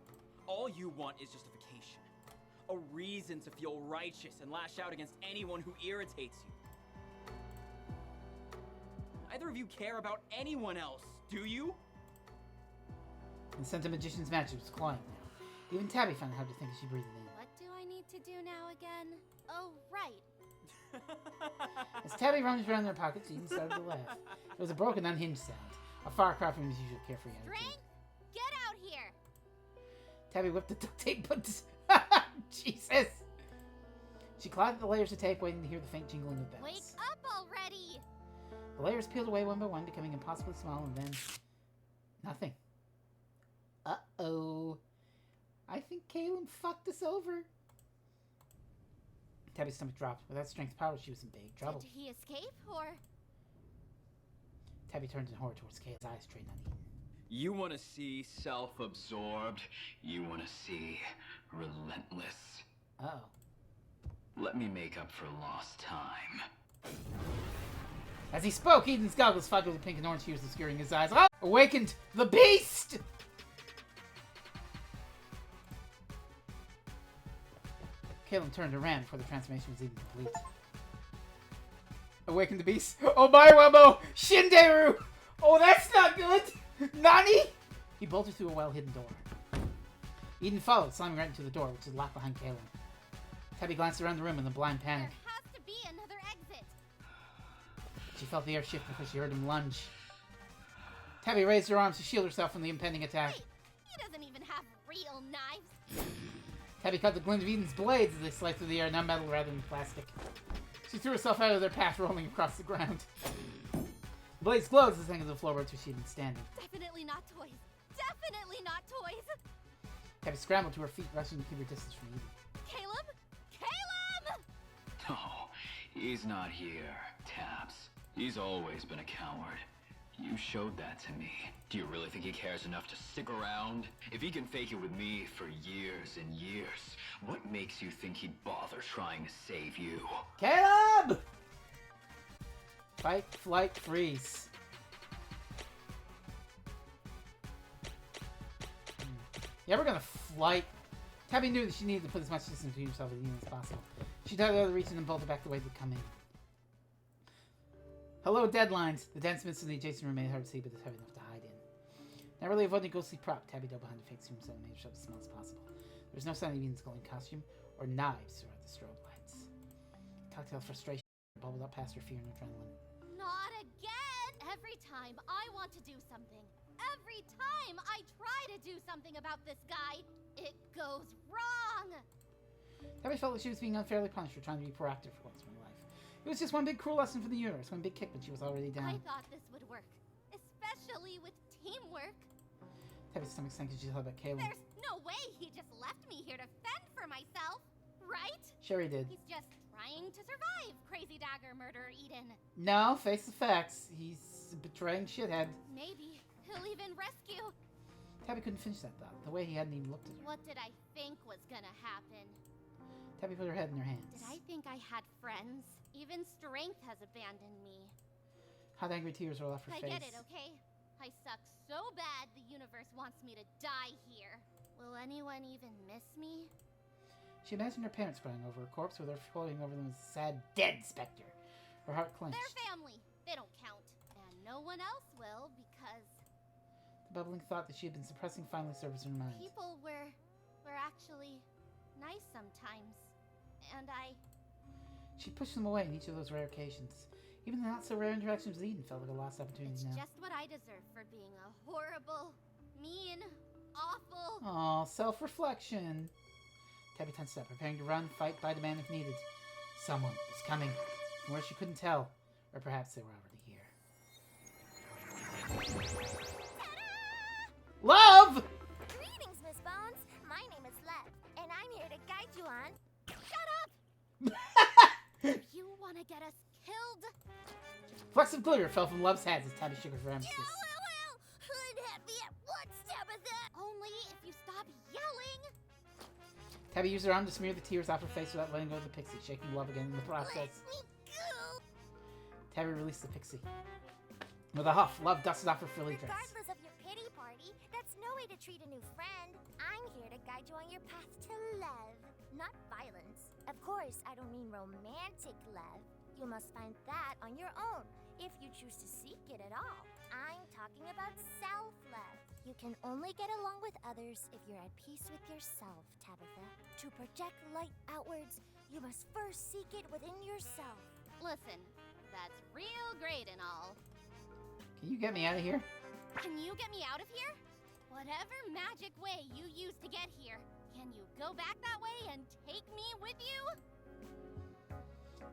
All you want is justification. A reason to feel righteous and lash out against anyone who irritates you. Neither of you care about anyone else, do you? The Scent of Magician's magic was clawing now. Even Tabby found it hard to think as she breathed in. What do I need to do now again? Oh, right. As Tabby rummaged around in her pockets, Eden started to laugh. It was a broken, unhinged sound, a far cry from his usual carefree attitude. Strength, get out here! Tabby whipped the duct tape, but Jesus! She clawed at the layers of tape, waiting to hear the faint jingling of bells. Wake up already! The layers peeled away one by one, becoming impossibly small, and then nothing. Uh-oh. I think Caleb fucked us over. Tabby's stomach dropped. Without strength power, she was in big trouble. Did he escape, or...? Tabby turned in horror towards Caleb's eyes, trained on Eden. You want to see self-absorbed. You want to see relentless. Uh-oh. Let me make up for lost time. As he spoke, Eden's goggles fogged with pink and orange hues obscuring his eyes. Oh! Awakened the beast! Caleb turned and ran before the transformation was even complete. Awakened the beast. Oh my Wumbo! Shinderu! Oh, that's not good! Nani? He bolted through a well-hidden door. Eden followed, slamming right into the door, which is locked behind Caleb. Tabby glanced around the room in a blind panic. There has to be another exit. She felt the air shift before she heard him lunge. Tabby raised her arms to shield herself from the impending attack. Wait, he doesn't even have real knives. Tabby caught the glint of Eden's blades as they sliced through the air, now metal rather than plastic. She threw herself out of their path, rolling across the ground. The blades glowed as they sank into the floorboards where she had been standing. Definitely not toys. Definitely not toys. Tabby scrambled to her feet, rushing to keep her distance from Eden. Caleb? Caleb! Oh, he's not here, Tabs. He's always been a coward. You showed that to me. Do you really think he cares enough to stick around? If he can fake it with me for years and years, what makes you think he'd bother trying to save you? Caleb! Fight, flight, freeze. Yeah, we're gonna flight. Tabby knew that she needed to put as much distance between herself and Eden as possible. She darted out of the region and bolted back the way they'd come in. Hello, deadlines. The dense mist in the adjacent room made it hard to see, but it's heavy enough to hide in. Not really avoiding a ghostly prop, Tabby dove behind the fake room so it made herself as small as possible. There was no sign of Eden's glowing costume or knives throughout the strobe lights. Cocktail frustration bubbled up past her fear and adrenaline. Not again! Every time I want to do something, every time I try to do something about this guy, it goes wrong! Tabby felt like she was being unfairly punished for trying to be proactive for once in her life. It was just one big cruel lesson for the universe, one big kick when she was already down. I thought this would work, especially with teamwork. Tabby's stomach sank as she thought about Caleb. There's no way he just left me here to fend for myself, right? Sure he did. He's just trying to survive, crazy dagger murderer Eden. No, face the facts. He's a betraying shithead. Maybe he'll even rescue. Tabby couldn't finish that thought, the way he hadn't even looked at her. What did I think was gonna happen? Tabby put her head in her hands. Did I think I had friends? Even strength has abandoned me. Hot angry tears rolled off her face. I get it, okay? I suck so bad the universe wants me to die here. Will anyone even miss me? She imagined her parents crying over her corpse with her floating over them as a sad, dead specter. Her heart clenched. They're family. They don't count. And no one else will because... The bubbling thought that she had been suppressing finally surfaced in her mind. People were actually nice sometimes. And She pushed them away in each of those rare occasions. Even the not-so-rare interactions with Eden felt like a lost opportunity it's now. just what I deserve for being a horrible, mean, awful... Aw, self-reflection. Tabby tensed up, preparing to run, fight, bite a man if needed. Someone was coming. from where she couldn't tell, or perhaps they were already here. Love! Greetings, Miss Bones. My name is Lev, and I'm here to guide you on... Shut up! You want to get us killed? Flecks of glitter fell from Love's hands as Tabby shook her for emphasis. Unhappy at once, Tabitha! Only if you stop yelling! Tabby used her arm to smear the tears off her face without letting go of the pixie, shaking Love again in the process. Let me go! Tabby released the pixie. With a huff, Love dusted off her frilly dress. Regardless of your pity party, that's no way to treat a new friend. I'm here to guide you on your path to love, not violence. Of course, I don't mean romantic love. You must find that on your own, if you choose to seek it at all. I'm talking about self-love. You can only get along with others if you're at peace with yourself, Tabitha. To project light outwards, you must first seek it within yourself. Listen, that's real great and all. Can you get me out of here? Can you get me out of here? Whatever magic way you used to get here, can you go back that way and take me with you?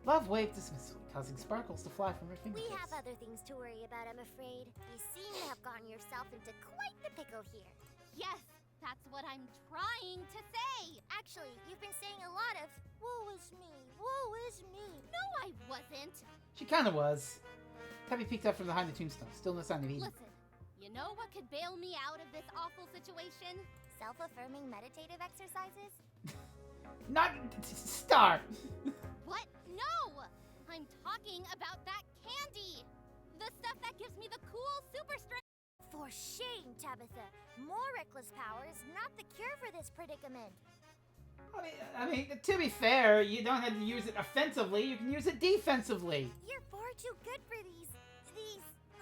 Love waved dismissively, causing sparkles to fly from her fingertips. We have other things to worry about, I'm afraid. You seem to have gotten yourself into quite the pickle here. Yes, that's what I'm trying to say. Actually, you've been saying a lot of, woe is me, woe is me. No, I wasn't. She kind of was. Tabby peeked up from behind the tombstone, still no sign of Eden. Listen, you know what could bail me out of this awful situation? Self-affirming meditative exercises? Not Star! What? No! I'm talking about that candy! The stuff that gives me the cool super strength. For shame, Tabitha. More reckless power is not the cure for this predicament. I mean, to be fair, you don't have to use it offensively, you can use it defensively. You're far too good for these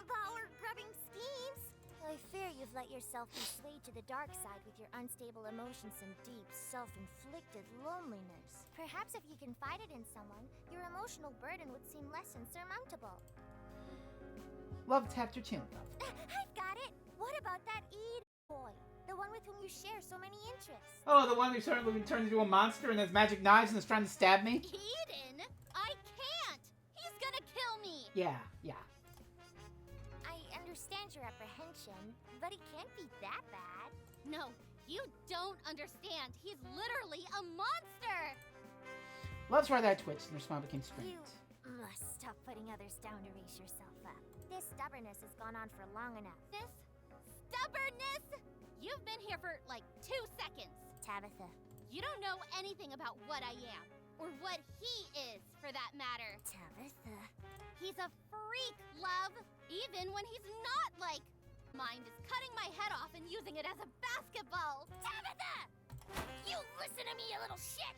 power-grubbing schemes. I fear you've let yourself be swayed to the dark side with your unstable emotions and deep, self-inflicted loneliness. Perhaps if you confided in someone, your emotional burden would seem less insurmountable. Love tapped her chin, though. I've got it! What about that Eden boy? The one with whom you share so many interests. Oh, the one who sort of been turned into a monster and has magic knives and is trying to stab me? Eden? I can't! He's gonna kill me! Yeah. I understand your apprehension, but he can't be that bad. No, you don't understand. He's literally a monster! Love's right eye twitched and her smile became strained. You must stop putting others down to raise yourself up. This stubbornness has gone on for long enough. This stubbornness? You've been here for like 2 seconds. Tabitha. You don't know anything about what I am. Or what he is, for that matter. Tabitha. He's a freak, love. Even when he's not like... Mind is cutting my head off and using it as a basketball. Tabitha! You listen to me, you little shit!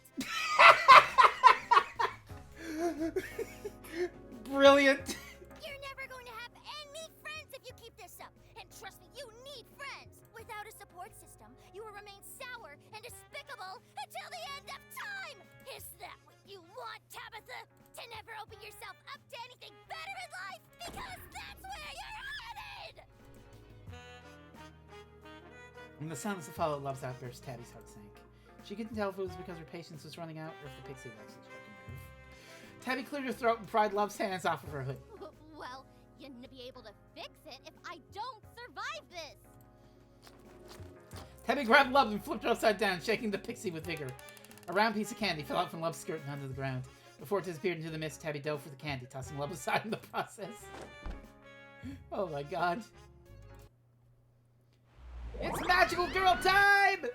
Brilliant. You're never going to have any friends if you keep this up. And trust me, you need friends. Without a support system, you will remain sour and despicable until the end of time. Is that what you want, Tabitha? To never open yourself up to anything better in life? Because that's where you're headed! When the sounds that followed Love's outburst, Tabby's heart sank. She couldn't tell if it was because her patience was running out or if the pixie had actually struck a nerve. Tabby cleared her throat and pried Love's hands off of her hood. Well, you'll be able to fix it if I don't survive this! Tabby grabbed Love and flipped her upside down, shaking the pixie with vigor. A round piece of candy fell out from Love's skirt and onto the ground. Before it disappeared into the mist, Tabby dove for the candy, tossing Love aside in the process. Oh my god. It's magical girl time!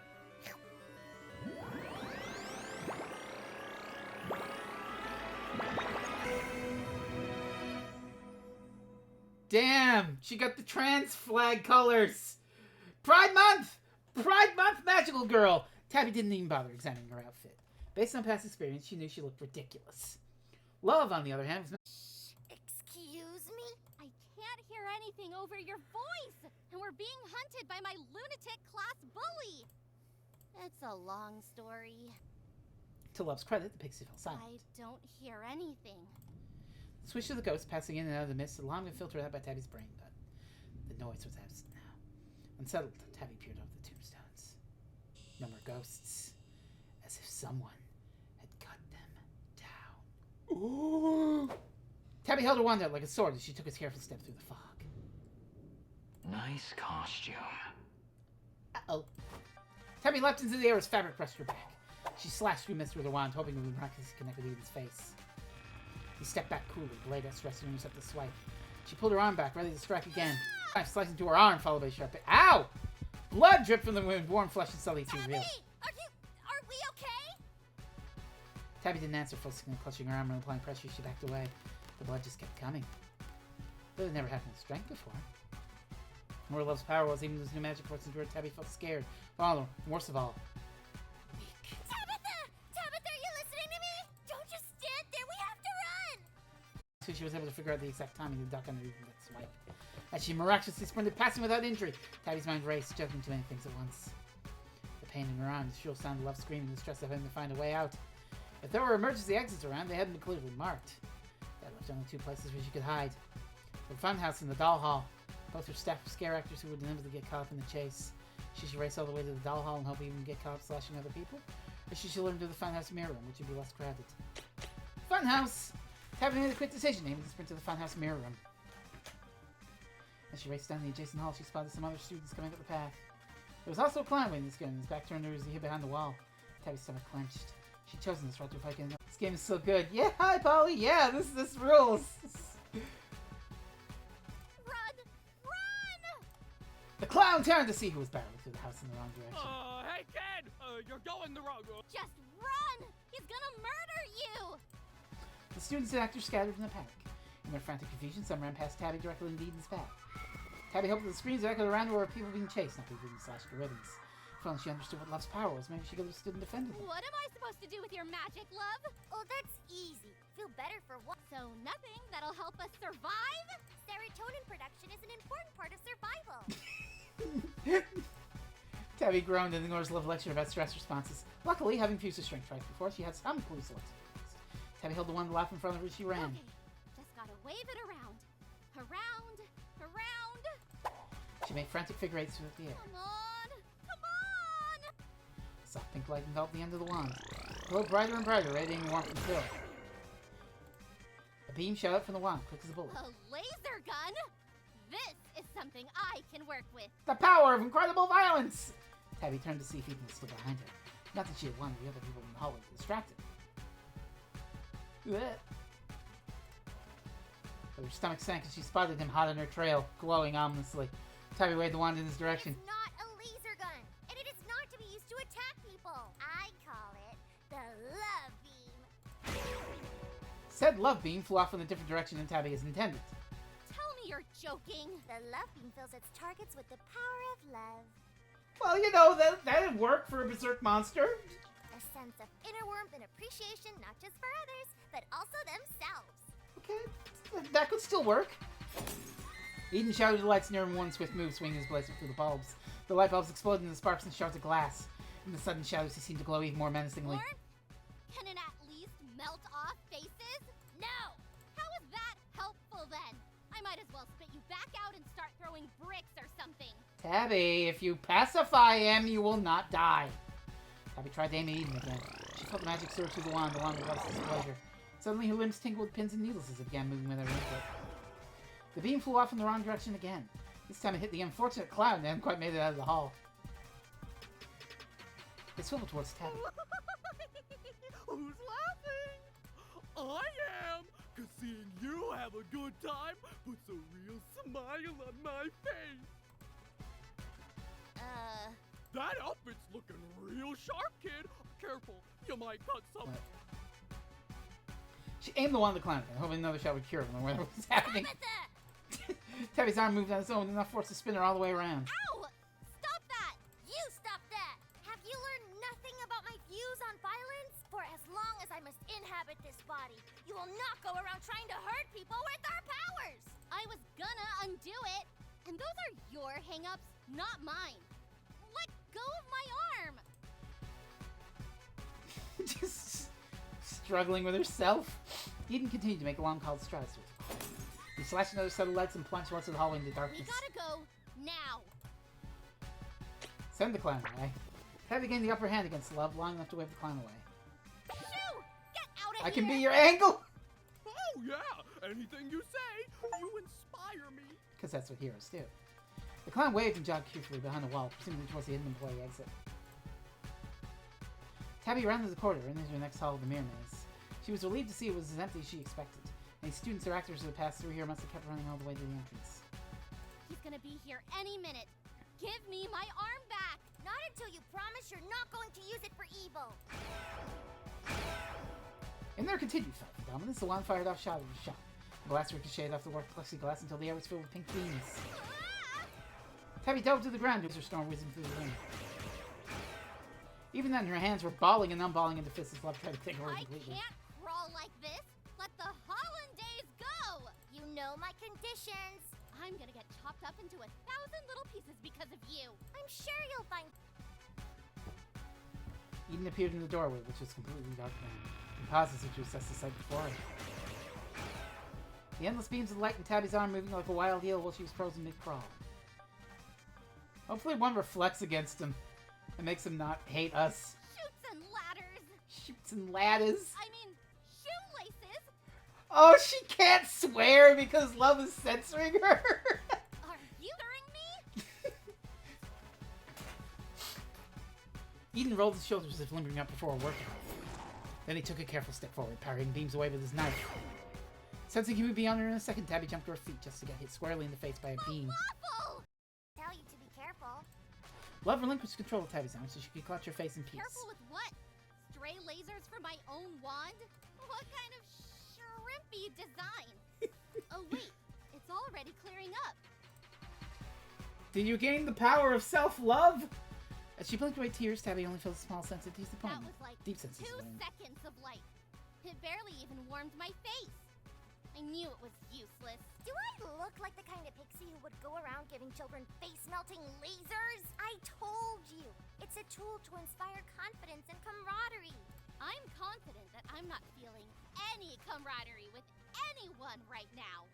Damn, she got the trans flag colors. Pride Month! Pride Month, magical girl! Tabby didn't even bother examining her outfit. Based on past experience, she knew she looked ridiculous. Love, on the other hand, was... Excuse me? I can't hear anything over your voice! And we're being hunted by my lunatic class bully! It's a long story. To Love's credit, the pixie fell silent. I don't hear anything. The swish of the ghost passing in and out of the mist had long been filtered out by Tabby's brain, but the noise was absent now. Unsettled, Tabby peered over the tombstones. No more ghosts. As if someone had cut them down. Ooh. Tabby held her wand out like a sword as she took a careful step through the fog. Nice costume. Uh-oh. Tabby leapt into the air as fabric brushed her back. She slashed through mist with her wand, hoping it would miraculously connect with Eden's face. He stepped back coolly, blade outstretched and intercepted the swipe. She pulled her arm back, ready to strike again. Knife sliced into her arm, followed by a sharp hit. Ow! Blood dripped from the wound, warm flesh and suddenly too real. Are we okay? Tabby didn't answer, focusing on clutching her arm and applying pressure. She backed away. The blood just kept coming. That had never happened with strength before. More love's power was, even as new magic force endured, Tabby felt scared. But worst of all, weak. Tabitha! Tabitha, are you listening to me? Don't just stand there, we have to run! So she was able to figure out the exact timing to duck underneath that swipe. As she miraculously sprinted past him without injury, Tabby's mind raced, juggling too many things at once. The pain in her arm, the shrill sound of love screaming, the stress of having to find a way out. If there were emergency exits around, they hadn't been clearly marked. That left only two places where she could hide. The funhouse and the doll hall. Both were staffed with scare actors who would inevitably get caught up in the chase. She should race all the way to the doll hall and hope even get caught up slashing other people? Or she should learn to the funhouse mirror room, which would be less crowded. Funhouse! Tabby made a quick decision, aiming to sprint to the funhouse mirror room. As she raced down the adjacent hall, she spotted some other students coming up the path. There was also a clown waiting this gun, and his back turned to her as he hid behind the wall. Tabby's stomach clenched. She'd chosen this route to fight. This game is so good. Yeah, hi, Polly. Yeah, this rules. The clown turned to see who was barreling through the house in the wrong direction. Hey kid! You're going the wrong way. Just run! He's gonna murder you! The students and actors scattered in a panic. In their frantic confusion, some ran past Tabby directly into Eden's path. Tabby hoped that the screams echoed around her were people being chased, not people being slashed to ribbons. If only she understood what love's power was, maybe she could have stood and defended them. What am I supposed to do with your magic, love? Oh, that's easy. Feel better for what? So nothing that'll help us survive? Serotonin production is an important part of survival. Tabby groaned and ignores love lecture about stress responses. Luckily, having fused her strength twice before, she had some clues to look to. Tabby held the one laugh in front of her as she ran. Okay, just gotta wave it around. Around, around. She made frantic figure eights through the air. Come on, come on! A soft pink light enveloped the end of the wand. It glowed brighter and brighter, radiating warmth and chill. A beam shot out from the wand, quick as a bullet. A laser gun? This is something I can work with. The power of incredible violence! Tabby turned to see if Eden was still behind her. Not that she had wanted the other people in the hallway to distract her. But her stomach sank as she spotted him hot on her trail, glowing ominously. Tabby waved the wand in his direction. It's not a laser gun, and it is not to be used to attack people. I call it the love beam. Said love beam flew off in a different direction than Tabby has intended. Tell me you're joking. The love beam fills its targets with the power of love. Well, you know, that'd work for a berserk monster. A sense of inner warmth and appreciation, not just for others, but also themselves. Okay, that could still work. Eden shouted the lights near him in one swift move, swinging his blaster through the bulbs. The light bulbs exploded into sparks and shards of glass. In the sudden shadows, he seemed to glow even more menacingly. Warmth? Can it at least melt off faces? No! How is that helpful then? I might as well spit you back out and start throwing bricks or something. Tabby, if you pacify him, you will not die. Tabby tried to aim at Eden again. She felt the magic surge through the wand with less displeasure. Suddenly, her limbs tingled with pins and needles as it began moving with her input. The beam flew off in the wrong direction again. This time it hit the unfortunate clown and hadn't quite made it out of the hall. It swiveled towards Tabby. Who's laughing? I am, cause seeing you have a good time puts a real smile on my face. That outfit's looking real sharp, kid. Careful, you might cut some. She aimed the wand at the clown again, hoping another shot would cure him or whatever was happening. Tabby's arm moved on its own, enough force to spin her all the way around. Ow! Stop that! You stop that! Have you learned nothing about my views on violence? For as long as I must inhabit this body, you will not go around trying to hurt people with our powers! I was gonna undo it. And those are your hang-ups, not mine. Let go of my arm! Just struggling with herself. Eden continued to make long cold strides towards her. He slashed another set of lights and plunged once in the hallway into darkness. We gotta go now. Send the clown away. Tabby gained the upper hand against love, long enough to wave the clown away. Shoo! Get out of here! I can be your angle! Oh yeah, anything you say, you inspire me. Because that's what heroes do. The clown waved and jogged carefully behind the wall, presumably towards the hidden employee exit. Tabby rounded the corridor and into the next hall of the mirror maze. She was relieved to see it was as empty as she expected. Any students or actors who had passed through here must have kept running all the way to the entrance. He's gonna be here any minute. Give me my arm back! Not until you promise you're not going to use it for evil. In their continued fight for dominance, the wand fired off shot after shot. The blast ricocheted off the warped plexiglass until the air was filled with pink beams. Tabby dove to the ground as her storm whizzing through the room. Even then, her hands were balling and unballing into fists as love tried to take her over completely. I can't crawl like this! Let the hollandaise go! You know my conditions. I'm gonna get chopped up into 1,000 little pieces because of you. I'm sure you'll find... Eden appeared in the doorway, which was completely dark now, and paused as if to assess the sight before her. The endless beams of light in Tabby's arm moving like a wild eel while she was frozen mid-crawl. Hopefully one reflects against him and makes him not hate us. Shoots and ladders! Shoots and ladders! I mean, shoelaces! Oh, she can't swear because love is censoring her! Are you hearing me? Eden rolled his shoulders as if limbering up before a workout. Then he took a careful step forward, parrying beams away with his knife. Sensing he would be on her in a second, Tabby jumped to her feet just to get hit squarely in the face by a beam. Waffle! Tell you to be careful. Love relinquished control of Tabby's arm so she could clutch her face in peace. Careful with what? Stray lasers for my own wand? What kind of shrimpy design? Oh wait, it's already clearing up. Did you gain the power of self-love? As she blinked away tears, Tabby only felt a small sense of disappointment. That was like Deep sense of 2 disappointment. seconds of light. It barely even warmed my face. I knew it was useless. Do I look like the kind of pixie who would go around giving children face-melting lasers? I told you. It's a tool to inspire confidence and camaraderie. I'm confident that I'm not feeling any camaraderie with anyone right now.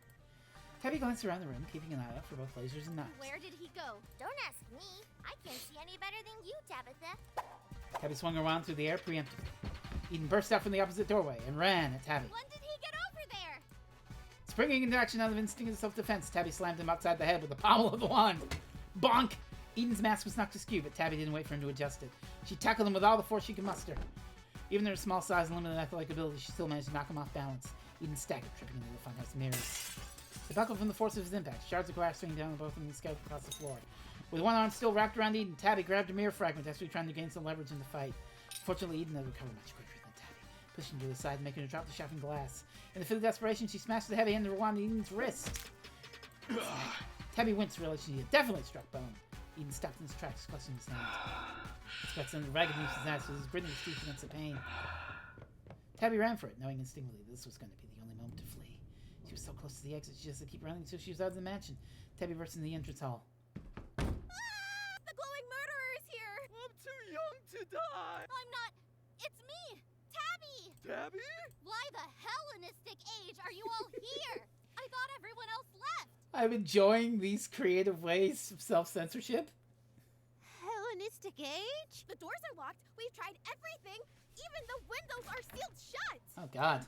Tabby glanced around the room, keeping an eye out for both lasers and knives. Where did he go? Don't ask me. I can't see any better than you, Tabitha. Tabby swung around through the air preemptively. Eden burst out from the opposite doorway and ran at Tabby. When did he get over there? Springing into action out of instinct of self-defense, Tabby slammed him upside the head with the pommel of the wand. Bonk! Eden's mask was knocked askew, but Tabby didn't wait for him to adjust it. She tackled him with all the force she could muster. Even their small size and limited athletic ability, she still managed to knock him off balance. Eden staggered, tripping into the funhouse mirrors. They buckled from the force of his impact. Shards of glass swinging down on both of them and scattered across the floor. With one arm still wrapped around Eden, Tabby grabbed a mirror fragment as she was trying to gain some leverage in the fight. Fortunately, Eden had recovered much quicker than Tabby, pushing her to the side and making her drop the shocking glass. In the fit of desperation, she smashed the heavy end of her wand on Eden's wrist. Tabby winced, realizing she had definitely struck bone. Eden stopped in his tracks, clutching his hand. Specks under the ragged noose his ass, his gritting his teeth against the pain. Tabby ran for it, knowing instinctively this was going to be the only moment to flee. She was so close to the exit, she just had to keep running until she was out of the mansion. Tabby burst into the entrance hall. Ah! The glowing murderer is here! I'm too young to die. I'm not. It's me, Tabby! Tabby? Why the Hellenistic age are you all here? I thought everyone else left. I'm enjoying these creative ways of self-censorship. Hellenistic age? The doors are locked. We've tried everything. Even the windows are sealed shut. Oh, God.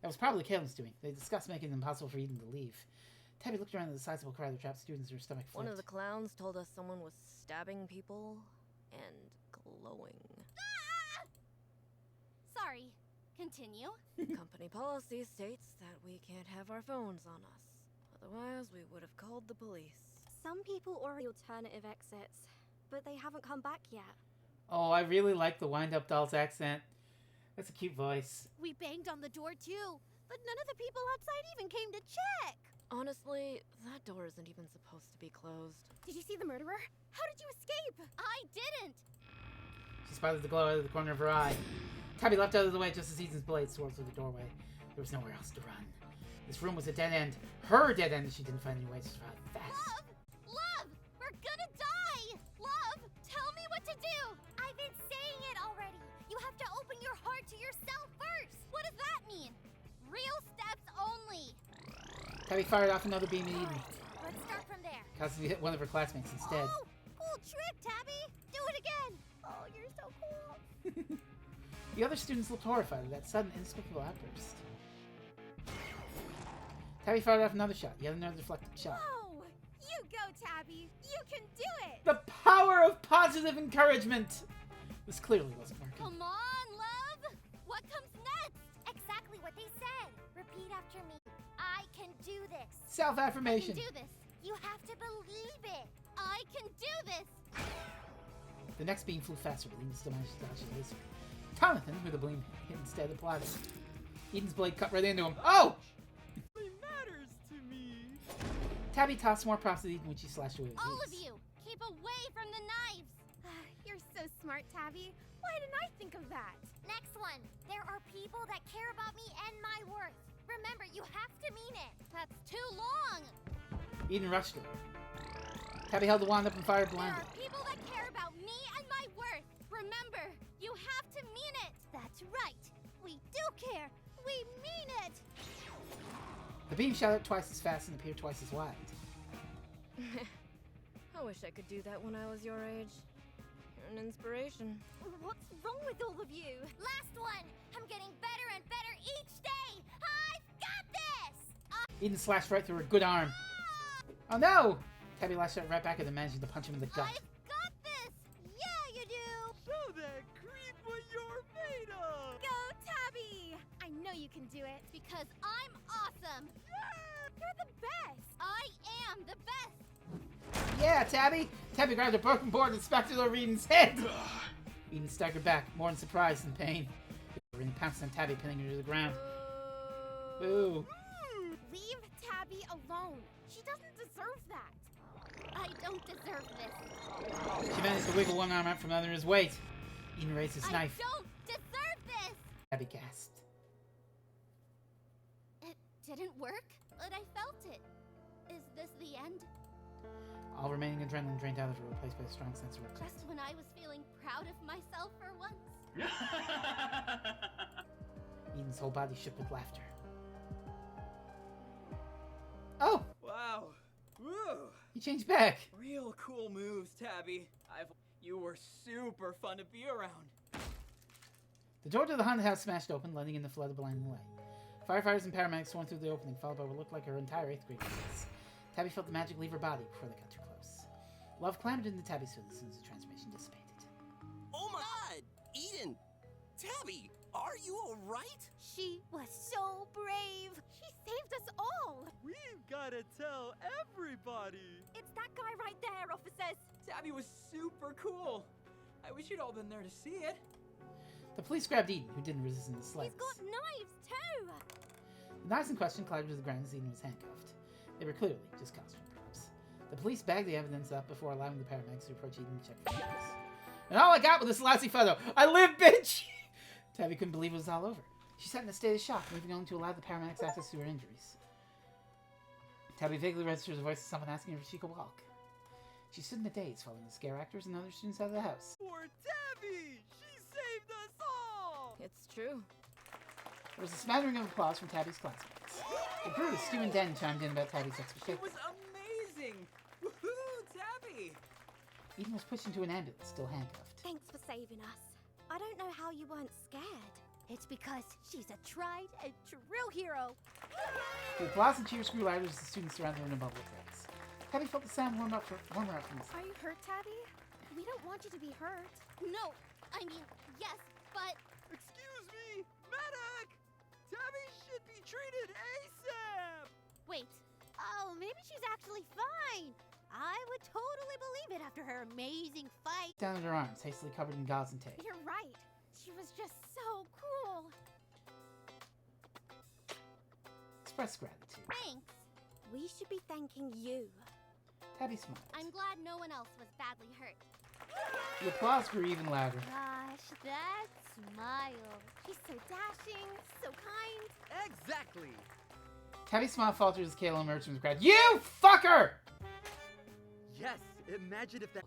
That was probably Caitlin's doing. They discussed making it impossible for Eden to leave. Tabby looked around at the sizable crowd of trapped students, her stomach flipped. One of the clowns told us someone was stabbing people and glowing. Ah! Sorry. Continue. Company policy states that we can't have our phones on us. Otherwise, we would have called the police. Some people already alternative exits, but they haven't come back yet. Oh, I really like the wind-up doll's accent. That's a cute voice. We banged on the door too, but none of the people outside even came to check. Honestly, that door isn't even supposed to be closed. Did you see the murderer? How did you escape? I didn't. She spotted the glow out of the corner of her eye. Tabby leapt out of the way just as Eden's blade soared through the doorway. There was nowhere else to run. This room was a dead end. Her dead end, and she didn't find any way to survive fast. Love! Love! We're gonna die! Love, tell me what to do! I've been saying it already. You have to open your heart to yourself first. What does that mean? Real steps only. Tabby fired off another beam at Eden, Let's start from there. causing her to hit one of her classmates instead. Oh, cool trick, Tabby. Do it again. Oh, you're so cool. The other students looked horrified at that sudden, inexplicable outburst. Tabby fired off another shot. Yet another deflected shot. Whoa! You go, Tabby! You can do it! The power of positive encouragement! This clearly wasn't working. Come on, love! What comes next? Exactly what they said. Repeat after me. I can do this. Self-affirmation. I can do this. You have to believe it. I can do this. The next beam flew faster, but Eden still managed to dodge the laser. Jonathan, with the beam hit instead of Plaza. Eden's blade cut right into him. Oh! It matters to me. Tabby tossed more props at Eden when she slashed away with All of these. you, keep away from the knives. You're so smart, Tabby. Why didn't I think of that? Next one. There are people that care about me and my worth. Remember, you have to mean it. That's too long. Eden rushed her. Tabby held the wand up and fired There blindly. are people that care about me and my worth. Remember, you have to mean it. That's right. We do care. We mean it. The beam shot out twice as fast and appeared twice as wide. I wish I could do that when I was your age. You're an inspiration. What's wrong with all of you? Last one. I'm getting better and better each day. I've got this. Eden slashed right through her good arm. Oh no! Tabby lashed out right back at him, managing to punch him in the gut. I've got this. Yeah, you do. Show that creep what you're made of. Go, Tabby! I know you can do it. Because I'm awesome. You're the best. I am the best. Yeah, Tabby! Tabby grabbed a broken board and smacked it over Eden's head! Eden staggered back, more in surprise than pain. Eden pounced on Tabby, pinning her to the ground. Boo. Leave Tabby alone. She doesn't deserve that. I don't deserve this. She managed to wiggle one arm out from under his weight. Eden raised his I knife. don't deserve this. Tabby gasped. It didn't work, but I felt it. Is this the end? All remaining adrenaline drained out of her, replaced by a strong sense of regret. Just when I was feeling proud of myself for once? Eden's whole body shook with laughter. Oh! Wow. Woo! He changed back! Real cool moves, Tabby. You were super fun to be around. The door to the haunted house smashed open, letting in the flood of blinding light. Firefighters and paramedics swarmed through the opening, followed by what looked like her entire 8th grade class. Tabby felt the magic leave her body before they got too close. Love clambered into Tabby's foot as soon as the transformation dissipated. Oh my god! Eden! Tabby! Are you alright? She was so brave. She saved us all. We've gotta tell everybody. It's that guy right there, officers. Tabby was super cool. I wish you'd all been there to see it. The police grabbed Eden, who didn't resist in the slightest. He's got knives too. The knives in question clattered to the ground as Eden was handcuffed. They were clearly just costume props. The police bagged the evidence up before allowing the paramedics to approach Eden and check for injuries. And all I got was this lousy photo. I live, bitch! Tabby couldn't believe it was all over. She sat in a state of shock, moving on to allow the paramedics access to her injuries. Tabby vaguely registered the voice of someone asking her if she could walk. She stood in a daze, following the scare actors and other students out of the house. Poor Tabby! She saved us all! It's true. There was a smattering of applause from Tabby's classmates. The crew, Stu and Den, chimed in about Tabby's It expectations. was amazing. Woohoo, Tabby! Eden was pushed into an ambulance, still handcuffed. Thanks for saving us. I don't know how you weren't scared. It's because she's a tried and true hero. The applause and cheers grew louder as the students surrounded her in a bubble of praise. Tabby felt the sound warmer up from inside. Are you hurt, Tabby? We don't want you to be hurt. No, I mean, yes, but... Excuse me! Medic! Tabby should be treated ASAP! Wait. Oh, maybe she's actually fine. I would totally believe it after her amazing fight. Down at her arms, hastily covered in gauze and tape. You're right. She was just so cool. Express gratitude. Thanks. We should be thanking you. Tabby smiled. I'm glad no one else was badly hurt. The applause grew even louder. Gosh, that smile. She's so dashing, so kind. Exactly. Tabby's smile faltered as Kayla emerged from the crowd. You fucker! Yes, imagine if that...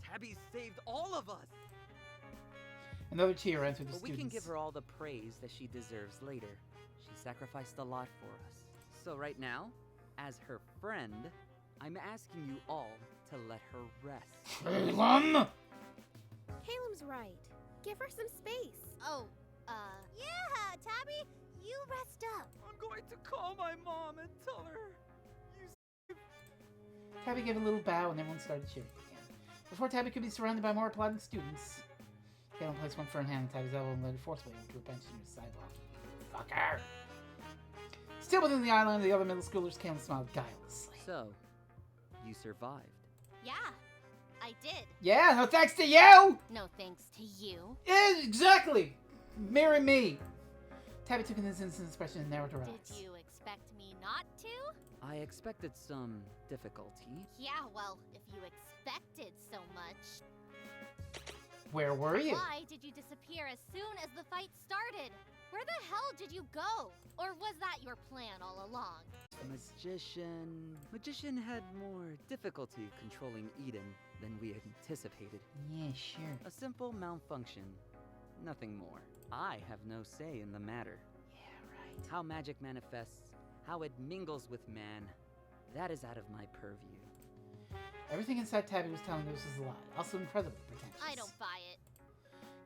Tabby saved all of us. Another cheer ran through the But we students. can give her all the praise that she deserves later. She sacrificed a lot for us. So right now, as her friend, I'm asking you all to let her rest. Caleb! Caleb's right. Give her some space. Oh, Yeah, Tabby, You rest up. I'm going to call my mom and tell her. Tabby gave a little bow and everyone started cheering again. Before Tabby could be surrounded by more applauding students, Caleb placed one firm hand on Tabby's elbow and led her forcefully onto a bench near the sidewalk. Fucker! Still within the eye line of the other middle schoolers, Caleb smiled guilelessly. So, you survived. Yeah, I did. Yeah, no thanks to you! No thanks to you. Yeah, exactly! Marry me! Tabby took in this instant expression and narrowed her eyes. Did you expect me not to? I expected some difficulty. Yeah, well, if you expected so much. Where were you? Why did you disappear as soon as the fight started? Where the hell did you go? Or was that your plan all along? Magician had more difficulty controlling Eden than we anticipated. Yeah, sure. A simple malfunction. Nothing more. I have no say in the matter. Yeah, right. How magic manifests, how it mingles with man, that is out of my purview. Everything inside Tabby was telling her this was a lie, also incredibly pretentious. I don't buy it.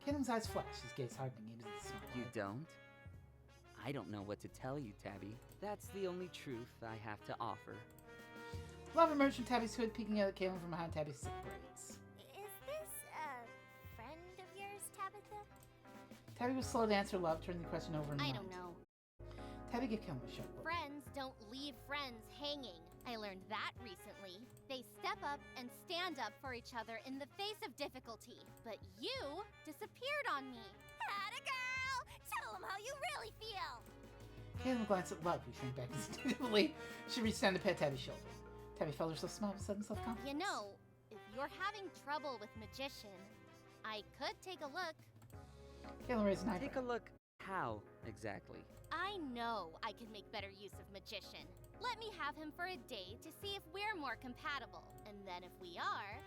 Caitlin's eyes flashed, his gaze hardening into the smile. You don't? I don't know what to tell you, Tabby. That's the only truth I have to offer. Love emerged from Tabby's hood, peeking out at Caitlin from behind Tabby's thick braids. Is this a friend of yours, Tabitha? Tabby was slow to answer Love, turning the question over in her I mind. don't know. Tabby gave Caitlin a sharp look. Friends don't leave friends hanging. I learned that recently. They step up and stand up for each other in the face of difficulty. But you disappeared on me. Atta girl! Tell them how you really feel! Caitlin glanced at Love, who shrank back instinctively. She reached down to pet Tabby's shoulder. Tabby felt herself smile with sudden self-confidence. You know, if you're having trouble with Magician, I could take a look. Caitlin raised an eyebrow. Take a look. How, exactly? I know I can make better use of Magician. Let me have him for a day to see if we're more compatible. And then if we are...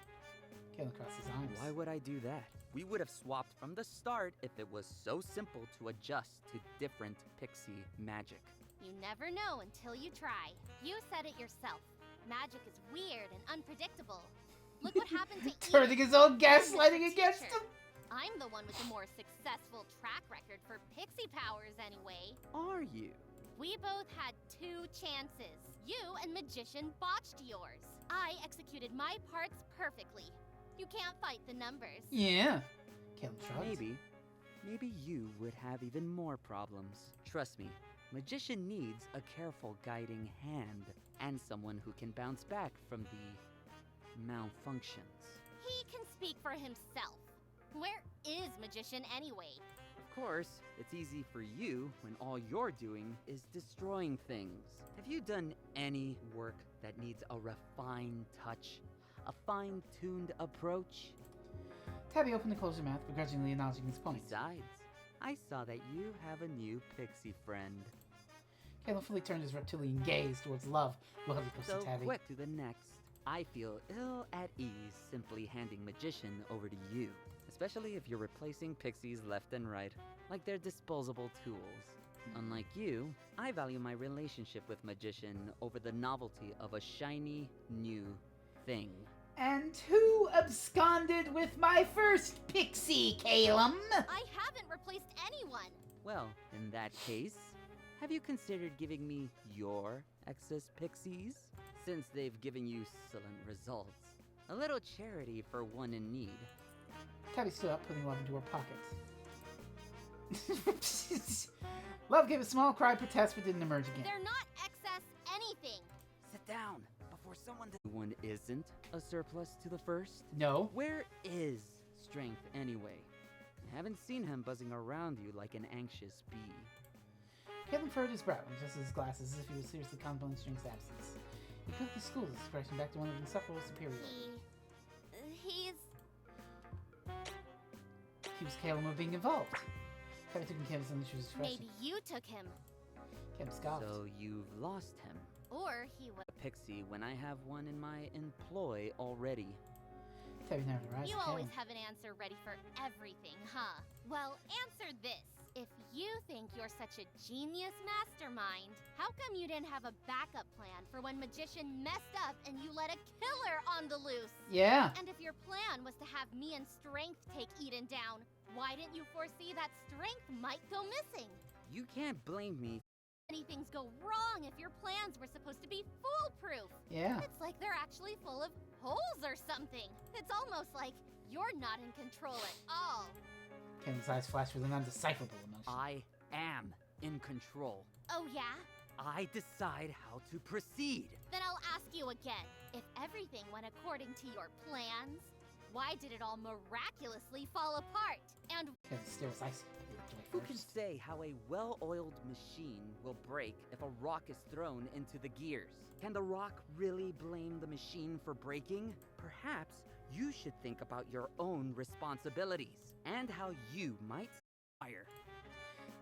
Caitlin crossed his arms. Why would I do that? We would have swapped from the start if it was so simple to adjust to different pixie magic. You never know until you try. You said it yourself. Magic is weird and unpredictable. Look what happened to Turning Edith his own and gaslighting Mr. against Teacher. him. I'm the one with the more successful track record for pixie powers anyway. Are you? We both had 2 chances. You and Magician botched yours. I executed my parts perfectly. You can't fight the numbers. Yeah. Caitlin shrugged. Maybe you would have even more problems. Trust me, Magician needs a careful guiding hand and someone who can bounce back from the malfunctions. He can speak for himself. Where is Magician anyway? Of course, it's easy for you when all you're doing is destroying things. Have you done any work that needs a refined touch? A fine-tuned approach? Tabby opened and closed her mouth, begrudgingly acknowledging his point. Besides, I saw that you have a new pixie friend. Caitlin fully turned his reptilian gaze towards Love, who held close So to Tabby. quick to the next. I feel ill at ease simply handing Magician over to you. Especially if you're replacing pixies left and right, like they're disposable tools. Unlike you, I value my relationship with Magician over the novelty of a shiny, new thing. And who absconded with my first pixie, Calum? I haven't replaced anyone. Well, in that case, have you considered giving me your excess pixies? Since they've given you excellent results. A little charity for one in need. Tabby stood up, putting Love into her pocket. Love gave a small cry of protest, but didn't emerge again. They're not excess anything. Sit down before someone... One isn't a surplus to the first? No. Where is Strength anyway? I haven't seen him buzzing around you like an anxious bee. Caleb furrowed his brow and adjusted his glasses as if he was seriously contemplating String's absence. He put the school's expression back to one of insufferable superiority. He's... He was Caleb of being involved. Tabby took in Caleb's unusual expression. Maybe you took him. Caleb scoffed. So you've lost him. Or he was... A pixie when I have one in my employ already. Tabby narrowed her eyes You at always Caleb. have an answer ready for everything, huh? Well, answer this. If you think you're such a genius mastermind, how come you didn't have a backup plan for when Magician messed up and you let a killer on the loose? Yeah. And if your plan was to have me and Strength take Eden down, why didn't you foresee that Strength might go missing? You can't blame me. Many things go wrong if your plans were supposed to be foolproof. Yeah. It's like they're actually full of holes or something. It's almost like you're not in control at all. Ken's eyes flash with an undecipherable emotion. I am in control. Oh yeah? I decide how to proceed. Then I'll ask you again. If everything went according to your plans, why did it all miraculously fall apart? And Ken stares icy. Who can say how a well-oiled machine will break if a rock is thrown into the gears? Can the rock really blame the machine for breaking? Perhaps you should think about your own responsibilities and how you might fire.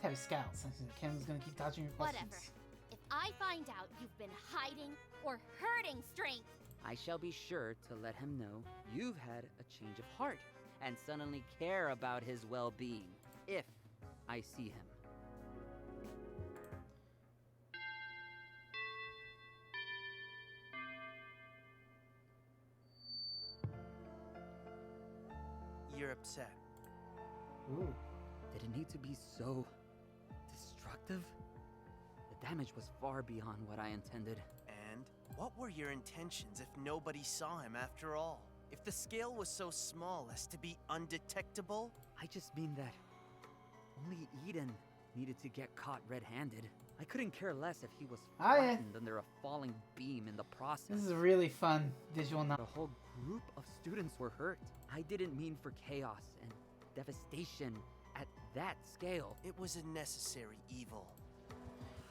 Tabby scowls. Ken's gonna keep dodging your questions. whatever. If I find out you've been hiding or hurting Strength, I shall be sure to let him know you've had a change of heart and suddenly care about his well-being, if I see him. You're upset. Ooh. Did it need to be so destructive? The damage was far beyond what I intended. And what were your intentions if nobody saw him after all? If the scale was so small as to be undetectable? I just mean that only Eden needed to get caught red-handed. I couldn't care less if he was flattened under a falling beam in the process. This is a really fun visual novel. The whole group of students were hurt. I didn't mean for chaos and devastation at that scale. It was a necessary evil.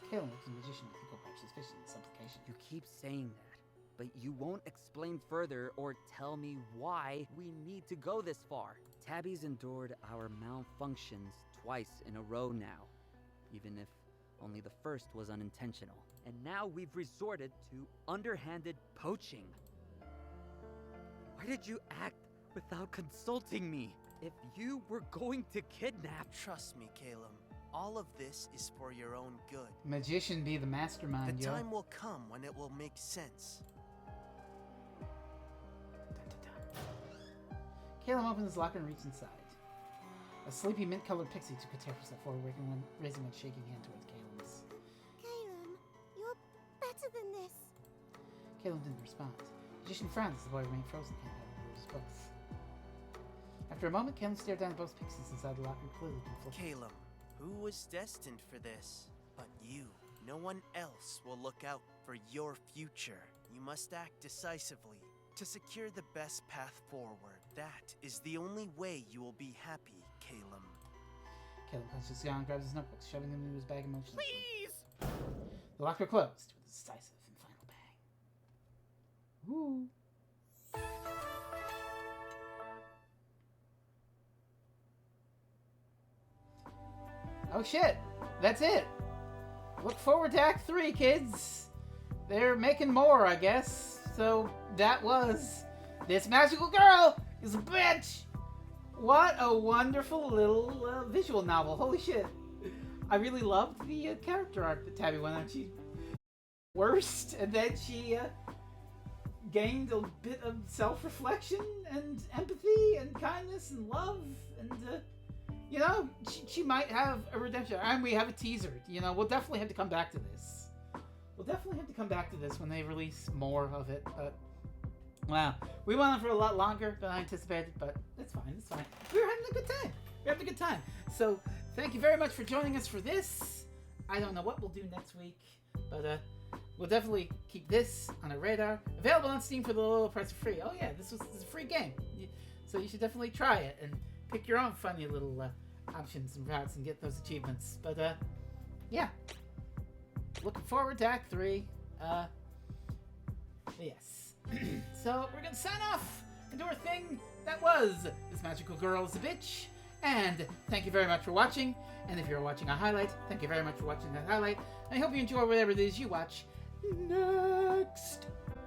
Caleb looks a magician with equal parts suspicion and supplication. You keep saying that, but you won't explain further or tell me why we need to go this far. Tabby's endured our malfunctions twice in a row now, even if only the first was unintentional. And now we've resorted to underhanded poaching. Why did you act without consulting me? If you were going to kidnap... Trust me, Caleb. All of this is for your own good. Magician be the mastermind, The time will come when it will make sense. Caleb opens his locker and reaches inside. A sleepy mint-colored pixie took a step forward, raising one shaking hand towards Caleb's. Caleb, you're better than this. Caleb didn't respond. Magician frowned as the boy remained frozen, hand over his books. After a moment, Caleb stared down at both pixies inside the locker, clearly conflicted. Caleb, who was destined for this? But you. No one else will look out for your future. You must act decisively to secure the best path forward. That is the only way you will be happy, Caleb. Caleb clenches his jaw and grabs his notebooks, shoving them into his bag emotionlessly. Please! The locker closed with a decisive and final bang. Woo! Oh shit! That's it! Look forward to Act 3, kids! They're making more, I guess. So, that was... This Magical Girl is a bitch! What a wonderful little visual novel. Holy shit. I really loved the character arc that Tabby went on. She... Worst, and then she gained a bit of self-reflection and empathy and kindness and love and... you know, she might have a redemption. And we have a teaser. You know, we'll definitely have to come back to this. We'll definitely have to come back to this when they release more of it. But, wow. We went on for a lot longer than I anticipated, but it's fine. It's fine. We were having a good time. We were having a good time. So, thank you very much for joining us for this. I don't know what we'll do next week, but we'll definitely keep this on our radar. Available on Steam for the low price of free. Oh, yeah, this is a free game. So, you should definitely try it and pick your own funny little options and routes and get those achievements. But, yeah. Looking forward to Act 3. Yes. So, we're gonna sign off and do our thing that was This Magical Girl is a Bitch. And thank you very much for watching. And if you're watching a highlight, thank you very much for watching that highlight. I hope you enjoy whatever it is you watch next.